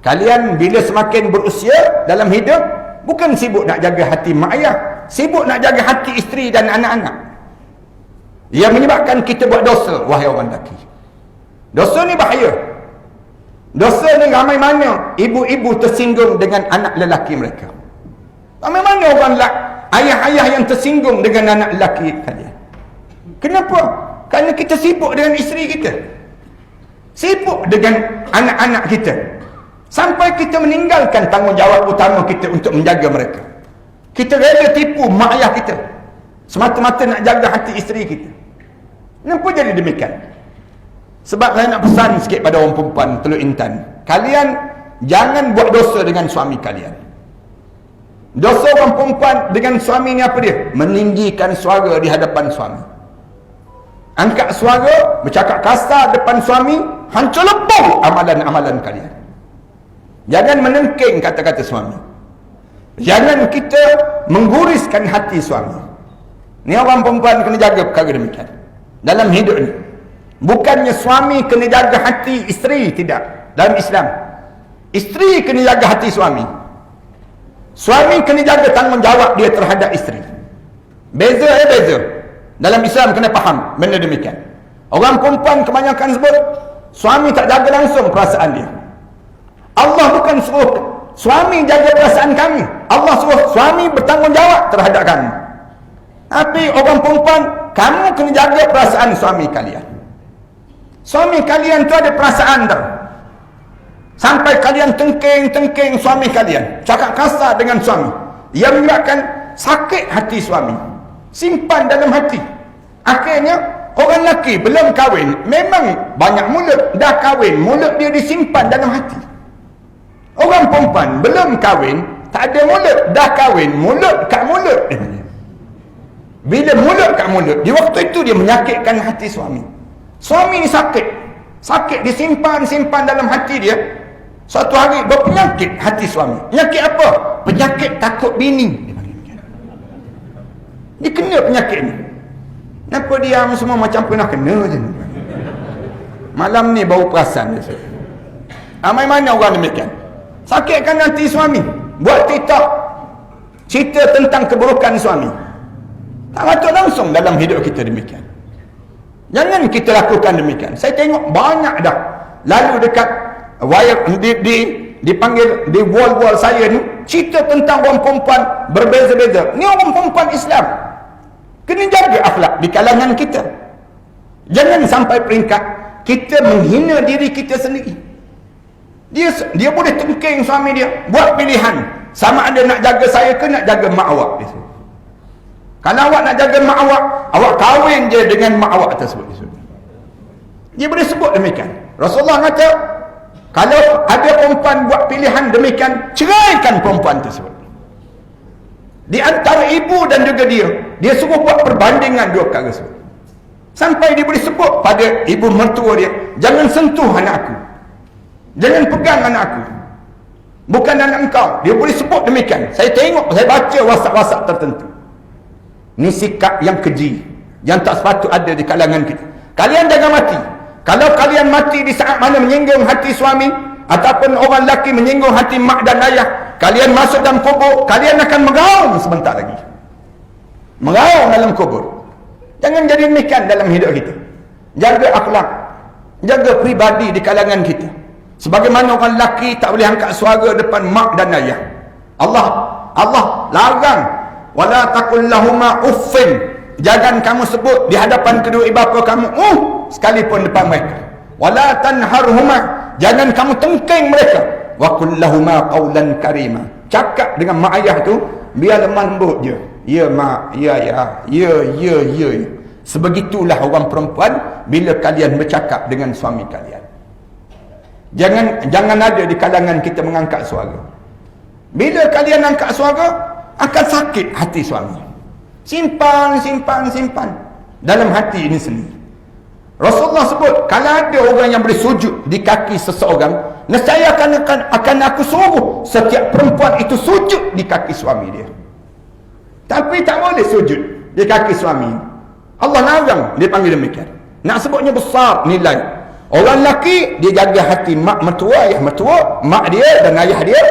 Kalian bila semakin berusia dalam hidup, bukan sibuk nak jaga hati mak ayah, sibuk nak jaga hati isteri dan anak-anak. Yang menyebabkan kita buat dosa, wahai orang lelaki. Dosa ni bahaya. Dosa ni ramai mana ibu-ibu tersinggung dengan anak lelaki mereka. Ramai mana orang ayah-ayah yang tersinggung dengan anak lelaki kalian. Kenapa? Kerana kita sibuk dengan isteri kita, sibuk dengan anak-anak kita, sampai kita meninggalkan tanggungjawab utama kita untuk menjaga mereka. Kita rela tipu mak ayah kita semata-mata nak jaga hati isteri kita. Kenapa jadi demikian? Sebab saya nak pesan sikit pada orang perempuan Teluk Intan, kalian jangan buat dosa dengan suami kalian. Dosa orang perempuan dengan suami ni apa dia? Meninggikan suara di hadapan suami. Angkat suara, bercakap kasar depan suami, hancur lebur amalan-amalan kalian. Jangan menengking kata-kata suami. Jangan kita mengguriskan hati suami. Ni orang perempuan kena jaga perkara demikian dalam hidup ni. Bukannya suami kena jaga hati isteri, tidak. Dalam Islam, isteri kena jaga hati suami. Suami kena jaga tanggungjawab dia terhadap isteri. Beza beza. Dalam Islam kena faham benda demikian. Orang perempuan kebanyakan sebut suami tak jaga langsung perasaan dia. Allah bukan suruh suami jaga perasaan kami, Allah suruh suami bertanggungjawab terhadap kami. Tapi orang perempuan, kamu kena jaga perasaan suami kalian. Suami kalian tu ada perasaan tau. Sampai kalian tengking suami kalian, cakap kasar dengan suami, yang menyebabkan sakit hati suami. Simpan dalam hati. Akhirnya orang lelaki belum kahwin, memang banyak mulut. Dah kahwin, mulut dia disimpan dalam hati. Orang perempuan belum kahwin, Tak ada mulut, dah kahwin, mulut kat mulut. Bila mulut kat mulut, di waktu itu dia menyakitkan hati suami. Suami ni sakit, disimpan dalam hati dia. Suatu hari berpenyakit hati suami. Penyakit apa? Penyakit takut bini. Dia kena penyakit ni. Kenapa diam semua macam pernah kena je? Malam ni baru perasan dia. Ramai mana orang demikian? Sakitkan hati suami, buat TikTok, cerita tentang keburukan suami. Tak patut langsung dalam hidup kita demikian. Jangan kita lakukan demikian. Saya tengok banyak dah lalu dekat wire dipanggil di wall-wall saya ni, cerita tentang orang perempuan berbeza-beza. Ni orang perempuan Islam. Kena jaga akhlak di kalangan kita. Jangan sampai peringkat kita menghina diri kita sendiri. Dia boleh tengking suami dia, buat pilihan sama ada nak jaga saya ke nak jaga mak awak. Kalau awak nak jaga mak awak kahwin je dengan mak awak tersebut. Dia boleh sebut demikian. Rasulullah kata, kalau ada perempuan buat pilihan demikian, ceraikan perempuan tersebut. Di antara ibu dan juga dia suruh buat perbandingan dua perkara tersebut. Sampai dia boleh sebut pada ibu mertua dia, jangan sentuh anak aku, jangan pegang anak aku, bukan anak engkau. Dia boleh sebut demikian. Saya tengok, saya baca WhatsApp tertentu. Ni sikap yang keji, yang tak sepatut ada di kalangan kita. Kalian jangan mati. Kalau kalian mati di saat mana menyinggung hati suami, ataupun orang lelaki menyinggung hati mak dan ayah, kalian masuk dalam kubur, kalian akan meraung sebentar lagi. Meraung dalam kubur. Jangan jadi demikian dalam hidup kita. Jaga akhlak, jaga pribadi di kalangan kita. Sebagaimana orang lelaki tak boleh angkat suara depan mak dan ayah. Allah larang, wala taqul lahuma uffin. Jangan kamu sebut di hadapan kedua ibu bapa kamu sekalipun depan mereka. Wala tanharhuma. Jangan kamu tengking mereka. Wa qul lahuma qawlan karima. Cakap dengan mak ayah tu biar lemah lembut je. Ya mak, ya ayah, ya. Sebegitulah orang perempuan bila kalian bercakap dengan suami kalian. Jangan ada di kalangan kita mengangkat suara. Bila kalian angkat suara, akan sakit hati suami. Simpan dalam hati ini sendiri. Rasulullah sebut, kalau ada orang yang boleh sujud di kaki seseorang, nescaya akan aku suruh setiap perempuan itu sujud di kaki suami dia. Tapi tak boleh sujud di kaki suami. Allah larang, dia panggil demikian. Nak sebutnya besar nilai. Orang lelaki, dia jaga hati mak mertua, ayah mertua, mak dia dan ayah dia.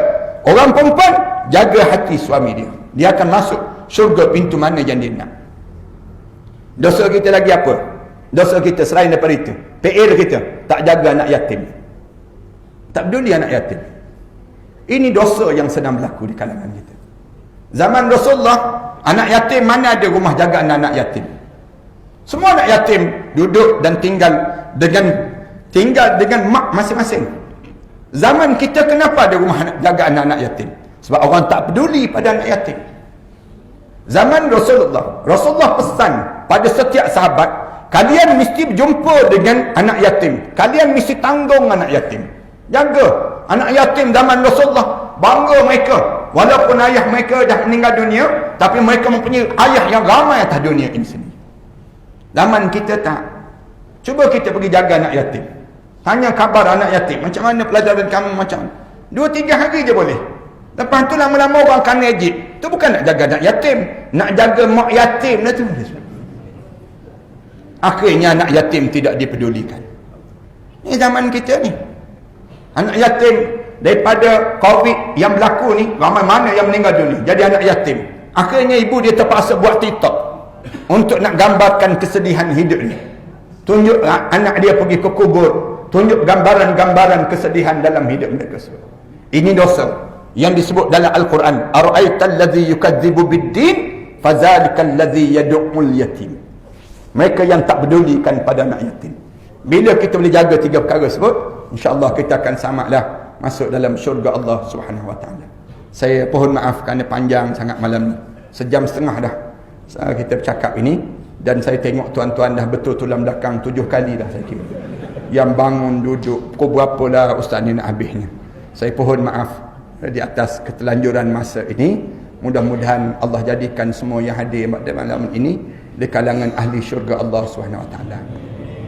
Orang perempuan, jaga hati suami dia. Dia akan masuk syurga pintu mana yang dia nak. Dosa kita lagi apa? Dosa kita selain daripada itu, PL kita tak jaga anak yatim, tak peduli anak yatim. Ini dosa yang sedang berlaku di kalangan kita. Zaman Rasulullah, anak yatim mana ada rumah jaga anak yatim? Semua anak yatim duduk dan tinggal dengan mak masing-masing. Zaman kita kenapa ada rumah jaga anak-anak yatim? Sebab orang tak peduli pada anak yatim. Zaman Rasulullah pesan pada setiap sahabat, kalian mesti berjumpa dengan anak yatim. Kalian mesti tanggung anak yatim. Jaga anak yatim zaman Rasulullah. Bangga mereka. Walaupun ayah mereka dah meninggal dunia, tapi mereka mempunyai ayah yang ramai atas dunia ini sendiri. Zaman kita tak. Cuba kita pergi jaga anak yatim. Tanya khabar anak yatim. Macam mana pelajaran kamu, macam 2-3 hari je boleh. Lepas tu lama-lama orang kena ejek. Tu bukan nak jaga anak yatim, nak jaga mak yatim lah tu. Akhirnya anak yatim tidak dipedulikan. Ini zaman kita ni. Anak yatim daripada COVID yang berlaku ni, ramai mana yang meninggal dunia jadi anak yatim. Akhirnya ibu dia terpaksa buat TikTok untuk nak gambarkan kesedihan hidup ni. Tunjuk anak dia pergi ke kubur, tunjuk gambaran-gambaran kesedihan dalam hidup mereka semua. Ini dosa yang disebut dalam Al-Quran. Ara'aital ladzi yukadzibu bid-din fadzalikal ladzi yad'ul yatim. Mereka yang tak pedulikan pada anak yatim. Bila kita boleh jaga 3 perkara tersebut, insya-Allah kita akan selamatlah masuk dalam syurga Allah Subhanahu wa taala. Saya mohon maaf kerana panjang sangat malam ni. 1.5 jam dah kita bercakap ini, dan saya tengok tuan-tuan dah betul tulang belakang 7 kali dah saya kira. Yang bangun duduk pukul berapa dah ustaz ni nak habisnya. Saya mohon maaf di atas ketelanjuran masa ini. Mudah-mudahan Allah jadikan semua yang hadir pada malam ini di kalangan ahli syurga Allah SWT.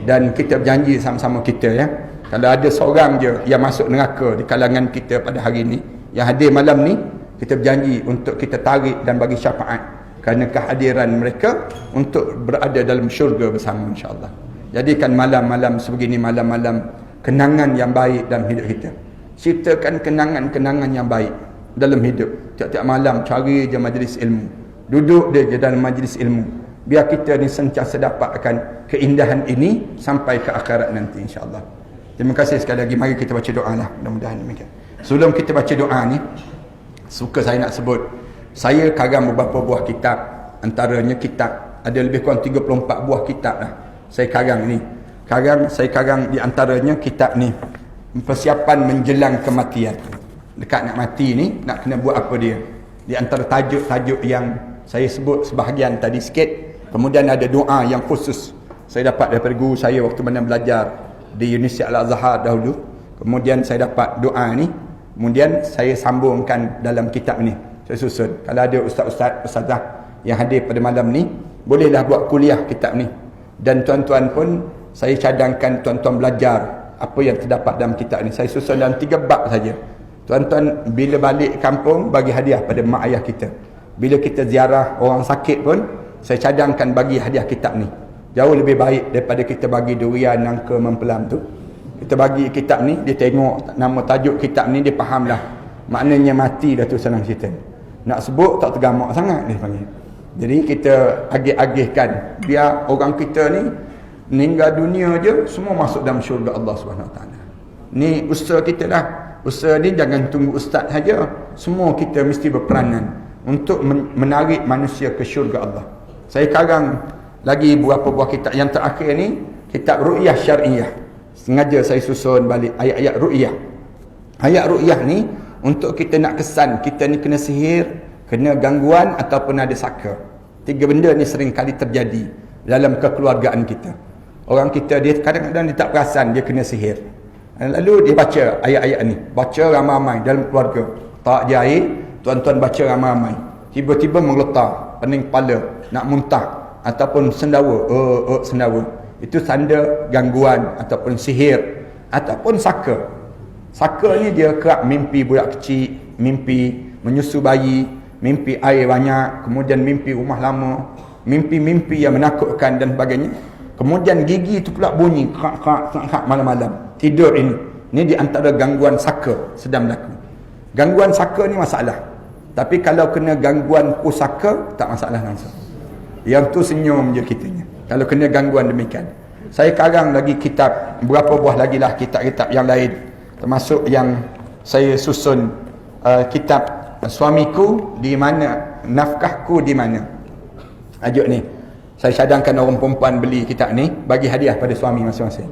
Dan kita berjanji sama-sama kita, ya, kalau ada seorang je yang masuk neraka di kalangan kita pada hari ini, yang hadir malam ni, kita berjanji untuk kita tarik dan bagi syafaat kerana kehadiran mereka untuk berada dalam syurga bersama, insya-Allah. Jadikan malam-malam sebegini malam-malam kenangan yang baik dalam hidup kita. Ciptakan kenangan-kenangan yang baik dalam hidup. Tiap-tiap malam cari je majlis ilmu, duduk dia je dalam majlis ilmu, biar kita ni sentiasa dapatkan keindahan ini sampai ke akhirat nanti, insya-Allah. Terima kasih sekali lagi. Mari kita baca doa lah, mudah-mudahan demikian. Sebelum kita baca doa ni, suka saya nak sebut, saya karang beberapa buah kitab. Antaranya kitab, ada lebih kurang 34 buah kitab lah saya karang ni. Saya karang di antaranya kitab ni, persiapan menjelang kematian. Dekat nak mati ni, nak kena buat apa dia. Di antara tajuk-tajuk yang saya sebut sebahagian tadi sikit. Kemudian ada doa yang khusus saya dapat daripada guru saya waktu mana belajar di Universiti Al-Azhar dahulu. Kemudian saya dapat doa ni, kemudian saya sambungkan dalam kitab ni, saya susun. Kalau ada ustaz-ustazah yang hadir pada malam ni, bolehlah buat kuliah kitab ni. Dan tuan-tuan pun saya cadangkan tuan-tuan belajar apa yang terdapat dalam kitab ni. Saya susun dalam 3 bab saja. Tuan-tuan bila balik kampung, bagi hadiah pada mak ayah kita. Bila kita ziarah orang sakit pun, saya cadangkan bagi hadiah kitab ni. Jauh lebih baik daripada kita bagi durian, nangka, mempelam tu. Kita bagi kitab ni, dia tengok nama tajuk kitab ni, dia faham dah. Maknanya mati dah tu, senang cerita. Nak sebut tak tergamak sangat dia panggil. Jadi kita agih-agihkan biar orang kita ni meninggal dunia je semua masuk dalam syurga Allah SWT. Ni usaha kita lah. Usaha ni jangan tunggu ustaz saja. Semua kita mesti berperanan untuk menarik manusia ke syurga Allah. Saya karang lagi beberapa buah kitab. Yang terakhir ni kitab Ru'yah Syariah. Sengaja saya susun balik ayat-ayat ru'yah. Ayat ru'yah ni untuk kita nak kesan kita ni kena sihir, kena gangguan ataupun ada saka. 3 benda ni sering kali terjadi dalam kekeluargaan kita. Orang kita dia kadang-kadang dia tak perasan dia kena sihir. Lalu dia baca ayat-ayat ni, baca ramai-ramai dalam keluarga. Tak je air, tuan-tuan baca ramai-ramai. Tiba-tiba mengeletar, pening kepala, nak muntah ataupun sendawa, sendawa. Itu tanda gangguan ataupun sihir ataupun saka. Saka ni dia kerap mimpi budak kecil, mimpi menyusu bayi, mimpi air banyak, kemudian mimpi rumah lama, mimpi-mimpi yang menakutkan dan sebagainya. Kemudian gigi tu pula bunyi krak malam-malam. Tidur ini di antara gangguan saka sedang berlaku. Gangguan saka ni masalah. Tapi kalau kena gangguan pusaka tak masalah langsung. Yang tu senyum je kitanya. Kalau kena gangguan demikian. Saya karang lagi kitab, berapa buah lagi lah kitab-kitab yang lain. Termasuk yang saya susun kitab Suamiku di mana, Nafkahku di mana. Tajuk ni. Saya cadangkan orang perempuan beli kitab ni, bagi hadiah pada suami masing-masing.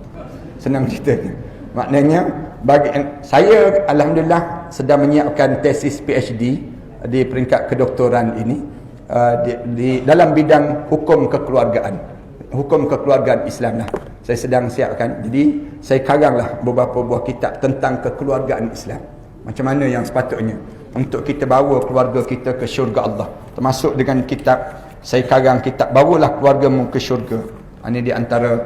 Senang ceritanya. Maknanya, bagi saya Alhamdulillah sedang menyiapkan tesis PhD di peringkat kedoktoran ini di dalam bidang hukum kekeluargaan. Hukum kekeluargaan Islam lah. Saya sedang siapkan. Jadi, saya karanglah beberapa buah kitab tentang kekeluargaan Islam. Macam mana yang sepatutnya untuk kita bawa keluarga kita ke syurga Allah. Termasuk dengan kitab, saya karang kitab Bawalah Keluargamu ke Syurga. Ini di antara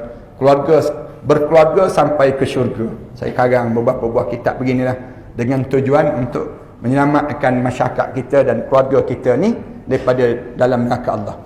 berkeluarga sampai ke syurga. Saya karang beberapa buah kitab beginilah dengan tujuan untuk menyelamatkan masyarakat kita dan keluarga kita ni daripada dalam neraka Allah.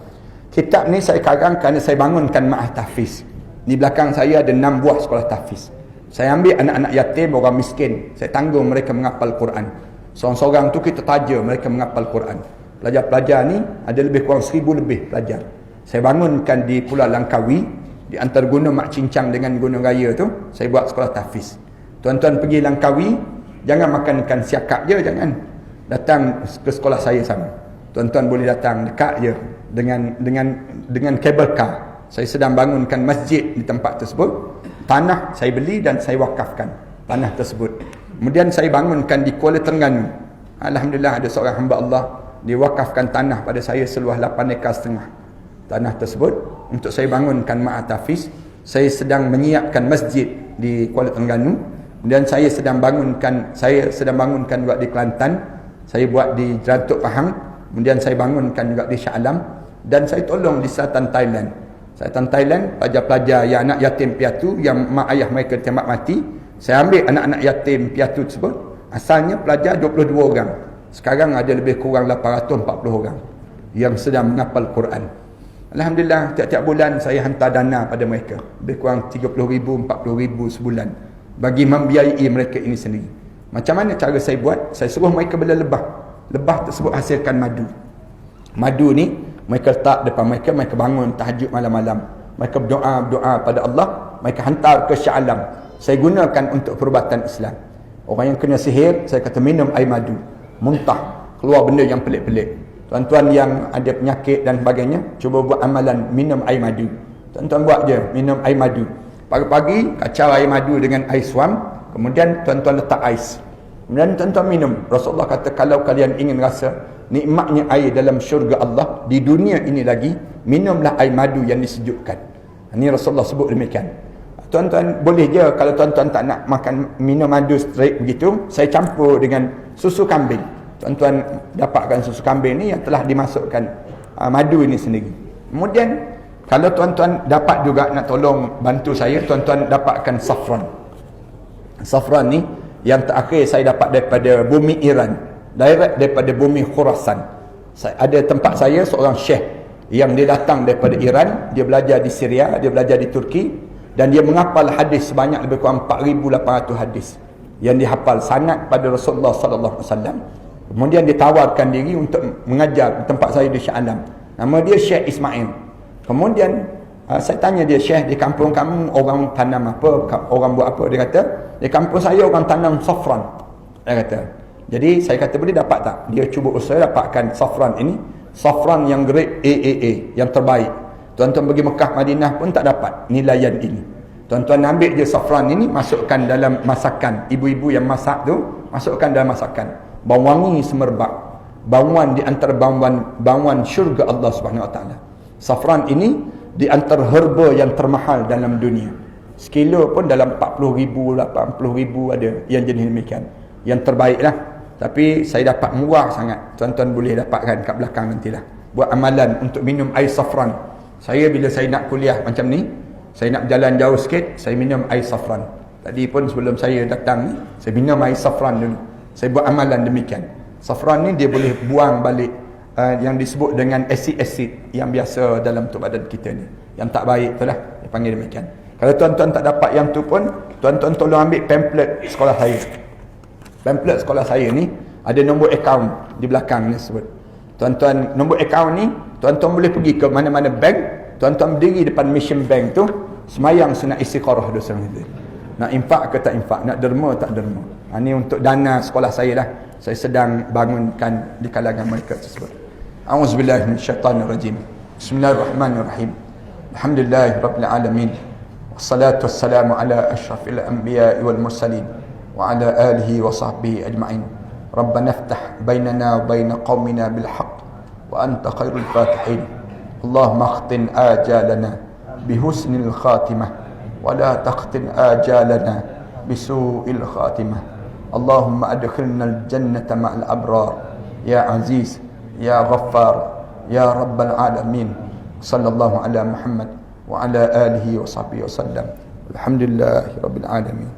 Kitab ni saya karang kerana saya bangunkan ma'had tahfiz. Di belakang saya ada 6 buah sekolah tahfiz. Saya ambil anak-anak yatim, orang miskin. Saya tanggung mereka menghafal Quran. Seorang-seorang tu kita taja mereka menghafal Quran. Pelajar-pelajar ni ada lebih kurang 1000 lebih pelajar. Saya bangunkan di Pulau Langkawi, di antara Gunung Mak Cincang dengan Gunung Raya tu, saya buat sekolah tahfiz. Tuan-tuan pergi Langkawi, jangan makan ikan siakap je, jangan. Datang ke sekolah saya sama. Tuan-tuan boleh datang dekat je dengan kabel car. Saya sedang bangunkan masjid di tempat tersebut. Tanah saya beli dan saya wakafkan tanah tersebut. Kemudian saya bangunkan di Kuala Terengganu. Alhamdulillah ada seorang hamba Allah, dia wakafkan tanah pada saya seluas 8,5 ekar tanah tersebut untuk saya bangunkan ma'had tahfiz. Saya sedang menyiapkan masjid di Kuala Terengganu. Kemudian saya sedang bangunkan juga di Kelantan, saya buat di Jerantuk Pahang, kemudian saya bangunkan juga di Shah Alam, dan saya tolong di selatan Thailand. Selatan Thailand, pelajar-pelajar yang anak yatim piatu yang mak ayah mereka ditembak mati, saya ambil anak-anak yatim piatu tersebut. Asalnya pelajar 22 orang. Sekarang ada lebih kurang 840 orang yang sedang menghafal Quran. Alhamdulillah, tiap-tiap bulan saya hantar dana pada mereka. Lebih kurang 30,000, 40,000 sebulan, bagi membiayai mereka ini sendiri. Macam mana cara saya buat? Saya suruh mereka bela lebah. Lebah tersebut hasilkan madu. Madu ni mereka letak depan mereka, mereka bangun tahajud malam-malam, mereka berdoa pada Allah, mereka hantar ke Shah Alam. Saya gunakan untuk perubatan Islam. Orang yang kena sihir, saya kata minum air madu, muntah, keluar benda yang pelik-pelik. Tuan-tuan yang ada penyakit dan sebagainya, cuba buat amalan minum air madu. Tuan-tuan buat je, minum air madu. Pagi-pagi, kacau air madu dengan air suam, kemudian tuan-tuan letak ais. Kemudian tuan-tuan minum. Rasulullah kata, kalau kalian ingin rasa nikmatnya air dalam syurga Allah, di dunia ini lagi, minumlah air madu yang disejukkan. Ini Rasulullah sebut demikian. Tuan-tuan boleh je, kalau tuan-tuan tak nak makan minum madu straight begitu, saya campur dengan susu kambing. Tuan-tuan dapatkan susu kambing ni yang telah dimasukkan madu ini sendiri. Kemudian kalau tuan-tuan dapat juga nak tolong bantu saya, tuan-tuan dapatkan saffron. Saffron ni yang terakhir saya dapat daripada bumi Iran, direct daripada bumi Khurasan. Ada tempat saya seorang syekh yang dia datang daripada Iran, dia belajar di Syria, dia belajar di Turki, dan dia menghafal hadis sebanyak lebih kurang 4,800 hadis yang dihafal sanad pada Rasulullah sallallahu alaihi wasallam. Kemudian dia tawarkan diri untuk mengajar di tempat saya di Shah Alam. Nama dia Syekh Ismail. Kemudian saya tanya dia, Syekh, di kampung kamu orang tanam apa? Orang buat apa? Dia kata, di kampung saya orang tanam saffron. Dia kata. Jadi saya kata, boleh dapat tak? Dia cuba usaha dapatkan saffron ini. Saffron yang grade AAA, yang terbaik. Tuan-tuan pergi Mekah, Madinah pun tak dapat nilaian ini. Tuan-tuan ambil je saffron ini, masukkan dalam masakan. Ibu-ibu yang masak tu, masukkan dalam masakan. Bau wangi semerbak, bauan di antara bauan syurga Allah Subhanahu Wa Taala. Saffron ini di antara herba yang termahal dalam dunia. Sekilo pun dalam 40,000, 80,000 ada yang jenis demikian. Yang terbaik lah. Tapi saya dapat murah sangat. Tuan-tuan boleh dapatkan kat belakang nantilah. Buat amalan untuk minum air saffron. Saya bila saya nak kuliah macam ni, saya nak berjalan jauh sikit, saya minum air saffron. Tadi pun sebelum saya datang ni, saya minum air saffron dulu. Saya buat amalan demikian. Saffron ni dia boleh buang balik yang disebut dengan asid-asid yang biasa dalam tubuh badan kita ni. Yang tak baik tu lah, dia panggil demikian. Kalau tuan-tuan tak dapat yang tu pun, tuan-tuan tolong ambil pamphlet sekolah saya. Pamphlet sekolah saya ni ada nombor akaun di belakang ni sebut. Tuan-tuan, nombor akaun ni tuan-tuan boleh pergi ke mana-mana bank, tuan-tuan berdiri depan mission bank tu, semayang sunat istiqarah dosa itu. Nak infak ke tak infak, nak derma tak derma. Ini untuk dana sekolah saya lah. Saya sedang bangunkan di kalangan mereka tersebut. A'udzubillahi minasyaitanirrajim. Bismillahirrahmanirrahim. Alhamdulillahirabbil alamin. Wassalatu wassalamu ala asyrafil anbiya'i wal mursalin wa ala alihi wa sahbihi ajma'in. Rabbana iftah bainana wa bain qaumina bil haqq wa anta khairul fatihin. Allahumma akhtin ajalana bihusnil khatimah wa la taqtin ajalana bisu'il khatimah. Allahumma adkhilna al-jannata ma'al abrar ya aziz ya ghaffar ya rabbal alamin. Sallallahu ala Muhammad wa ala alihi wa sahbihi wa sallam. Alhamdulillahi rabbil alamin.